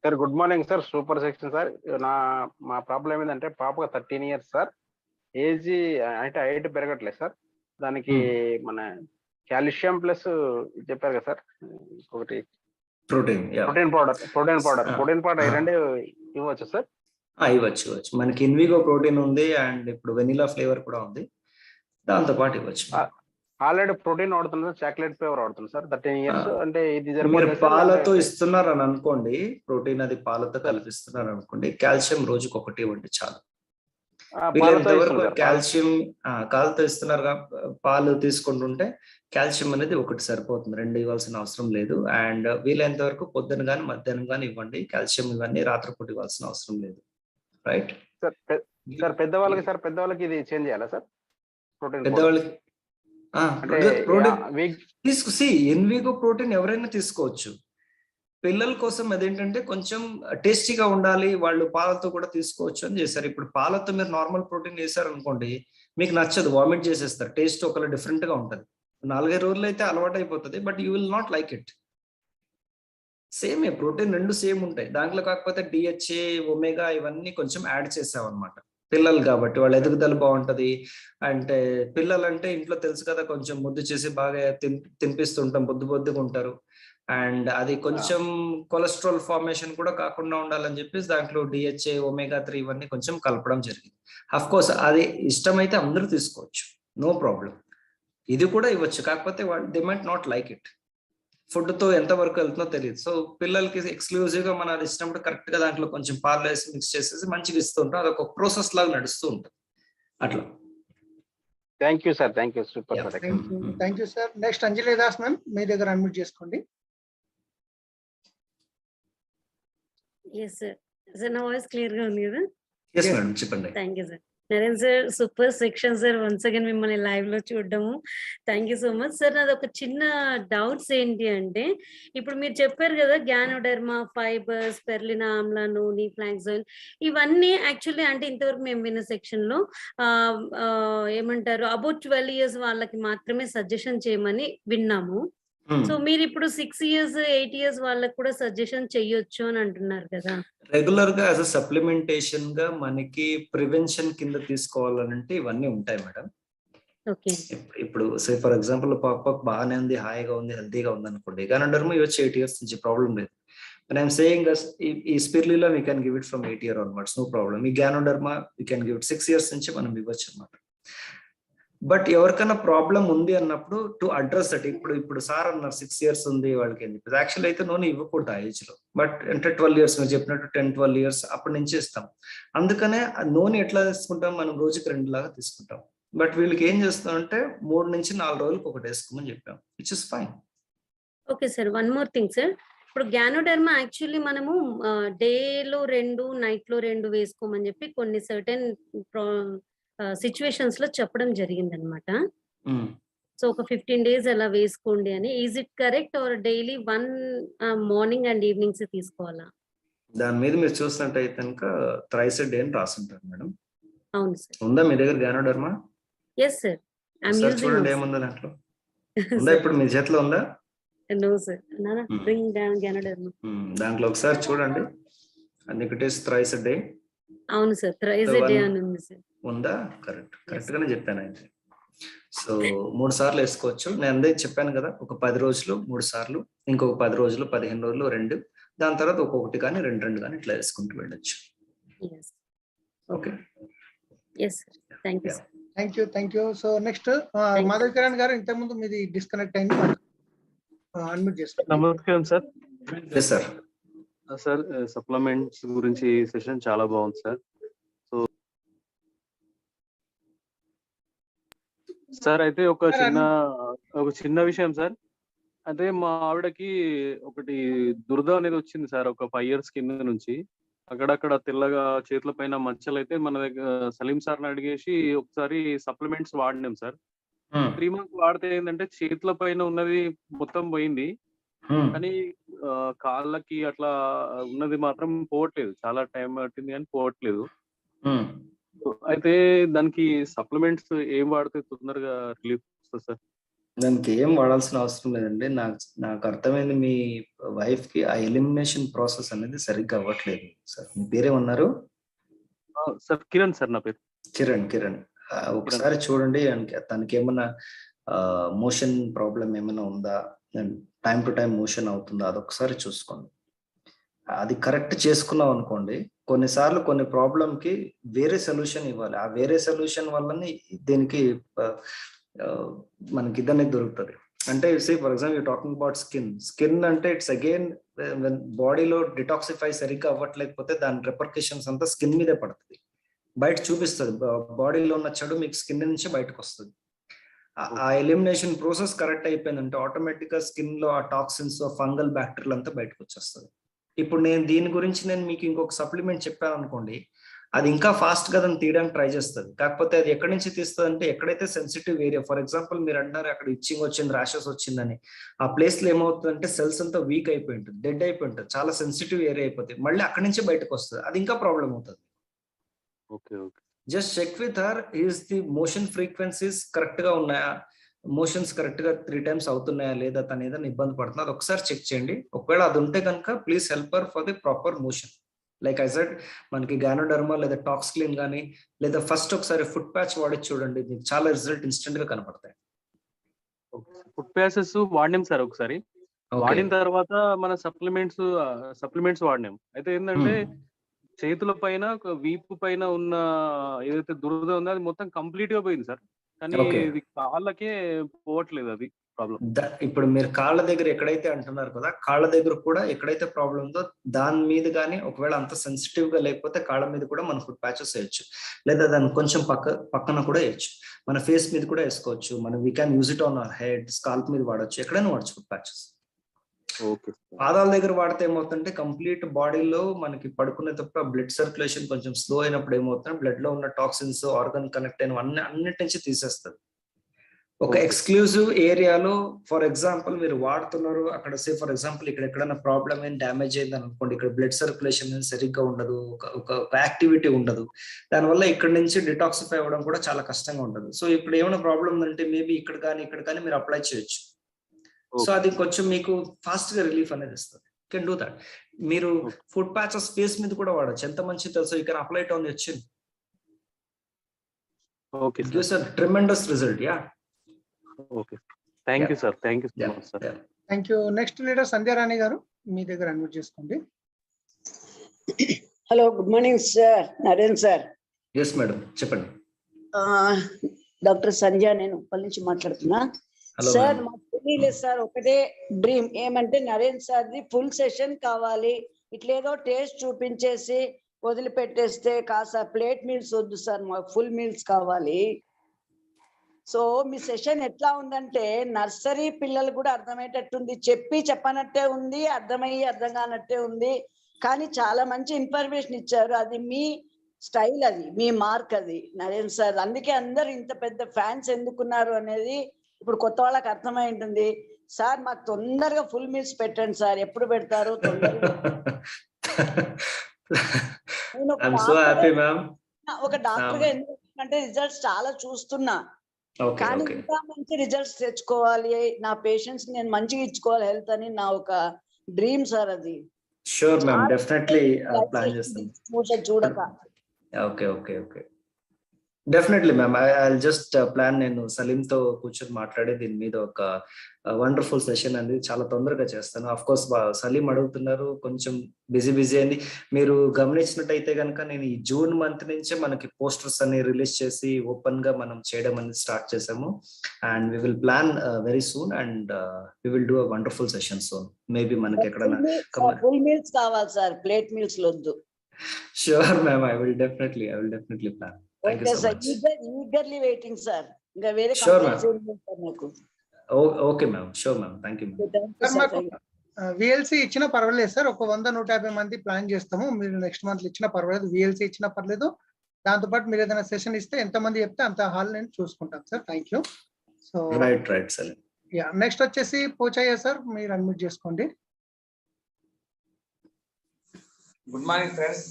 sir. Good morning sir, super section sir. మా ప్రాబ్లం ఏంటంటే పాప 13 years సార్, ఏజ్ అంటే హైట్ పెరగట్లేదు సార్. దానికి మన కాల్షియం ప్లస్ చెప్పారు కదా సార్, ఒకటి ప్రోటీన్ పౌడర్ ఈ రెండు ఇవ్వచ్చు సార్? ఇవ్వచ్చు. మనకి ఇన్విగో ప్రోటీన్ ఉంది, అండ్ ఇప్పుడు వెనిలా ఫ్లేవర్ కూడా ఉంది, దాంతో పాటు ఇవ్వచ్చు. ఆల్రెడీ ప్రోటీన్ వాడుతున్నారు, చాక్లెట్ ఫ్లేవర్ వాడుతుంది సార్. 13 years అంటే ఇది పాలతో ఇస్తున్నారు అని అనుకోండి, ప్రోటీన్ అది పాలతో కల్పిస్తున్నారు అనుకోండి, కాల్షియం రోజుకి ఒకటి ఇవ్వండి చాలు. కాల్షియం కాలుతో ఇస్తున్నారు, పాలు తీసుకుంటుంటే కాల్షియం అనేది ఒకటి సరిపోతుంది, 2 ఇవ్వాల్సిన అవసరం లేదు. అండ్ వీలైనంత వరకు పొద్దున కానీ మధ్యాహ్నం కానీ ఇవ్వండి కాల్షియం, ఇవన్నీ రాత్రిపూట ఇవ్వాల్సిన అవసరం లేదు. Right sir. పెద్దవాళ్ళకి ఇది చేంజ్ చేయాలా సార్? పెద్దవాళ్ళకి ఎన్విగో ప్రోటీన్ ఎవరైనా తీసుకోవచ్చు. పిల్లల కోసం అదేంటంటే కొంచెం టేస్టీగా ఉండాలి, వాళ్ళు పాలతో కూడా తీసుకోవచ్చు అని చేశారు. ఇప్పుడు పాలతో మీరు నార్మల్ ప్రోటీన్ వేసారు అనుకోండి, మీకు నచ్చదు, వామిట్ చేసేస్తారు. టేస్ట్ ఒకలా డిఫరెంట్ గా ఉంటుంది. 4-5 రోజులు అయితే అలవాటు అయిపోతుంది, but you will not like it. సేమే ప్రోటీన్, 2 సేమ్ ఉంటాయి దాంట్లో. కాకపోతే DHA, ఒమేగా ఇవన్నీ కొంచెం యాడ్ చేసాం అనమాట. పిల్లలు కాబట్టి వాళ్ళ ఎదుగుదల బాగుంటది. అంటే పిల్లలు అంటే ఇంట్లో తెలుసు కదా, కొంచెం ముద్దు చేసి బాగా తినిపిస్తుంటాం, బొద్దుగా ఉంటారు. అండ్ అది కొంచెం కొలెస్ట్రాల్ ఫార్మేషన్ కూడా కాకుండా ఉండాలని చెప్పేసి దాంట్లో DHA, ఒమేగా 3 ఇవన్నీ కొంచెం కలపడం జరిగింది. అఫ్ కోర్స్ అది ఇష్టమైతే అందరూ తీసుకోవచ్చు, నో ప్రాబ్లం. ఇది కూడా ఇవ్వచ్చు, కాకపోతే they might not like it. Food తో ఎంత వరకు వెళ్తుందో తెలియదు. సో పిల్లలకి ఎక్స్క్లూజివ్ గా మన అది ఇచ్చినప్పుడు కరెక్ట్ గా దాంట్లో కొంచెం పాలు వేసి మిక్స్ చేసేసి మంచిగా ఇస్తూ ఉంటాం. అదొక ప్రాసెస్ లాగా నడుస్తూ ఉంటుంది అట్లా. Thank you sir, thank you, super sir. Thank you sir. Next Anjali Das ma'am, మీ దగ్గర అన్మ్యూట్ చేసుకోండి. Yes sir. సార్ నా వాయిస్ క్లియర్ గా ఉంది కదా? ఎస్ మేడం, చెప్పండి. Thank you sir. Naren sir, super section sir. Once again మిమ్మల్ని లైవ్ లో చూడడము thank you so much sir. నాది ఒక చిన్న డౌట్స్ ఏంటి అంటే, ఇప్పుడు మీరు చెప్పారు కదా గ్యానోడెర్మా, ఫైబర్స్, పెర్లినా ఆమ్లా, నూనె, ఫ్లాక్స్ ఆయిల్, ఇవన్నీ యాక్చువల్లీ అంటే ఇంతవరకు మేము విన్న సెక్షన్ లో ఏమంటారు అబౌట్ 12 years వాళ్ళకి మాత్రమే సజెషన్ చేయమని విన్నాము. సో మీరు ఇప్పుడు 6 years, 8 years వాళ్ళకి కూడా సజెషన్ చెయ్యొచ్చు అని అంటున్నారు కదా? రెగ్యులర్ గా యాజ్ అ సప్లిమెంటేషన్ గా మనకి ప్రివెన్షన్ కింద తీసుకోవాలంటే ఇవన్నీ ఉంటాయి మేడం. ఇప్పుడు సే ఫర్ ఎగ్జాంపుల్ పాపకు బాగానే ఉంది, హాయిగా ఉంది, హెల్తీగా ఉంది అనుకోండి, గ్యానోడెర్మా ఇవ్వచ్చు 8 years నుంచి, ప్రాబ్లం లేదు. But I'm saying ఈ spirulina we can give it from 8 years onwards, no problem. ఈ ganoderma we can give it 6 years నుంచి మనం ఇవ్వచ్చు అన్నమాట. బట్ ఎవరికైనా ప్రాబ్లం ఉంది అన్నప్పుడు టు అడ్రస్ దట్, ఇప్పుడు సార్ అన్నారు 6 years ఉంది వాళ్ళకి అని చెప్పి, యాక్చువల్ అయితే నూనె ఇవ్వకూడదు ఆ ఏజ్ లో. బట్ అంటే 12 years మీరు చెప్పినట్టు 10-12 years అప్పటి నుంచి ఇస్తాం. అందుకనే నూనె ఎట్లా తీసుకుంటాం మనం, రోజుకి 2 లాగా తీసుకుంటాం. బట్ వీళ్ళకి ఏం చేస్తాం అంటే 3 నుంచి 4 రోజులకు ఒకటి వేసుకోమని చెప్పాం, which is fine. Okay sir. One more thing sir, ఇప్పుడు గ్యానోడెర్మా యాక్చువల్లీ మనము డేలో 2 నైట్లో 2 వేసుకోమని చెప్పి కొన్ని సర్టెన్ సిచ్యువేషన్స్ లో చెప్పడం జరిగిందనమాట. సో ఒక 15 days అలా వేసుకోండి అని. Is it correct or daily 1 morning and evenings తీసుకోవాలా? దాని మీద మీరు చూసినట్టయితే కనుక థ్రైస్ డే అని రాసుంటారు మేడం. అవును సార్. ఉందా మీ దగ్గర ganoderma? Yes sir, I'm using. చూడండి ఏముందా దాంట్లో. ఉందా ఇప్పుడు మీ చేతిలో ఉందా? No sir. నానా బ్రింగ్ డౌన్ గ్యానోడెర్మా. దాంట్లో ఒకసారి చూడండి. And it is thrice day. అవును సార్, థ్రైస్ డే అని ఉంది సార్. ఉందా? కరెక్ట్ గానే చెప్పాను అయితే. సో 3 సార్లు వేసుకోవచ్చు. నేను అందరికి చెప్పాను కదా, ఒక 10 రోజులు 3 సార్లు, ఇంకొక 10 రోజులు 15 రోజులు 2, దాని తర్వాత ఒక్కొక్కటి కానీ 2 కానీ ఇట్లా వేసుకుంటూ వెళ్ళొచ్చు. Okay. Yes sir, thank you sir. Thank you. So next Madhav Kiran గారు, ఇంతకుముందు మీది డిస్కనెక్ట్ అయింది, అన్మ్యూట్ చేసుకోండి. నమస్కారం sir. Yes sir. Sir supplements గురించి సెషన్ చాలా బాగుంది సార్. సో సార్ అయితే ఒక చిన్న విషయం సార్. అయితే మా ఆవిడకి ఒకటి దురద అనేది వచ్చింది సార్ ఒక 5 years కింద నుంచి. అక్కడక్కడ తెల్లగా చేతుల పైన మచ్చలు అయితే మన దగ్గర సలీం సార్ని అడిగేసి ఒకసారి సప్లిమెంట్స్ వాడినాం సార్. 3 months వాడితే ఏంటంటే చేతుల పైన ఉన్నది మొత్తం పోయింది, కానీ కాళ్ళకి అట్లా ఉన్నది మాత్రం పోవట్లేదు. చాలా టైం పట్టింది కానీ పోవట్లేదు. అయితే దానికి సప్లిమెంట్స్ ఏం వాడితే తొందరగా రిలీఫ్ వస్తుంది సార్? దానికి ఏం వాడాల్సిన అవసరం లేదండి. నాకు అర్థమైంది, మీ వైఫ్ కి ఆ ఎలిమినేషన్ ప్రాసెస్ అనేది సరిగ్గా అవ్వట్లేదు సార్. మీ పేరేమన్నారు సార్? కిరణ్ సార్ నా పేరు. కిరణ్. ఒకసారి చూడండి, తనకి ఏమన్నా మోషన్ ప్రాబ్లం ఏమైనా ఉందా, టైం టు టైం మోషన్ అవుతుందా, అదొకసారి చూసుకోండి. అది కరెక్ట్ చేసుకున్నాం అనుకోండి, కొన్నిసార్లు కొన్ని ప్రాబ్లం కి వేరే సొల్యూషన్ ఇవ్వాలి. ఆ వేరే సొల్యూషన్ వల్లనే దీనికి మనకి ఇదనేది దొరుకుతుంది. అంటే for example you talking about skin అంటే ఇట్స్ అగైన్ బాడీలో డిటాక్సిఫై సరిగ్గా అవ్వట్లేకపోతే దాని రెపర్కేషన్స్ అంతా స్కిన్ మీదే పడుతుంది, బయట చూపిస్తుంది. బాడీలో ఉన్న చెడు మీకు స్కిన్ నుంచి బయటకు వస్తుంది. ఆ ఎలిమినేషన్ ప్రాసెస్ కరెక్ట్ అయిపోయిందంటే ఆటోమేటిక్ గా స్కిన్ లో ఆ టాక్సిన్స్, ఫంగల్ బ్యాక్టీరియల్ అంతా బయటకు వచ్చేస్తుంది. ఇప్పుడు దీని గురించి మీకు ఇంకొక సప్లిమెంట్ చెప్పాను అనుకోండి, అది ఇంకా ఫాస్ట్ గా దాన్ని తీయడానికి ట్రై చేస్తుంది. కాకపోతే అది ఎక్కడి నుంచి తీస్తుంది అంటే ఎక్కడైతే సెన్సిటివ్ ఏరియా, ఫర్ ఎగ్జాంపుల్ మీరు అంటున్నారు అక్కడ ఇచ్చింగ్ వచ్చింది, ర్యాషెస్ వచ్చిందని, ఆ ప్లేస్ లో ఏమవుతుందంటే సెల్స్ అంతా వీక్ అయిపోయి ఉంటుంది, డెడ్ అయిపోయి ఉంటుంది, చాలా సెన్సిటివ్ ఏరియా అయిపోతుంది, మళ్ళీ అక్కడి నుంచి బయటకు వస్తుంది. అది ఇంకా ప్రాబ్లం అవుతుంది. Just check with her, is the motion frequencies correct గా ఉన్నాయా, మోషన్స్ కరెక్ట్ గా 3 times అవుతున్నాయా లేదా, తను ఏదైనా ఇబ్బంది పడుతుంది, అది ఒకసారి చెక్ చేయండి. ఒకవేళ అది ఉంటే కనుక please help her for the proper motion. Like I said, మనకి గ్యానోడెర్మా లేదా టాక్స్క్లీన్ కానీ, లేదా ఫస్ట్ ఒకసారి ఫుట్ ప్యాచ్ వాడి చూడండి, మీకు చాలా రిజల్ట్ ఇన్స్టెంట్ గా కనపడతాయి. ఫుట్ ప్యాచెస్ వాడినాం సార్ ఒకసారి. వాడిన తర్వాత మన సప్లిమెంట్స్ వాడినాం. అయితే ఏంటంటే చేతుల పైన, వీపు పైన ఉన్న ఏదైతే దురద ఉందో అది మొత్తం కంప్లీట్ గా పోయింది సార్, కానీ ఇది కాళ్ళకే పోవట్లేదు. అది ప్రాబ్లం. ఇప్పుడు మీరు కాళ్ళ దగ్గర ఎక్కడైతే అంటున్నారు కదా, కాళ్ళ దగ్గర కూడా ఎక్కడైతే ప్రాబ్లం ఉందో దాని మీద కానీ, ఒకవేళ అంత సెన్సిటివ్ గా లేకపోతే కాళ్ళ మీద కూడా మనం ఫుట్ ప్యాచెస్ వేయచ్చు, లేదా దాన్ని కొంచెం పక్కన కూడా వేయచ్చు, మన ఫేస్ మీద కూడా వేసుకోవచ్చు. మనం we can use it on hour head, scalp మీద వాడచ్చు, ఎక్కడైనా వాడచ్చు ఫుట్ ప్యాచెస్. పాదాల దగ్గర వాడితే ఏమవుతుందంటే కంప్లీట్ బాడీలో మనకి పడుకునేటప్పుడు బ్లడ్ సర్క్యులేషన్ కొంచెం స్లో అయినప్పుడు ఏమవుతుంది, బ్లడ్ లో ఉన్న టాక్సిన్స్, ఆర్గన్ కనెక్ట్ అయిన అన్నిటి నుంచి తీసేస్తుంది. ఒక ఎక్స్క్లూజివ్ ఏరియాలో ఫర్ ఎగ్జాంపుల్ మీరు వాడుతున్నారు, అక్కడ ఫర్ ఎగ్జాంపుల్ ఇక్కడ ఎక్కడైనా ప్రాబ్లమ్ అయిన డ్యామేజ్ అయింది అనుకోండి, ఇక్కడ బ్లడ్ సర్క్యులేషన్ సరిగ్గా ఉండదు, ఒక యాక్టివిటీ ఉండదు, దానివల్ల ఇక్కడ నుంచి డిటాక్సిఫై అవ్వడం కూడా చాలా కష్టంగా ఉంటుంది. సో ఇప్పుడు ఏమైనా ప్రాబ్లం ఉందంటే మేబీ ఇక్కడ కానీ మీరు అప్లై చేయొచ్చు. సో అది కొంచెం మీకు ఫాస్ట్ గా రిలీఫ్ అనేది ఇస్తుంది. Can do that. మీరు ఫుట్ ప్యాచెస్ ఫేస్ మీద కూడా వాడచ్చు, ఎంత మంచి తెలుసు. You can apply it on your chin. Okay, it gives a tremendous result. Yeah. Okay, thank you sir. Thank you so much sir. Thank you. Next leader Sandhyarani గారు, మీ దగ్గర అన్మ్యూట్ చేసుకోండి. Hello, good morning sir. Naren sir. Yes madam, చెప్పండి. డాక్టర్ సంధ్య, నేను ఉప్పల్ నుంచి మాట్లాడుతున్నా సార్. మాకు తెలియలేదు సార్, ఒకటే డ్రీమ్ ఏమంటే నరేన్ సార్ది ఫుల్ సెషన్ కావాలి, ఇట్లేదో టేస్ట్ చూపించేసి వదిలిపెట్టేస్తే కాస్త ప్లేట్ మీల్స్ వద్దు సార్, మాకు ఫుల్ మీల్స్ కావాలి. సో మీ సెషన్ ఎట్లా ఉందంటే నర్సరీ పిల్లలు కూడా అర్థమయ్యేటట్టుంది, చెప్పనట్టే ఉంది, అర్థం కానట్టే ఉంది. కానీ చాలా మంచి ఇన్ఫర్మేషన్ ఇచ్చారు. అది మీ స్టైల్, అది మీ మార్క్, అది నరేన్ సార్. అందుకే అందరు ఇంత పెద్ద ఫ్యాన్స్ ఎందుకున్నారు అనేది ఇప్పుడు కొత్త వాళ్ళకి అర్థమై ఉంటుంది. సార్ మాకు తొందరగా ఫుల్ మీల్స్ పెట్టండి సార్. ఎప్పుడు పెడతారు? తొందరగా. ఒక డాక్టర్ గా ఎందుకంటే రిజల్ట్స్ చాలా చూస్తున్నా, కానీ ఇంకా మంచి రిజల్ట్స్ తెచ్చుకోవాలి, నా పేషెంట్స్ నేను మంచిగా ఇచ్చుకోవాలి హెల్త్ అని నా ఒక డ్రీమ్ సార్. అది షూర్ మ్యామ్, డెఫినెట్లీ ప్లాన్ చేస్తాను. చూడక okay definitely ma'am, I just plan. నేను సలీంతో కూర్చొని మాట్లాడి దీని మీద ఒక వండర్ఫుల్ సెషన్ అనేది చాలా తొందరగా చేస్తాను. అఫ్ కోర్స్ సలీం అడుగుతున్నారు, కొంచెం బిజీ అయింది. మీరు గమనించినట్టయితే కనుక నేను ఈ జూన్ మంత్ నుంచే మనకి పోస్టర్స్ అన్ని రిలీజ్ చేసి ఓపెన్ గా మనం చేయడం అనేది స్టార్ట్ చేసాము. And we will plan very soon and we will do a wonderful session soon. Maybe మనకి ఎక్కడైనా ఫుల్ మీల్స్ కావాలి సార్, ప్లేట్ మీల్స్ వద్దు. Sure ma'am, I will definitely plan. Okay sir, eagerly waiting sir. ఇంకా వేరే okay ma'am, sure ma'am, thank you ma'am. VLC ఇచ్చినా పర్వాలేదు సార్, ఒక 100-150 మంది ప్లాన్ చేస్తాము. మీరు నెక్స్ట్ మంత్ ఇచ్చినా పర్వాలేదు, విఎల్సి ఇచ్చినా పర్లేదు. దాంతో పాటు మీరు ఏదైనా సెషన్ ఇస్తే ఎంతమంది చెప్తే అంత హాల్ నేను చూసుకుంటాను sir. Thank you. So right sir. Next వచ్చేసి పోచయ్య సార్, మీరు అడ్మిట్ చేసుకోండి. Good morning friends.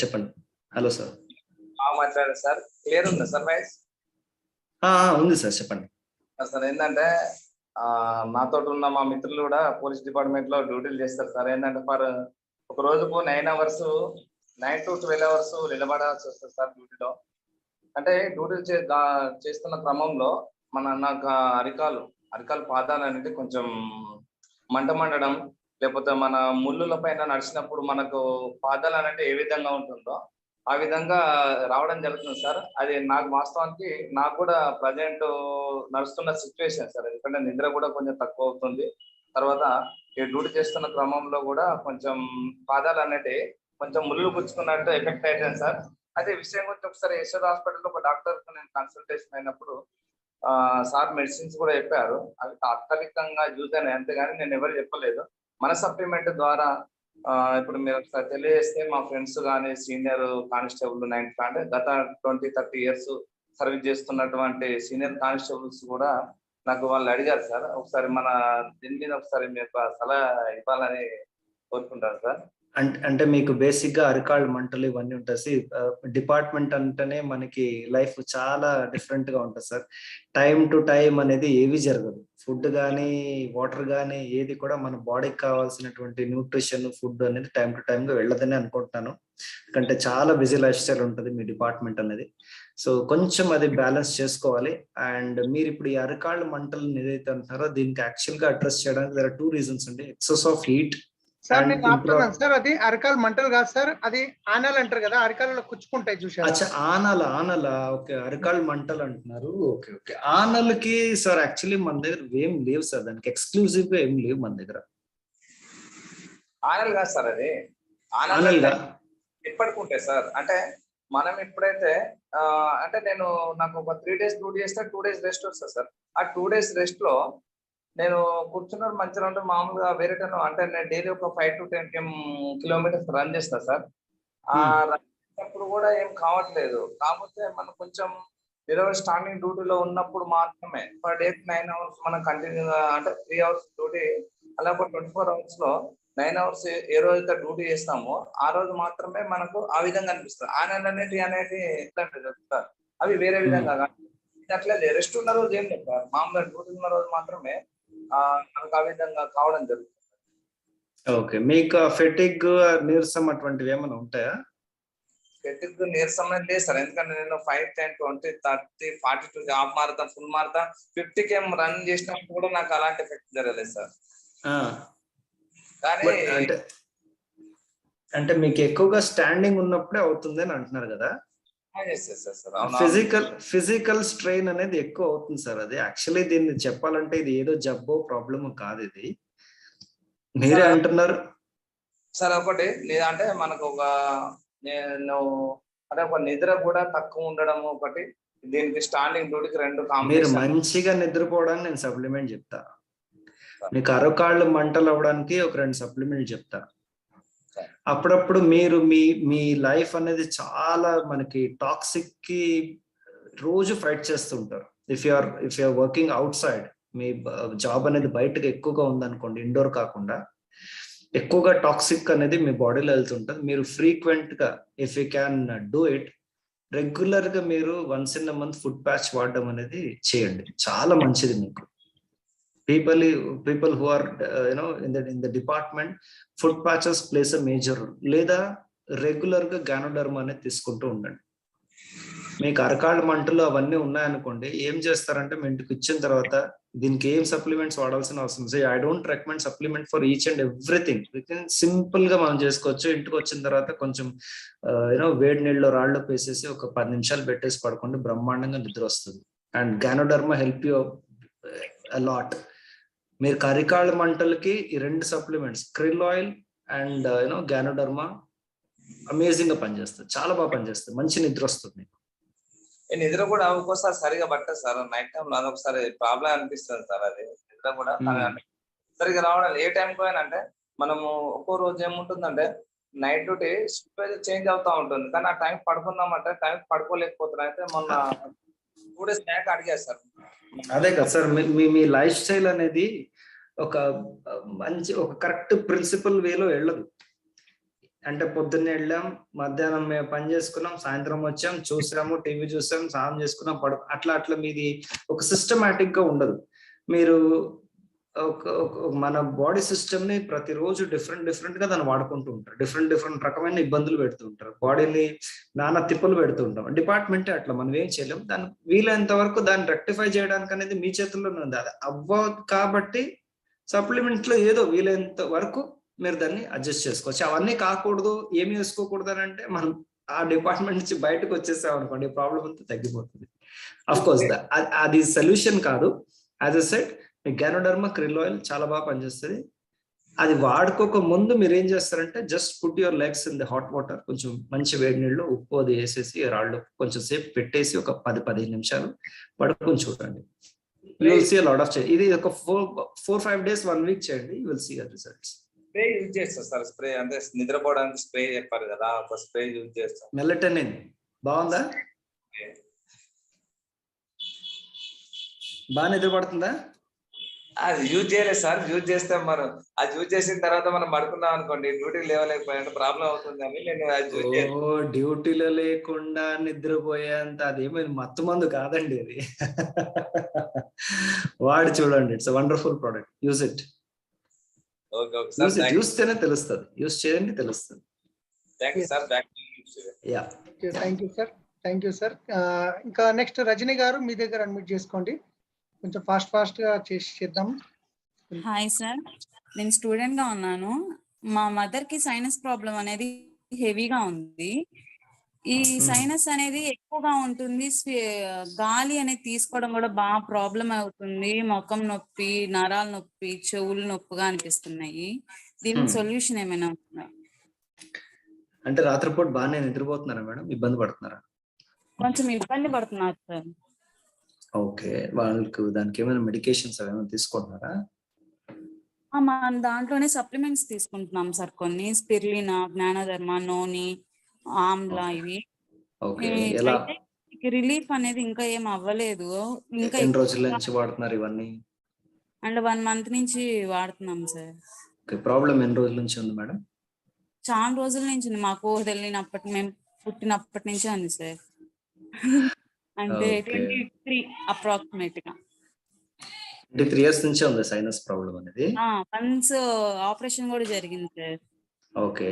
చెప్పండి. Hello sir. మాట్లాడారు సార్, క్లియర్ ఉందా సార్ వాయిస్? ఉంది సార్, చెప్పండి సార్. ఏంటంటే నాతో ఉన్న మా మిత్రులు కూడా పోలీస్ డిపార్ట్మెంట్ లో డ్యూటీలు చేస్తారు సార్. ఏంటంటే ఫర్ ఒక రోజుకు 9 to 12 hours నిలబడాల్సి వస్తుంది సార్ డ్యూటీలో. అంటే డ్యూటీలు చేస్తున్న క్రమంలో నాకు అరికాలు పాదాలు అనేది కొంచెం మండడం, లేకపోతే మన ముళ్ళుల పైన నడిచినప్పుడు మనకు పాదాలు అనేది ఏ విధంగా ఉంటుందో ఆ విధంగా రావడం జరుగుతుంది సార్. అది నాకు వాస్తవానికి నాకు కూడా ప్రజెంట్ నడుస్తున్న సిచ్యువేషన్ సార్. ఎందుకంటే నిద్ర కూడా కొంచెం తక్కువ అవుతుంది. తర్వాత ఈ డ్యూటీ చేస్తున్న క్రమంలో కూడా కొంచెం పాదాలు అనేవి కొంచెం ముళ్ళు గుచ్చుకున్నట్టు ఎఫెక్ట్ అవుతుంది సార్. అదే విషయం గురించి ఒకసారి యశ్వర్ హాస్పిటల్లో ఒక డాక్టర్తో నేను కన్సల్టేషన్ అయినప్పుడు సార్ మెడిసిన్స్ కూడా చెప్పారు. అవి తాత్కాలికంగా యూజ్ అయినాయి, అంతేగాని నేను ఎవరు చెప్పలేదు. మన సప్లిమెంట్ ద్వారా ఇప్పుడు మీరు ఒకసారి తెలియజేస్తే మా ఫ్రెండ్స్ కానీ సీనియర్ కానిస్టేబుల్ 9 అంటే గత 20-30 years సర్వీస్ చేస్తున్నటువంటి సీనియర్ కానిస్టేబుల్స్ కూడా నాకు వాళ్ళు అడిగారు సార్, ఒకసారి మన దీని మీద ఒకసారి మీకు సలహా ఇవ్వాలని కోరుకుంటారు సార్. అంటే మీకు బేసిక్ గా అరికాళ్ళు మంటలు ఇవన్నీ ఉంటాయి. డిపార్ట్మెంట్ అంటేనే మనకి లైఫ్ చాలా డిఫరెంట్ గా ఉంటుంది సార్. టైం టు టైం అనేది ఏవి జరగదు. ఫుడ్ కానీ వాటర్ కానీ ఏది కూడా మన బాడీకి కావాల్సినటువంటి న్యూట్రిషన్ ఫుడ్ అనేది టైం టు టైం గా వెళ్ళదని అనుకుంటున్నాను. ఎందుకంటే చాలా బిజీ లైఫ్ స్టైల్ ఉంటుంది మీ డిపార్ట్మెంట్ అనేది. సో కొంచెం అది బ్యాలెన్స్ చేసుకోవాలి. అండ్ మీరు ఇప్పుడు ఈ అరికాళ్ళు మంటలు ఏదైతే అంటారో దీనికి యాక్చువల్ గా అడ్రస్ చేయడానికి there are 2 reasons అండి. ఎక్సెస్ ఆఫ్ హీట్ సార్ నేను ఆపుతున్నాను సార్. అది అరికాలు మంటలు కాదు సార్, అది ఆనాలు అంటారు కదా, అరికాలలో కుచ్చుకుంటాయి చూసారు. అచ్చా, ఆనల ఓకే, అరికాళ్ళు మంటలు అంటున్నారు. ఓకే ఆనలకి సార్ యాక్చువల్లీ మన దగ్గర ఏం లేవు సార్, దానికి ఎక్స్క్లూజివ్ గా ఏం లేవు మన దగ్గర. ఆనల్ కాదు సార్, అది ఆనల్ ఎప్పటికి ఉంటాయి సార్. అంటే మనం ఎప్పుడైతే అంటే నాకు ఒక 3 days డ్యూటీ చేస్తే 2 days రెస్ట్ వస్తుంది సార్. ఆ 2 days రెస్ట్ లో నేను కూర్చున్నాను మంచిగా ఉంటే మామూలుగా వేరే టైం అంటే నేను డైలీ ఒక 5 to 10 kilometers రన్ చేస్తా సార్. ఆ రన్ చేసినప్పుడు కూడా ఏం కావట్లేదు. కాకపోతే మనం కొంచెం స్టార్టింగ్ డ్యూటీలో ఉన్నప్పుడు మాత్రమే పర్ డే 9 hours మనం కంటిన్యూగా అంటే 3 hours డ్యూటీ, అలా ఒక 24 hours లో 9 hours ఏ రోజైతే డ్యూటీ చేస్తామో ఆ రోజు మాత్రమే మనకు ఆ విధంగా అనిపిస్తుంది. ఆనందం అనేది ఎట్లా చెప్తారు, అవి వేరే విధంగా అట్లా రెస్ట్ ఉన్న రోజు ఏం చెప్తారు, మామూలుగా డ్యూటీ ఉన్న రోజు మాత్రమే మనకు ఆ విధంగా కావడం జరుగుతుంది. ఓకే, మీకు ఫెటిగ్ నీరసం అటువంటివి ఏమైనా ఉంటాయా? ఫెటిగ్ నీరసం లేదు సార్, ఎందుకంటే నేను 5, 10, 20, 30, 42 హాఫ్ మారతా, ఫుల్ మారతా, 50 km రన్ చేసినప్పుడు కూడా నాకు అలాంటి ఎఫెక్ట్ జరగలేదు సార్. కానీ అంటే మీకు ఎక్కువగా స్టాండింగ్ ఉన్నప్పుడే అవుతుంది అని అంటున్నారు కదా. ఫిజికల్ స్ట్రెయిన్ అనేది ఎక్కువ అవుతుంది సార్. అది యాక్చువల్లీ దీన్ని చెప్పాలంటే ఇది ఏదో జబ్బో ప్రాబ్లమ్ కాదు, ఇది మీరే అంటున్నారు సార్. ఒకటి అంటే మనకు ఒక నిద్ర కూడా తక్కువ ఉండడం ఒకటి, దీనికి స్టాండింగ్ డ్యూటీకి 2 మీరు కాంబినేషన్. మంచిగా నిద్రపోవడానికి నేను సప్లిమెంట్ చెప్తా. మీకు అరకాళ్ళు మంటలు అవ్వడానికి ఒక 2 సప్లిమెంట్ చెప్తా. అప్పుడప్పుడు మీరు మీ లైఫ్ అనేది చాలా మనకి టాక్సిక్ కి రోజు ఫైట్ చేస్తుంటారు. If you are working outside, మీ జాబ్ అనేది బయటకు ఎక్కువగా ఉందనుకోండి, ఇండోర్ కాకుండా ఎక్కువగా టాక్సిక్ అనేది మీ బాడీలో వెళ్తుంటుంది. మీరు ఫ్రీక్వెంట్ గా if you can do it, regular గా మీరు once in a month food patch వాడడం అనేది చేయండి. చాలా మంచిది మీకు. People who are in the department, food patches place a major role. లేదా రెగ్యులర్ గా గ్యానోడర్మా అనేది తీసుకుంటూ ఉండండి. మీకు అరకాళ్ళ మంటలు అవన్నీ ఉన్నాయనుకోండి, ఏం చేస్తారంటే మీ ఇంటికి ఇచ్చిన తర్వాత దీనికి ఏం సప్లిమెంట్స్ వాడాల్సిన అవసరం. So I don't recommend supplement for each and everything. Simple గా మనం చేసుకోవచ్చు. ఇంటికి వచ్చిన తర్వాత కొంచెం వేడి నీళ్ళలో రాళ్ళు వేసేసి ఒక 10 నిమిషాలు పెట్టేసి పడుకోండి, బ్రహ్మాండంగా నిద్ర వస్తుంది. And ganoderma help you a lot. మీరు అరికాళ్ళ మంటలకి ఈ 2 supplements, krill oil and ganoderma amazing గా పనిచేస్తుంది. చాలా బాగా పనిచేస్తుంది. మంచి నిద్ర వస్తుంది. నిద్ర కూడా ఒక్కోసారి సరిగా పట్టదు సార్. నైట్ టైం లో అదొకసారి ప్రాబ్లం అనిపిస్తుంది సార్. అది నిద్ర కూడా సరిగా రావడం ఏ టైం పోయినా అంటే, మనము ఒక్కో రోజు ఏముంటుందంటే నైట్ డ్యూటీ చేంజ్ అవుతా ఉంటుంది, కానీ ఆ టైం పడుకుందామంటే టైం పడుకోలేకపోతున్నాం. అయితే మొన్న 2 days బ్యాక్ అడిగారు సార్. అదే కదా సార్, మీ లైఫ్ స్టైల్ అనేది ఒక కరెక్ట్ ప్రిన్సిపల్ వేలో వెళ్ళదు. అంటే పొద్దున్నే వెళ్ళాం, మధ్యాహ్నం మేము పని చేసుకున్నాం, సాయంత్రం వచ్చాం, చూసాము, టీవీ చూసాం, స్నానం చేసుకున్నాం, అట్లా మీది ఒక సిస్టమాటిక్ గా ఉండదు. మీరు మన బాడీ సిస్టమ్ ని ప్రతిరోజు డిఫరెంట్ గా దాన్ని వాడుకుంటూ ఉంటారు. డిఫరెంట్ రకమైన ఇబ్బందులు పెడుతూ ఉంటారు. బాడీని నానా తిప్పలు పెడుతూ ఉంటాం. డిపార్ట్మెంటే అట్లా, మనం ఏం చేయలేం. దాన్ని వీలైనంత వరకు దాన్ని రెక్టిఫై చేయడానికి అనేది మీ చేతుల్లోనే ఉంది. అది అవ్వదు కాబట్టి సప్లిమెంట్ లో ఏదో వీలైనంత వరకు మీరు దాన్ని అడ్జస్ట్ చేసుకోవచ్చు. అవన్నీ కాకూడదు, ఏమి వేసుకోకూడదు అని అంటే మనం ఆ డిపార్ట్మెంట్ నుంచి బయటకు వచ్చేసాం అనుకోండి, ప్రాబ్లం అంతా తగ్గిపోతుంది. అఫ్ కోర్స్ అది సొల్యూషన్ కాదు. As a said, me ganoderma krill oil చాలా బాగా పనిచేస్తుంది. అది వాడుకోక ముందు మీరు ఏం చేస్తారంటే, just put your legs in the hot water, కొంచెం మంచి వేడి నీళ్ళు, ఉప్పు అది వేసేసి రాళ్ళు కొంచెం సేపు పెట్టేసి ఒక 10-15 నిమిషాలు పడుకొని చూడండి. You will see a lot of change. ఇది ఒక 4-5 days 1 week చేయండి, you will see the results. Spray use చేస్తారు సార్. స్ప్రే అంటే నిద్రపోవడానికి స్ప్రే చెప్పారు కదా, ఒక స్ప్రే యూజ్ చేస్తాం. మెలటోనిన్ బాగుందా? బాగా నిద్రపడుతుందా? అది యూజ్ చేయలేదు సార్. యూజ్ చేస్తే మనం అది యూజ్ చేసిన తర్వాత మనం పడుకున్నాం అనుకోండి, డ్యూటీకి లేవలేకపోయినట్టు ప్రాబ్లం అవుతుందని నేను అది యూజ్ చేయలేదు. డ్యూటీలో లేకుండా నిద్రపోయేంత అదేమైనా మత్తు మందు కాదండి అది. వాడి చూడండి, it's wonderful product. Use it. చూస్తేనే తెలుస్తుంది, యూజ్ చేయండి తెలుస్తుంది. Thank you sir. ఇంకా నెక్స్ట్ రజనీ గారు, మీ దగ్గర అడ్మిట్ చేసుకోండి. కొంచెం ఫాస్ట్ గా చేద్దాం. హాయ్ సార్, నేను స్టూడెంట్ గా ఉన్నాను. మా మదర్ కి సైనస్ ప్రాబ్లం అనేది హెవీగా ఉంది. ఈ సైనస్ అనేది ఎక్కువగా ఉంటుంది. గాలి అనేది తీసుకోవడం కూడా బాగా ప్రాబ్లం అవుతుంది. ముఖం నొప్పి, నరాల నొప్పి, చెవులు నొప్పిగా అనిపిస్తున్నాయి. దీనికి సొల్యూషన్ ఏమైనా ఉందా? అంటే రాత్రిపూట బాగానే నిద్రపోతున్నారా మేడం? ఇబ్బంది పడుతున్నారా? కొంచెం ఇబ్బంది పడుతున్నారు సార్. ఓకే, వాళ్ళకి దానికి ఏమైనా మెడికేషన్స్ ఏమైనా తీసుకుంటున్నారా? మన దాంట్లోనే సప్లిమెంట్స్ తీసుకుంటున్నాం సార్. కొన్ని స్పిర్లినా, జ్ఞానధర్మ, నోని, ఆమ్లా, ఇవి. రిలీఫ్ అనేది ఇంకా ఏం అవ్వలేదు. ఇంకా ఎన్ని రోజుల నుంచి వాడుతున్నారు ఇవన్నీ? అండ్ 1 month నుంచి వాడుతున్నాం సార్. ప్రాబ్లం ఎన్ని రోజుల నుంచి ఉంది మేడం? చాలా రోజుల నుంచి ఉంది. మాకు తెలియనప్పటి, మేము పుట్టినప్పటి నుంచే ఉంది సార్. అంటే 23 అప్రాక్సిమేట్ గా. 23 years నుంచే ఉంది సైనస్ ప్రాబ్లం అనేది. వన్స్ ఆపరేషన్ కూడా జరిగింది సార్. ఓకే.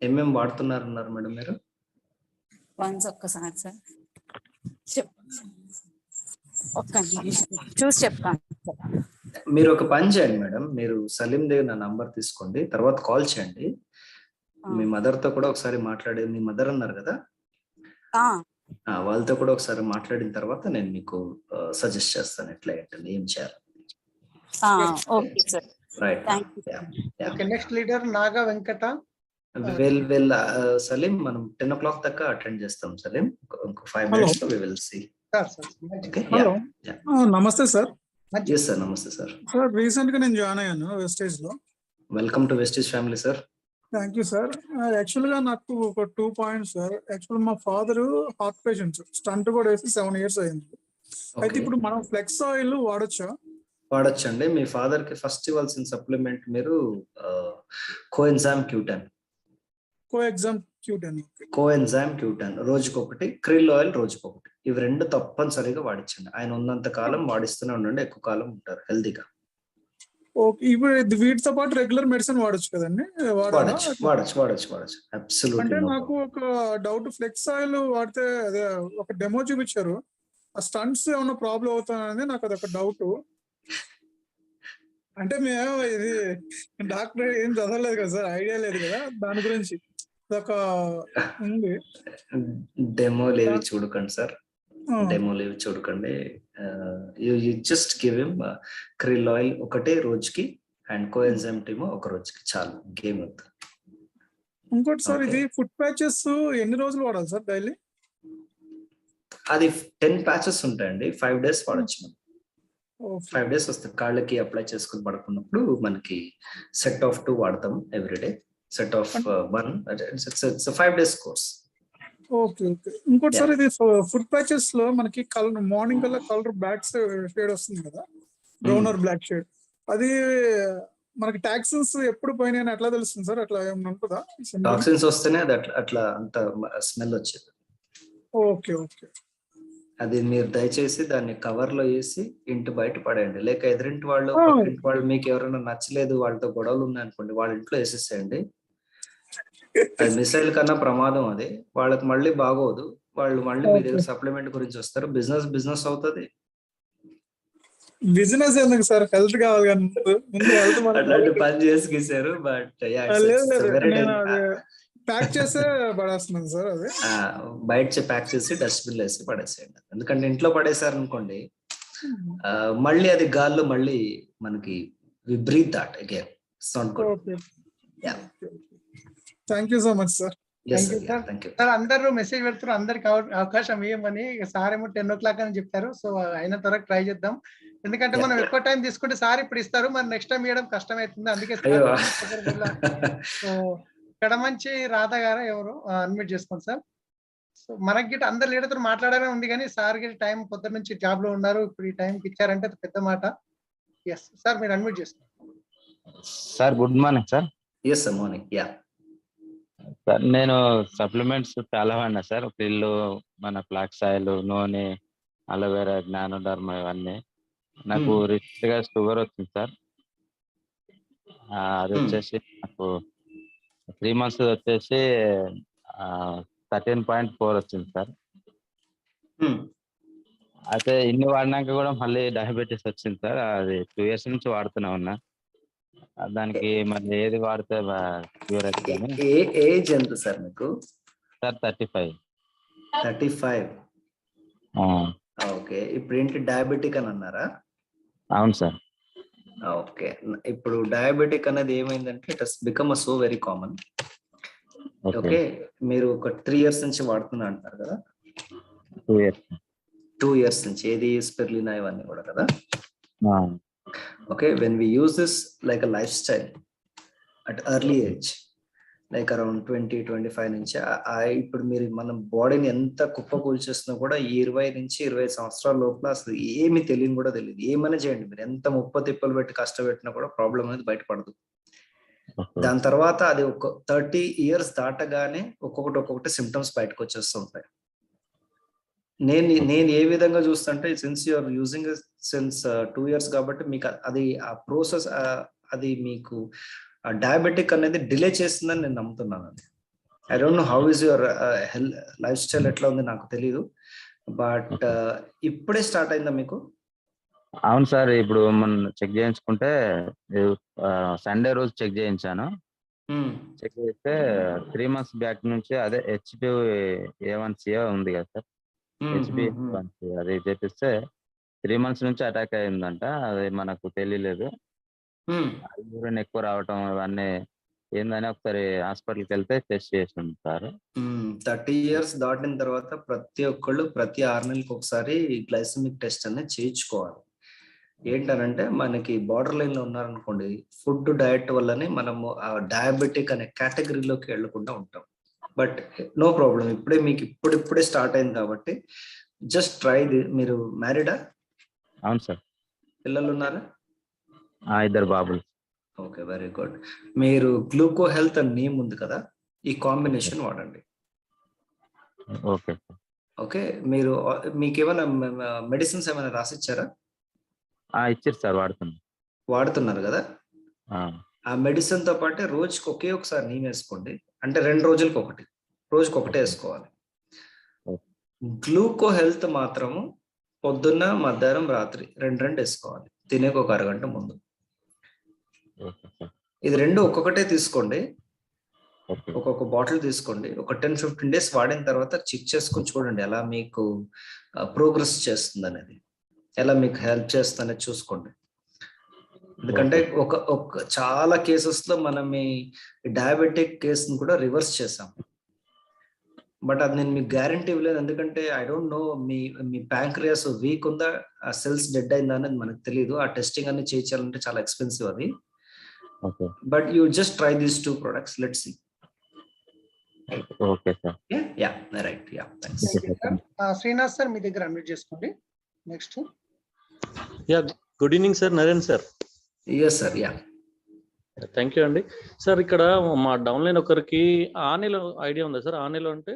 ఏమేమి వాడుతున్నారు మేడం మీరు? వన్స్ ఒక్కసారి సార్ ఒక్క నిమిషం చూసి చెప్తాను. మీరు ఒక పని చేయండి మేడం, మీరు సలీం దగ్గర నా నంబర్ తీసుకోండి, తర్వాత కాల్ చేయండి. మీ మదర్ తో కూడా ఒకసారి మాట్లాడే, మీ మదర్ అన్నారు కదా, వాళ్ళతో కూడా ఒకసారి మాట్లాడిన తర్వాత నేను మీకు సజెస్ట్ చేస్తాను ఎట్లా ఏంటని, ఏం చేయాలి. Okay sir, right. Next leader Naga Venkata. Well Salim, మనం 10 o'clock దాకా అటెండ్ చేస్తాం సలీం. ఇంకో 5 minutes we will see. Okay, hello నమస్తే సార్. ఎస్ సార్, నమస్తే సార్. సార్ రీసెంట్ గా నేను జాయిన్ అయ్యాను వెస్టేజ్ లో. Welcome to Vestige family sir. Thank you sir. Actual గా నాకు ఒక 2 points సార్. యాక్చువల్ మా ఫాదర్ హార్ట్ పేషెంట్, స్టంట్ కూడా వేసి 7 years అయింది. అయితే ఇప్పుడు మనం ఫ్లెక్స్ ఆయిల్ వాడొచ్చా? వాడొచ్చండి. మీ ఫాదర్ కి ఫస్ట్ ఇవ్వాల్సిన సప్లిమెంట్ మీరు కోఎన్జైమ్ Q10. కోఎన్జైమ్ Q10 రోజుకొకటి, క్రిల్ ఆయిల్ రోజుకొకటి. ఇవి 2 తప్పనిసరిగా వాడించండి. ఆయన ఉన్నంత కాలం వాడిస్తూనే ఉండండి, ఎక్కువ కాలం ఉంటారు హెల్తీగా. ఓకే, ఇప్పుడు వీటితో పాటు రెగ్యులర్ మెడిసిన్ వాడొచ్చు కదండి? వాడచ్చు. అబ్సల్యూట్లీ. అంటే నాకు ఒక డౌట్, ఫ్లెక్స్ ఆయిల్ వాడితే అదే ఒక డెమో చూపించారు, ఆ స్టంట్స్ ఏమైనా ప్రాబ్లం అవుతాయని నాకు అదొక డౌట్. అంటే మేము ఇది డాక్టర్ ఏం చదవలేదు కదా సార్, ఐడియా లేదు కదా దాని గురించి. ఒక ఉంది డెమోలు ఏవి చూడకండి సార్, డెమోలు ఏవి చూడకండి. You just give him krill oil ఒకటే రోజుకి అండ్ కోఎన్జైమ్ టీమో ఒక రోజుకి చాలు, గేమ్ అవుతుంది. ఇంకోటి సార్, ఇది ఫుట్ ప్యాచెస్ ఎన్ని రోజులు వాడాలి సార్ డైలీ? అది 10 patches ఉంటాయండి, 5 days వాడచ్చు మనం. 5 days వస్తుంది. కాళ్ళకి అప్లై చేసుకుని పడుకున్నప్పుడు మనకి సెట్ ఆఫ్ 2 వాడతాం everyday, set of 1. It's 5 days course. Okay. ఇంకోటి సార్, ఇది ఫుట్ ప్యాచెస్ లో మనకి కలర్ మార్నింగ్ కల్లా కలర్ బ్లాక్ షేడ్ వస్తుంది కదా, బ్రౌన్ ఆర్ బ్లాక్ షేడ్. అది మనకి టాక్సిన్స్ ఎప్పుడు పోయినాయని ఎట్లా తెలుస్తుంది సార్? అట్లా ఏమైనా ఉంటుందా? టాక్సిన్స్ వస్తేనే అది అట్లా అంత స్మెల్ వచ్చేది. ఓకే. అది మీరు దయచేసి దాన్ని కవర్ లో వేసి ఇంటి బయట పడేయండి. లేక ఎదురింటి వాళ్ళు, పక్కింటి వాళ్ళు మీకు ఎవరైనా నచ్చలేదు, వాళ్ళతో గొడవలు ఉన్నాయనుకోండి, వాళ్ళ ఇంట్లో వేసేసేయండి. అది మిసైల్ కన్నా ప్రమాదం. అది వాళ్ళకి మళ్ళీ బాగోదు, వాళ్ళు మళ్ళీ మీ దగ్గర సప్లిమెంట్ గురించి వస్తారు, బిజినెస్ అవుతుంది. బిజినెస్ ఎందుకు సార్, హెల్త్ కావాలి కానీ ముందు హెల్త్. అట్లాంటి పని చేసి గీసారు. బట్ ప్యాక్ చేసే పడేస్తున్నాను సార్. అది బయట ప్యాక్ చేసి డస్ట్బిన్ వేసి పడేసేయండి. ఎందుకంటే ఇంట్లో పడేసారు అనుకోండి, మళ్ళీ అది గాల్లో మళ్ళీ మనకి we breathe that again. It's not good. Thank you so much sir. Sir అందరూ మెసేజ్ పెడుతున్నారు, అందరికి అవకాశం ఇవ్వమని. సార్ ఏమో 10 o'clock అని చెప్పారు. సో అయిన త్వరగా ట్రై చేద్దాం, ఎందుకంటే మనం ఎక్కువ టైం తీసుకుంటే సార్ ఇప్పుడు ఇస్తారు, మరి నెక్స్ట్ టైం ఇవ్వడం కష్టం అవుతుంది. అందుకే సో కడమంచి రాధ గారు ఎవరు అడ్మిట్ చేసుకోండి సార్. సో మనకి గిట్ట అందరు లీడర్తో మాట్లాడాలని ఉంది, కానీ సార్ గిట్ట టైం పొద్దున్న నుంచి జాబ్ లో ఉన్నారు, ఇప్పుడు ఈ టైంకి ఇచ్చారంటే పెద్ద మాట. ఎస్ సార్, మీరు అడ్మిట్ చేసుకోండి sir. Good morning sir. Yes sir, morning. Yeah sir, నేను సప్లిమెంట్స్ చాలా వాడినా సార్. పిల్లు, మన ఫ్లాక్స్ ఆయిల్, నూనె, అలోవెరా, జ్ఞానోడర్మా, ఇవన్నీ. నాకు రిచ్ గా షుగర్ వచ్చింది సార్. అది వచ్చేసి నాకు 3 months వచ్చేసి 13.4 వచ్చింది సార్. అయితే ఇన్ని వాడినాక కూడా మళ్ళీ డయాబెటీస్ వచ్చింది సార్. అది 2 years నుంచి వాడుతూనే ఉన్నా. దానికి మరి ఏది వాడితే క్యూర్ అవుతుంది? ఏజ్ ఎంత సార్ మీకు? సార్ 35. ఓకే. ఇప్పుడు ఏంటి, డయాబెటిక్ అని అన్నారా? అవును సార్. ఓకే. ఇప్పుడు డయాబెటిక్ అనేది ఏమైందంటే it has become so very common. Okay, మీరు ఒక 3 years నుంచి వాడుతున్నా అంటారు కదా? 2 years నుంచి. ఏది స్పిరులినా ఇవన్నీ కూడా కదా? Okay, when we use this like a lifestyle at early age, like around 20-25 నుంచి, ఇప్పుడు మీరు మన బాడీని ఎంత కుప్పకూల్చేస్తున్నా కూడా 20 నుంచి 25 సంవత్సరాల లోపల అసలు ఏమి తెలియని కూడా తెలియదు. ఏమైనా చేయండి, మీరు ఎంత ముప్ప తిప్పలు పెట్టి కష్టపెట్టినా కూడా ప్రాబ్లం అనేది బయటపడదు. దాని తర్వాత అది ఒక 30 years దాటగానే ఒక్కొక్కటి సిమ్టమ్స్ బయటకు వచ్చేస్తూ ఉంటాయి. నేను ఏ విధంగా చూస్తుంటే, since you're using since 2 years కాబట్టి మీకు అది ఆ ప్రాసెస్, అది మీకు డయాబెటిక్ అనేది డిలే చేస్తుందని నేను నమ్ముతున్నాను. I don't know how is your life style, ఎట్లా ఉంది నాకు తెలియదు, బట్ ఇప్పుడే స్టార్ట్ అయిందా మీకు? అవును సార్. ఇప్పుడు మనం చెక్ చేయించుకుంటే సండే రోజు చెక్ చేయించాను. చెక్ చేస్తే 3 months బ్యాక్ నుంచి అదే HbA1c ఉంది కదా సార్, HbA1c అది చేపిస్తే 3 months నుంచి అటాక్ అయిందంట. అది మనకు తెలియలేదు. యూరిన్ ఎక్కువ రావటం ఇవన్నీ ఏందని ఒకసారి హాస్పిటల్కి వెళ్తే టెస్ట్ చేసాం సార్. 30 years దాటిన తర్వాత ప్రతి ఒక్కళ్ళు ప్రతి 6 నెలలకు ఒకసారి గ్లైసెమిక్ టెస్ట్ అనేది చేయించుకోవాలి. ఏంటనంటే మనకి బార్డర్ లైన్ లో ఉన్నారనుకోండి, ఫుడ్ డయట్ వల్లనే మనము ఆ డయాబెటిక్ అనే కేటగిరీలోకి వెళ్లకుండా ఉంటాం. బట్ నో ప్రాబ్లం, మీకు ఇప్పుడిప్పుడే స్టార్ట్ అయింది కాబట్టి జస్ట్ ట్రై ది. మీరు మ్యారీడా? అవును సార్. పిల్లలు ఉన్నారా? 2 బాబులు. Okay, very good. మీరు గ్లూకో హెల్త్ అండ్ నీమ్ ఉంది కదా, ఈ కాంబినేషన్ వాడండి. ఓకే. ఓకే, మీకు ఏమైనా మెడిసిన్స్ ఏమైనా రాసిచ్చారా? ఇచ్చారు సార్, వాడుతున్నారు కదా. ఆ మెడిసిన్ తో పాటే రోజుకి ఒకసారి నీమ్ వేసుకోండి. అంటే 2 రోజులకు ఒకటి, రోజుకి ఒకటే వేసుకోవాలి. గ్లూకో హెల్త్ మాత్రము పొద్దున్న, మధ్యాహ్నం, రాత్రి 2 వేసుకోవాలి, తినేకి ఒక అరగంట ముందు. ఇది 2 ఒక్కొక్కటే తీసుకోండి, ఒక్కొక్క బాటిల్ తీసుకోండి. ఒక 10-15 days వాడిన తర్వాత చెక్ చేసుకొని చూడండి ఎలా మీకు ప్రోగ్రెస్ చేస్తుంది అనేది, ఎలా మీకు హెల్ప్ చేస్తుంది అనేది చూసుకోండి. ఎందుకంటే చాలా కేసెస్ లో మనం ఈ డయాబెటిక్ కేసును కూడా రివర్స్ చేసాం. బట్ అది నేను మీకు గ్యారంటీ ఇవ్వలేదు, ఎందుకంటే I don't no me pancreas week ఉందా, ఆ సెల్స్ డెడ్ అయిందా అనేది మనకు తెలియదు. ఆ టెస్టింగ్ అన్ని చేయించాలంటే చాలా ఎక్స్పెన్సివ్ అది. But you just try these 2 products, let's see. Okay sir. Yeah right, yeah thanks. Srinath sir మీ దగ్గర అన్మ్యూట్ చేసుకోండి. Next. Yeah, good evening sir, Naren sir. yes sir, yeah thank you అండి. సార్ ఇక్కడ మా డౌన్లైన్ ఒకరికి ఆనెలో ఐడియా ఉందా సార్? ఆనెలో అంటే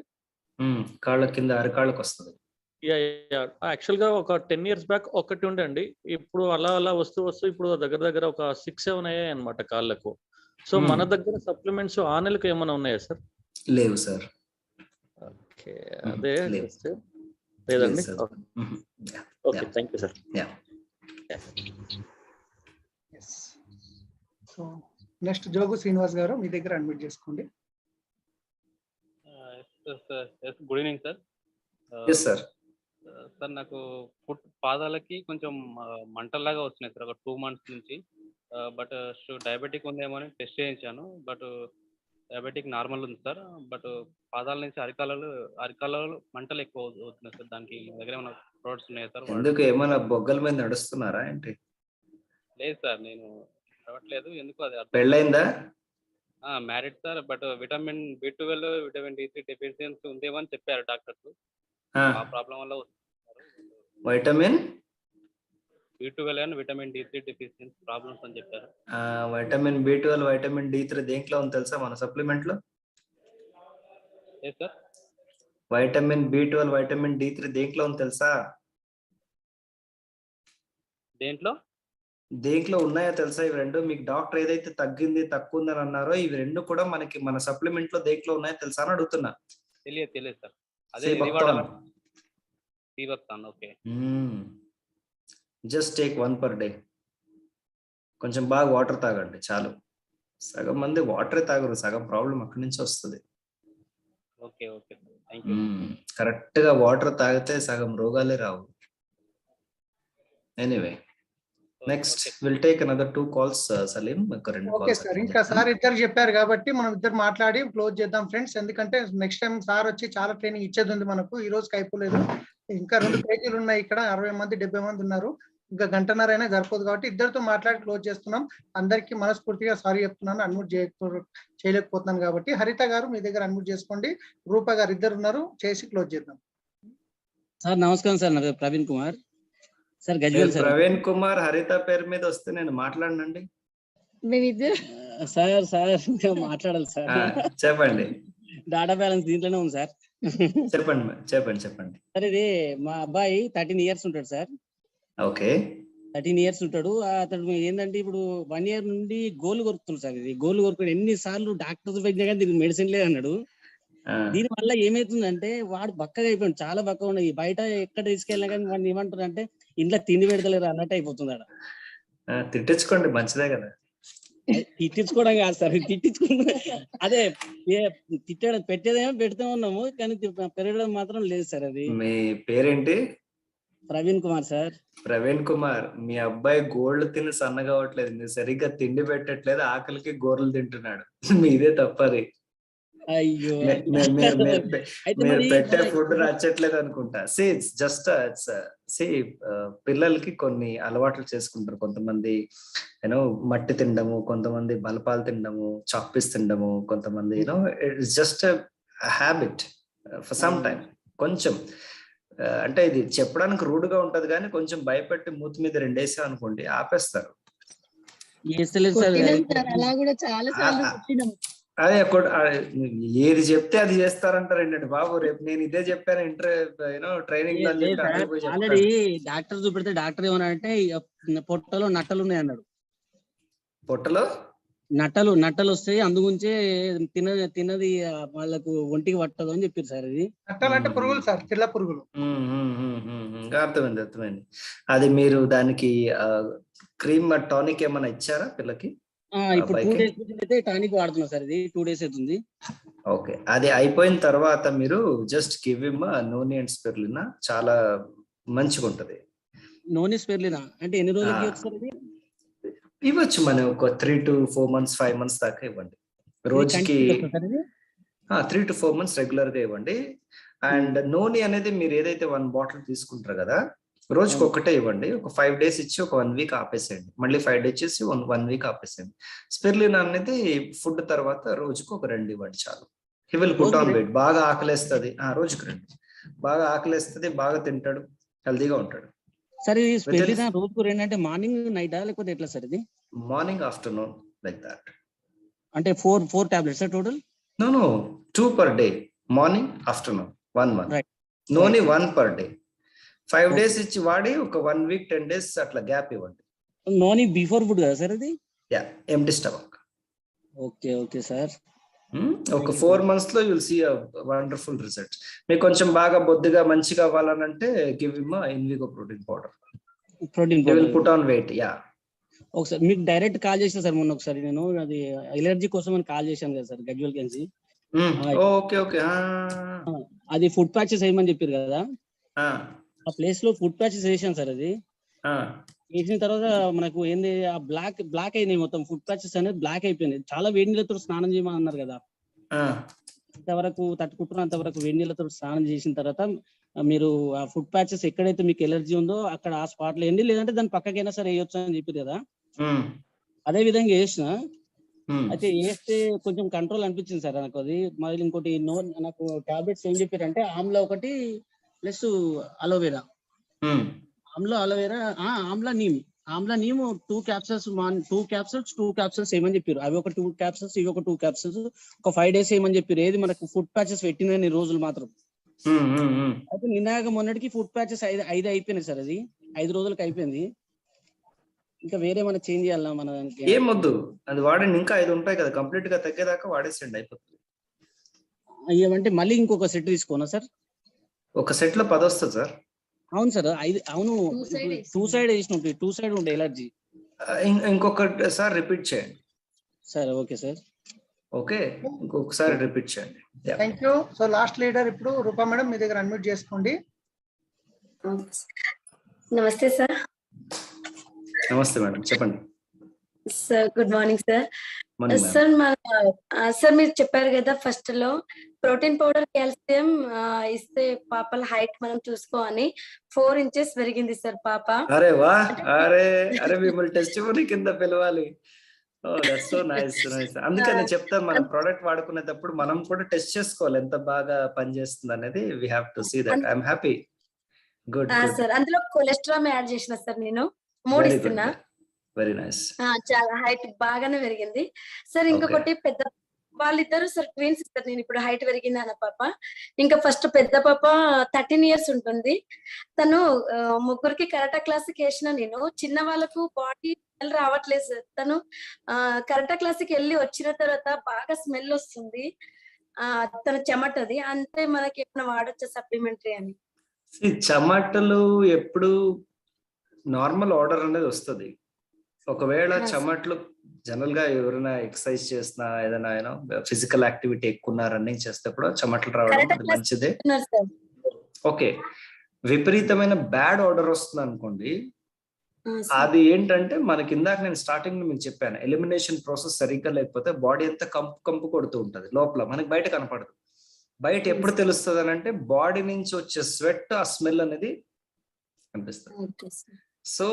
కాళ్ళ కింద అరకాళ్ళకి వస్తుంది. యాక్చువల్ గా ఒక 10 years బ్యాక్ ఒకటి ఉండే అండి. ఇప్పుడు అలా వస్తూ ఇప్పుడు దగ్గర ఒక 6-7 అయ్యాయి అనమాట కాళ్ళకు. సో మన దగ్గర సప్లిమెంట్స్ ఆనెలకు ఏమైనా ఉన్నాయా సార్? లేవు సార్. ఓకే, అదే లేదండి. Okay, thank you sir. So next Jogu Srinivas గారు మీ దగ్గర అన్మ్యూట్ చేసుకోండి. Good evening sir. Yes sir. Sir నాకు పాదాలకి కొంచెం మంటల్లాగా వస్తున్నాయి సార్ ఒక 2 months నుంచి. బట్ డయాబెటిక్ ఉందేమో అని టెస్ట్ చేయించాను. బట్ డయాబెటిక్ నార్మల్ ఉంది సార్. బట్ పాదాల నుంచి అరికాలలో మంటలు ఎక్కువ అవుతున్నాయి సార్. దానికి దగ్గర ఏమైనా ప్రోడక్ట్స్ ఉన్నాయా సార్? ఎందుకు ఏమైనా బొగ్గల మీద నడుస్తున్నారా ఏంటి? లేదు సార్, నేను నడవట్లేదు. ఎందుకు అది పెళ్ళైందా? Married sir. But vitamin B12, vitamin D3 deficiency ఉందేమో అని చెప్పారు డాక్టర్స్. ఆ ప్రాబ్లం వల్ల vitamin B12 and vitamin D3 deficiency problems అని చెప్పారు. వైటమిన్ B12, వైటమిన్ D3 దేంట్లో ఉంది తెలుసా మన సప్లిమెంట్ లో? ఏ sir? Vitamin B12, vitamin D3 దేంట్లో ఉంది తెలుసా? దేంట్లో ఉన్నాయో తెలుసా? ఇవి 2 మీకు డాక్టర్ ఏదైతే తగ్గింది తక్కువ ఉందని అన్నారో ఇవి 2 కూడా మనకి మన సప్లిమెంట్ లో దేంట్లో ఉన్నాయో తెలుసా అని అడుగుతున్నా. తెలియదు సార్. అదే ఇది వాడాలి. Sea buckthorn. Okay. Just take 1 per day. కొంచెం బాగా వాటర్ తాగండి చాలు. సగం మంది వాటరే తాగరు, సగం ప్రాబ్లం అక్కడి నుంచి వస్తుంది. Okay okay, thank you. కరెక్ట్ గా వాటర్ తాగితే సగం రోగాలే రావు. Anyway, next will take another 2 calls. Salim, ఒక 2 ఓకే సార్. ఇంకా సార్ ఇద్దరు చెప్పారు కాబట్టి మనం ఇద్దరు మాట్లాడి క్లోజ్ చేద్దాం ఫ్రెండ్స్. ఎందుకంటే నెక్స్ట్ టైం సార్ వచ్చి చాలా ట్రైనింగ్ ఇచ్చేది ఉంది మనకు. ఈ రోజుకి అయిపోలేదు, ఇంకా 2 పేజీలు ఉన్నాయి. ఇక్కడ 60 మంది 70 మంది ఉన్నారు. ఇంకా గంటన్నర అయినా సరిపోదు కాబట్టి ఇద్దరితో మాట్లాడి క్లోజ్ చేస్తున్నాం. అందరికీ మనస్ఫూర్తిగా సారీ చెప్తున్నాను, అన్మ్యూట్ చేయలేకపోతున్నాను కాబట్టి. హరిత గారు మీ దగ్గర అన్మ్యూట్ చేసుకోండి. రూపా గారు ఇద్దరు ఉన్నారు, చేసి క్లోజ్ చేద్దాం. సార్ నమస్కారం సార్, నా పేరు ప్రవీణ్ కుమార్ సార్. ప్రవీణ్ కుమార్ హరిత పేరు మీద వస్తే నేను మాట్లాడనండి సార్. మాట్లాడాలి సార్. చెప్పండి. డాటా బ్యాలెన్స్ దీంట్లోనే ఉంది సార్. చెప్పండి. సార్ ఇది మా అబ్బాయి 13 years ఉంటాడు సార్. ఓకే, 13 years ఉంటాడు. అతడు ఏంటంటే ఇప్పుడు 1 year నుండి గోలు కొరుకుతున్నాడు సార్. ఇది గోలు కొరుకుని ఎన్నిసార్లు డాక్టర్స్ పెట్టినా కానీ దీనికి మెడిసిన్ లేదన్నాడు. దీని వల్ల ఏమైతుందంటే వాడు బక్కగా అయిపోయాడు, చాలా బక్కగా ఉన్నాయి. బయట ఎక్కడ తీసుకెళ్ళినా కానీ వాడిని ఏమంటారు అంటే ఇంట్లో తిండి పెడతలేరు అన్నట్టు అయిపోతుంది. తిట్టించుకోండి, మంచిదే కదా. తిట్టించుకోవడం కాదు సార్, తిట్టించుకుంటే అదే తిట్టడం పెట్టేదేమో పెడుతూ ఉన్నాము కానీ పెరగడం మాత్రం లేదు సార్. అది మీ పేరేంటి? ప్రవీణ్ కుమార్ సార్. ప్రవీణ్ కుమార్, మీ అబ్బాయి గోల్డ్ తిని సన్నగా అవ్వట్లేదు, మీరు సరిగ్గా తిండి పెట్టట్లేదు, ఆకలికి గోర్లు తింటున్నాడు. మీదే తప్పది. అయ్యో మీరు పెట్టే ఫుడ్ నచ్చట్లేదు అనుకుంటా. పిల్లలకి కొన్ని అలవాట్లు చేసుకుంటారు. కొంతమంది యూనో మట్టి తినడము, కొంతమంది బలపాలు తినడము, చాక్పీస్ తినడము, కొంతమంది you know it's just habit for some time. కొంచెం అంటే ఇది చెప్పడానికి రూడ్గా ఉంటది కానీ కొంచెం భయపెట్టి మూతి మీద రెండేసా అనుకోండి ఆపేస్తారు. అలా కూడా చాలా సార్లు కొట్టినాం. అదే ఏది చెప్తే అది చేస్తారంటారు ఏంటంటే బాబు. రేపు నేను ఇదే చెప్పాను ట్రైనింగ్ ఆల్రెడీ డాక్టర్ చూపెడితే డాక్టర్ ఏమన్నాడంటే పొట్టలో నట్టలు ఉన్నాయి అన్నాడు. పొట్టలో నట్టలు వస్తాయి, అందుగుంచే తినది వాళ్ళకు ఒంటికి పట్టదు అని చెప్పారు సార్. ఇది నట్టాలంటే పురుగులు సార్, తెల్ల పురుగులు. అర్థమైంది. అది మీరు దానికి క్రీమ్ టానిక్ ఏమైనా ఇచ్చారా పిల్లకి? ఇప్పుడు 2 days అయితే టానిక్ వాడుతున్నా సార్. ఇది 2 days అవుతుంది. ఓకే, అది అయిపోయిన తర్వాత మీరు just give him noni and spirulina, చాలా మంచిగా ఉంటది. నోని స్పిరులినా అంటే ఎన్ని రోజులకి ఒకసారి ఇవ్వచ్చు? మనం ఒక 3 to 4 months 5 months దాకా ఇవ్వండి. రోజుకి 3 to 4 months రెగ్యులర్ గా ఇవ్వండి. అండ్ నోని అనేది మీరు ఏదైతే 1 bottle తీసుకుంటారు కదా, రోజుకి ఒకటే ఇవ్వండి. ఒక 5 days ఇచ్చి ఒక 1 week ఆపేసేయండి. మళ్ళీ 5 days ఇచ్చి 1 week ఆపేసేయండి. స్పిరులినా అనేది ఫుడ్ తర్వాత రోజుకు ఒక 2 ఇవ్వండి చాలు. He will put on wait. బాగా ఆకలేస్తుంది, రోజుకి 2 బాగా ఆకలేస్తుంది, బాగా తింటాడు, హెల్దీగా ఉంటాడు. సార్ ఇది స్పిరులినా రోజుకు 2 అంటే మార్నింగ్ నైట్ లేకపోతే ఎట్లా సార్? ఇది మార్నింగ్ ఆఫ్టర్నూన్ లైక్ దట్. అంటే 4 tablets total? No 2 per day, morning afternoon 1 month. Noni 1 per day. 5 days ఇచ్చి వాడి ఒక 1 week 10 days అట్లా గ్యాప్ ఇవ్వండి. నోని బిఫోర్ ఫుడ్ కదా సార్ అది? Yeah, empty stomach. Okay sir. ఒక 4 months లో you'll see a wonderful results. మీకు కొంచెం బాగా బొద్దుగా మంచిగా అవ్వాలనంటే give him Invigo protein powder. Will put on weight. Yeah, ఒకసారి మీకు డైరెక్ట్ కాల్ చేసిన సార్ మొన్న ఒకసారి. నేను అది ఎలర్జీ కోసం అని కాల్ చేశాను కదా సార్, గజ్వల్ కెంచి. ఓకే. అది ఫుడ్ ప్యాచెస్ వేయమని చెప్పారు కదా, ఆ ప్లేస్ లో ఫుడ్ ప్యాచెస్ వేసాను సార్. అది వేసిన తర్వాత మనకు ఏంది ఆ బ్లాక్ అయినాయి మొత్తం. ఫుడ్ ప్యాచెస్ అనేది బ్లాక్ అయిపోయింది. చాలా వేడి నీళ్ళతో స్నానం చేయమని అన్నారు కదా, అంతవరకు తట్టుకుంటున్నా అంతవరకు వేడి నీళ్ళతో స్నానం చేసిన తర్వాత మీరు ఆ ఫుడ్ ప్యాచెస్ ఎక్కడైతే మీకు ఎలర్జీ ఉందో అక్కడ ఆ స్పాట్ లో వేయండి, లేదంటే దాని పక్కకైనా సరే వేయొచ్చు అని చెప్పారు కదా. అదే విధంగా వేసిన. అయితే వేస్తే కొంచెం కంట్రోల్ అనిపించింది సార్ నాకు. అది మళ్ళీ ఇంకోటి నాకు టాబ్లెట్స్ ఏం చెప్పారంటే ఆమ్లా ఒకటి plus aloe vera. Amla neem 2 capsules 2 capsules ఏమని చెప్పారు. అవి ఒక 2 capsules, ఇవి ఒక 2 capsules, ఒక 5 days ఏమని చెప్పారు. ఏది మనకు ఫుడ్ ప్యాచెస్ పెట్టిన రోజులు మాత్రం. అయితే నిన్నగా మొన్నటికి ఫుడ్ ప్యాచెస్ 5 అయిపోయినాయి సార్. అది 5 రోజులకి అయిపోయింది. ఇంకా వేరే మనం చేంజ్ చేయాలా మన దానికి? ఏమొద్దు, అది వాడండి. ఇంకా 5 ఉంటాయి కదా, కంప్లీట్ గా తగ్గేదాకా వాడేసేయండి, అయిపోతుంది. ఏమంటే మళ్ళీ ఇంకొక సెట్ తీసుకోనా సార్? ఒక సెట్ లో 10 వస్తుంది సార్. అవును సార్, అవును. 2 side వేసిన ఉంటాయి, 2 side ఉంటాయి ఎలర్జీ. ఇంకొకటి సార్ రిపీట్ చేయండి. సరే, ఓకే సార్. ఓకే, ఇంకొకసారి రిపీట్ చేయండి. Thank you. So last leader ఇప్పుడు రూపా మేడం, మీ దగ్గర అన్మ్యూట్ చేసుకోండి. నమస్తే సార్. నమస్తే మేడం, చెప్పండి sir. Good morning sir. Sir మీరు చెప్పారు కదా ఫస్ట్ లో ప్రోటీన్ పౌడర్ కాల్షియం ఇస్తే పాపల హైట్ మనం చూసుకోవాలి. 4 inches పెరిగింది సార్ పాప. అరే వా, అరే మిమ్మల్ని టెస్టిమోనీ కింద పిలవాలి. That's so nice. అందుకనే చెప్తాను, మనం ప్రోడక్ట్ వాడుకునేటప్పుడు మనం కూడా టెస్ట్ చేసుకోవాలి ఎంత బాగా పనిచేస్తుంది అనేది. We have to see that. I'm happy. Good sir. అందులో కొలెస్ట్రాల్ యాడ్ చేసిన సార్ నేను 3 ఇస్తున్నా. Very nice. చాలా హైట్ బాగానే పెరిగింది సార్. ఇంకొకటి పెద్ద వాళ్ళిద్దరు సార్ ట్విన్స్ సార్. నేను ఇప్పుడు హైట్ పెరిగింది అన్న పాప. ఇంకా ఫస్ట్ పెద్ద పాప 13 years ఉంటుంది. తను 3 కరాటా క్లాస్కి వేసిన. నేను చిన్న వాళ్ళకు బాడీ స్మెల్ రావట్లేదు సార్. తను కరాటా క్లాస్కి వెళ్ళి వచ్చిన తర్వాత బాగా స్మెల్ వస్తుంది. తన చెమటది. అంటే మనకి ఏమైనా వాడొచ్చా సప్లిమెంటరీ అని? చెమటలు ఎప్పుడు నార్మల్ ఆర్డర్ అనేది వస్తుంది. ఒకవేళ చెమట్లు జనరల్ గా ఎవరైనా ఎక్సర్సైజ్ చేసినా, ఏదైనా ఫిజికల్ యాక్టివిటీ ఎక్కువ రన్నింగ్ చేసేటప్పుడు చెమటలు రావడం మంచిదే. ఓకే, విపరీతమైన బ్యాడ్ ఆర్డర్ వస్తుంది అనుకోండి, అది ఏంటంటే మనకి ఇందాక నేను స్టార్టింగ్ లో మీకు చెప్పాను, ఎలిమినేషన్ ప్రాసెస్ సరిగ్గా లేకపోతే బాడీ అంతా కంపు కొడుతూ ఉంటది లోపల, మనకి బయట కనపడదు. బయట ఎప్పుడు తెలుస్తుంది అని అంటే బాడీ నుంచి వచ్చే స్వెట్, ఆ స్మెల్ అనేది కనిపిస్తుంది. సో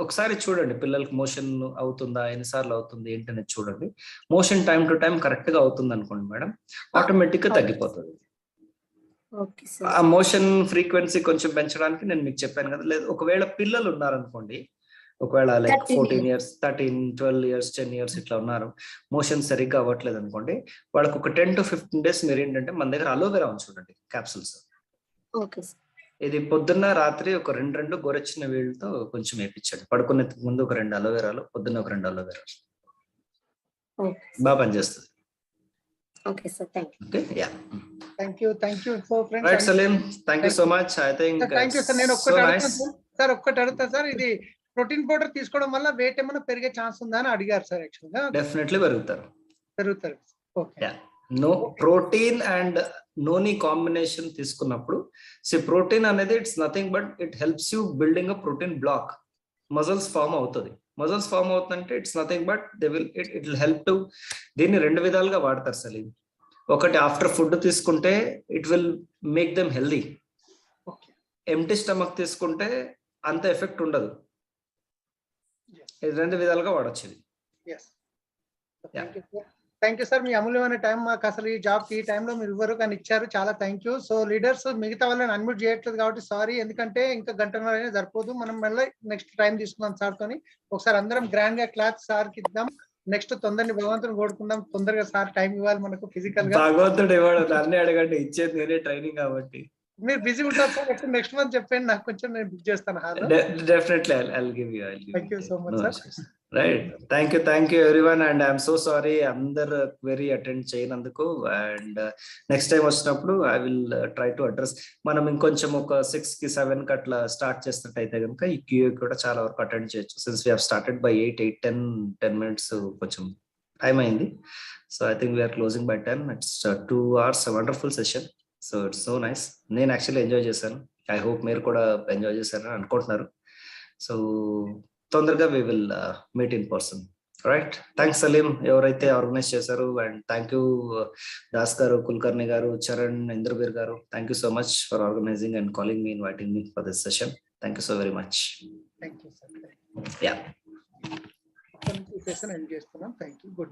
ఒకసారి చూడండి పిల్లలకి మోషన్ అవుతుందా, ఎన్నిసార్లు అవుతుంది ఏంటనేది చూడండి. Motion time to time correct గా అవుతుంది అనుకోండి మేడం, ఆటోమేటిక్ గా తగ్గిపోతుంది. ఆ మోషన్ ఫ్రీక్వెన్సీ కొంచెం పెంచడానికి నేను మీకు చెప్పాను కదా. లేదు ఒకవేళ పిల్లలు ఉన్నారనుకోండి, ఒకవేళ లైక్ 14 years 13 12 years 10 years ఇట్లా ఉన్నారు, మోషన్ సరిగ్గా అవ్వట్లేదు అనుకోండి, వాళ్ళకి ఒక 10 to 15 days మీరు ఏంటంటే మన దగ్గర అలోవెరా ఉంది చూడండి, క్యాప్సూల్స్. ఇది పొద్దున్న రాత్రి ఒక 2 గోరెచ్చిన వేళ్ళతో కొంచెం వేయించండి. పడుకునే ముందు ఒక 2 అలోవెరాలు, పొద్దున్న ఒక 2 అలోవెరాలు. బాగా పనిచేస్తుంది. Okay sir, thank you. Okay, yeah, thank you so friends. Right Salim, thank you so much. I think thank you sir. నేను ఒక్కటి అడుగుతాను సార్, ఒక్కటి అడుగుతా సార్, ఇది ప్రోటీన్ పౌడర్ తీసుకోవడం వల్ల వెయిట్ ఏమైనా పెరిగే ఛాన్స్ ఉందా అని అడిగారు సార్. యాక్చువల్ గా డెఫినెట్లీ పెరుగుతారు. Okay, yeah, no protein and noni combination తీసుకున్నప్పుడు, ప్రోటీన్ అనేది it's nothing but it helps you building a protein block. Muscles form అవుతుంది. మజిల్స్ ఫామ్ అవుతుందంటే it's nothing but it will help to. దీన్ని 2 విధాలుగా వాడతారు సలీం. ఒకటి ఆఫ్టర్ ఫుడ్ తీసుకుంటే it will make them healthy. Empty stomach తీసుకుంటే అంత ఎఫెక్ట్ ఉండదు. ఇది 2 విధాలుగా వాడచ్చు ఇది. Thank you sir. మీ అమూల్యమైన టైం మాకు అసలు ఈ జాబ్ కి ఈ టైంలో మీరు ఇవ్వరు కానీ ఇచ్చారు, చాలా థ్యాంక్ యూ. సో లీడర్స్ మిగతా వాళ్ళని అన్మ్యూట్ చేయట్లేదు కాబట్టి సారీ, ఎందుకంటే ఇంకా గంటన్నర అయినా సరిపోదు. మనం మళ్ళీ నెక్స్ట్ టైం తీసుకుందాం సార్ తోని. ఒకసారి అందరం గ్రాండ్ గా క్లాస్ సార్ కి ఇద్దాం. నెక్స్ట్ తొందరని భగవంతుని కోరుకుందాం, తొందరగా సార్ టైం ఇవ్వాలి మనకు ఫిజికల్ గా. భగవంతుడు ఇవ్వడు, అన్నీ అడగండి, ఇచ్చేది నేనే ట్రైనింగ్ కాబట్టి. మీరు బిజీ ఉంటారు సార్, నెక్స్ట్ మంత్ చెప్పండి నాకు, కొంచెం నేను బుక్ చేస్తాను hall. Definitely I'll give you. Thank you so much sir. Right, thank you everyone, and I'm so sorry అందరు క్వెరీ అటెండ్ చేయనందుకు. అండ్ నెక్స్ట్ టైం వచ్చినప్పుడు I will try to address. మనం ఇంకొంచెం ఒక 6 కి 7 కి అట్లా స్టార్ట్ చేస్తున్నట్టయితే కనుక ఈ క్యూఏ కూడా చాలా వరకు అటెండ్ చేయొచ్చు. Since we have started by 10 minutes కొంచెం టైం అయింది. So I think we're closing by 10. It's 2 hours wonderful session. So it's so nice. నేను యాక్చువల్లీ ఎంజాయ్ చేశాను. ఐ హోప్ మీరు కూడా ఎంజాయ్ చేశారని అనుకుంటున్నారు. సో తొందరగా we will meet in person. Right, thanks Salim ఎవరైతే ఆర్గనైజ్ చేశారు. అండ్ థ్యాంక్ యూ దాస్ గారు, కుల్కర్ణి గారు, చరణ్, ఇంద్రబీర్ గారు. Thank you so much for organising and calling me, inviting me for this session. Thank you so very much. Thank you sir. Yeah, session end చేస్తున్నాం. Thank you. Good night.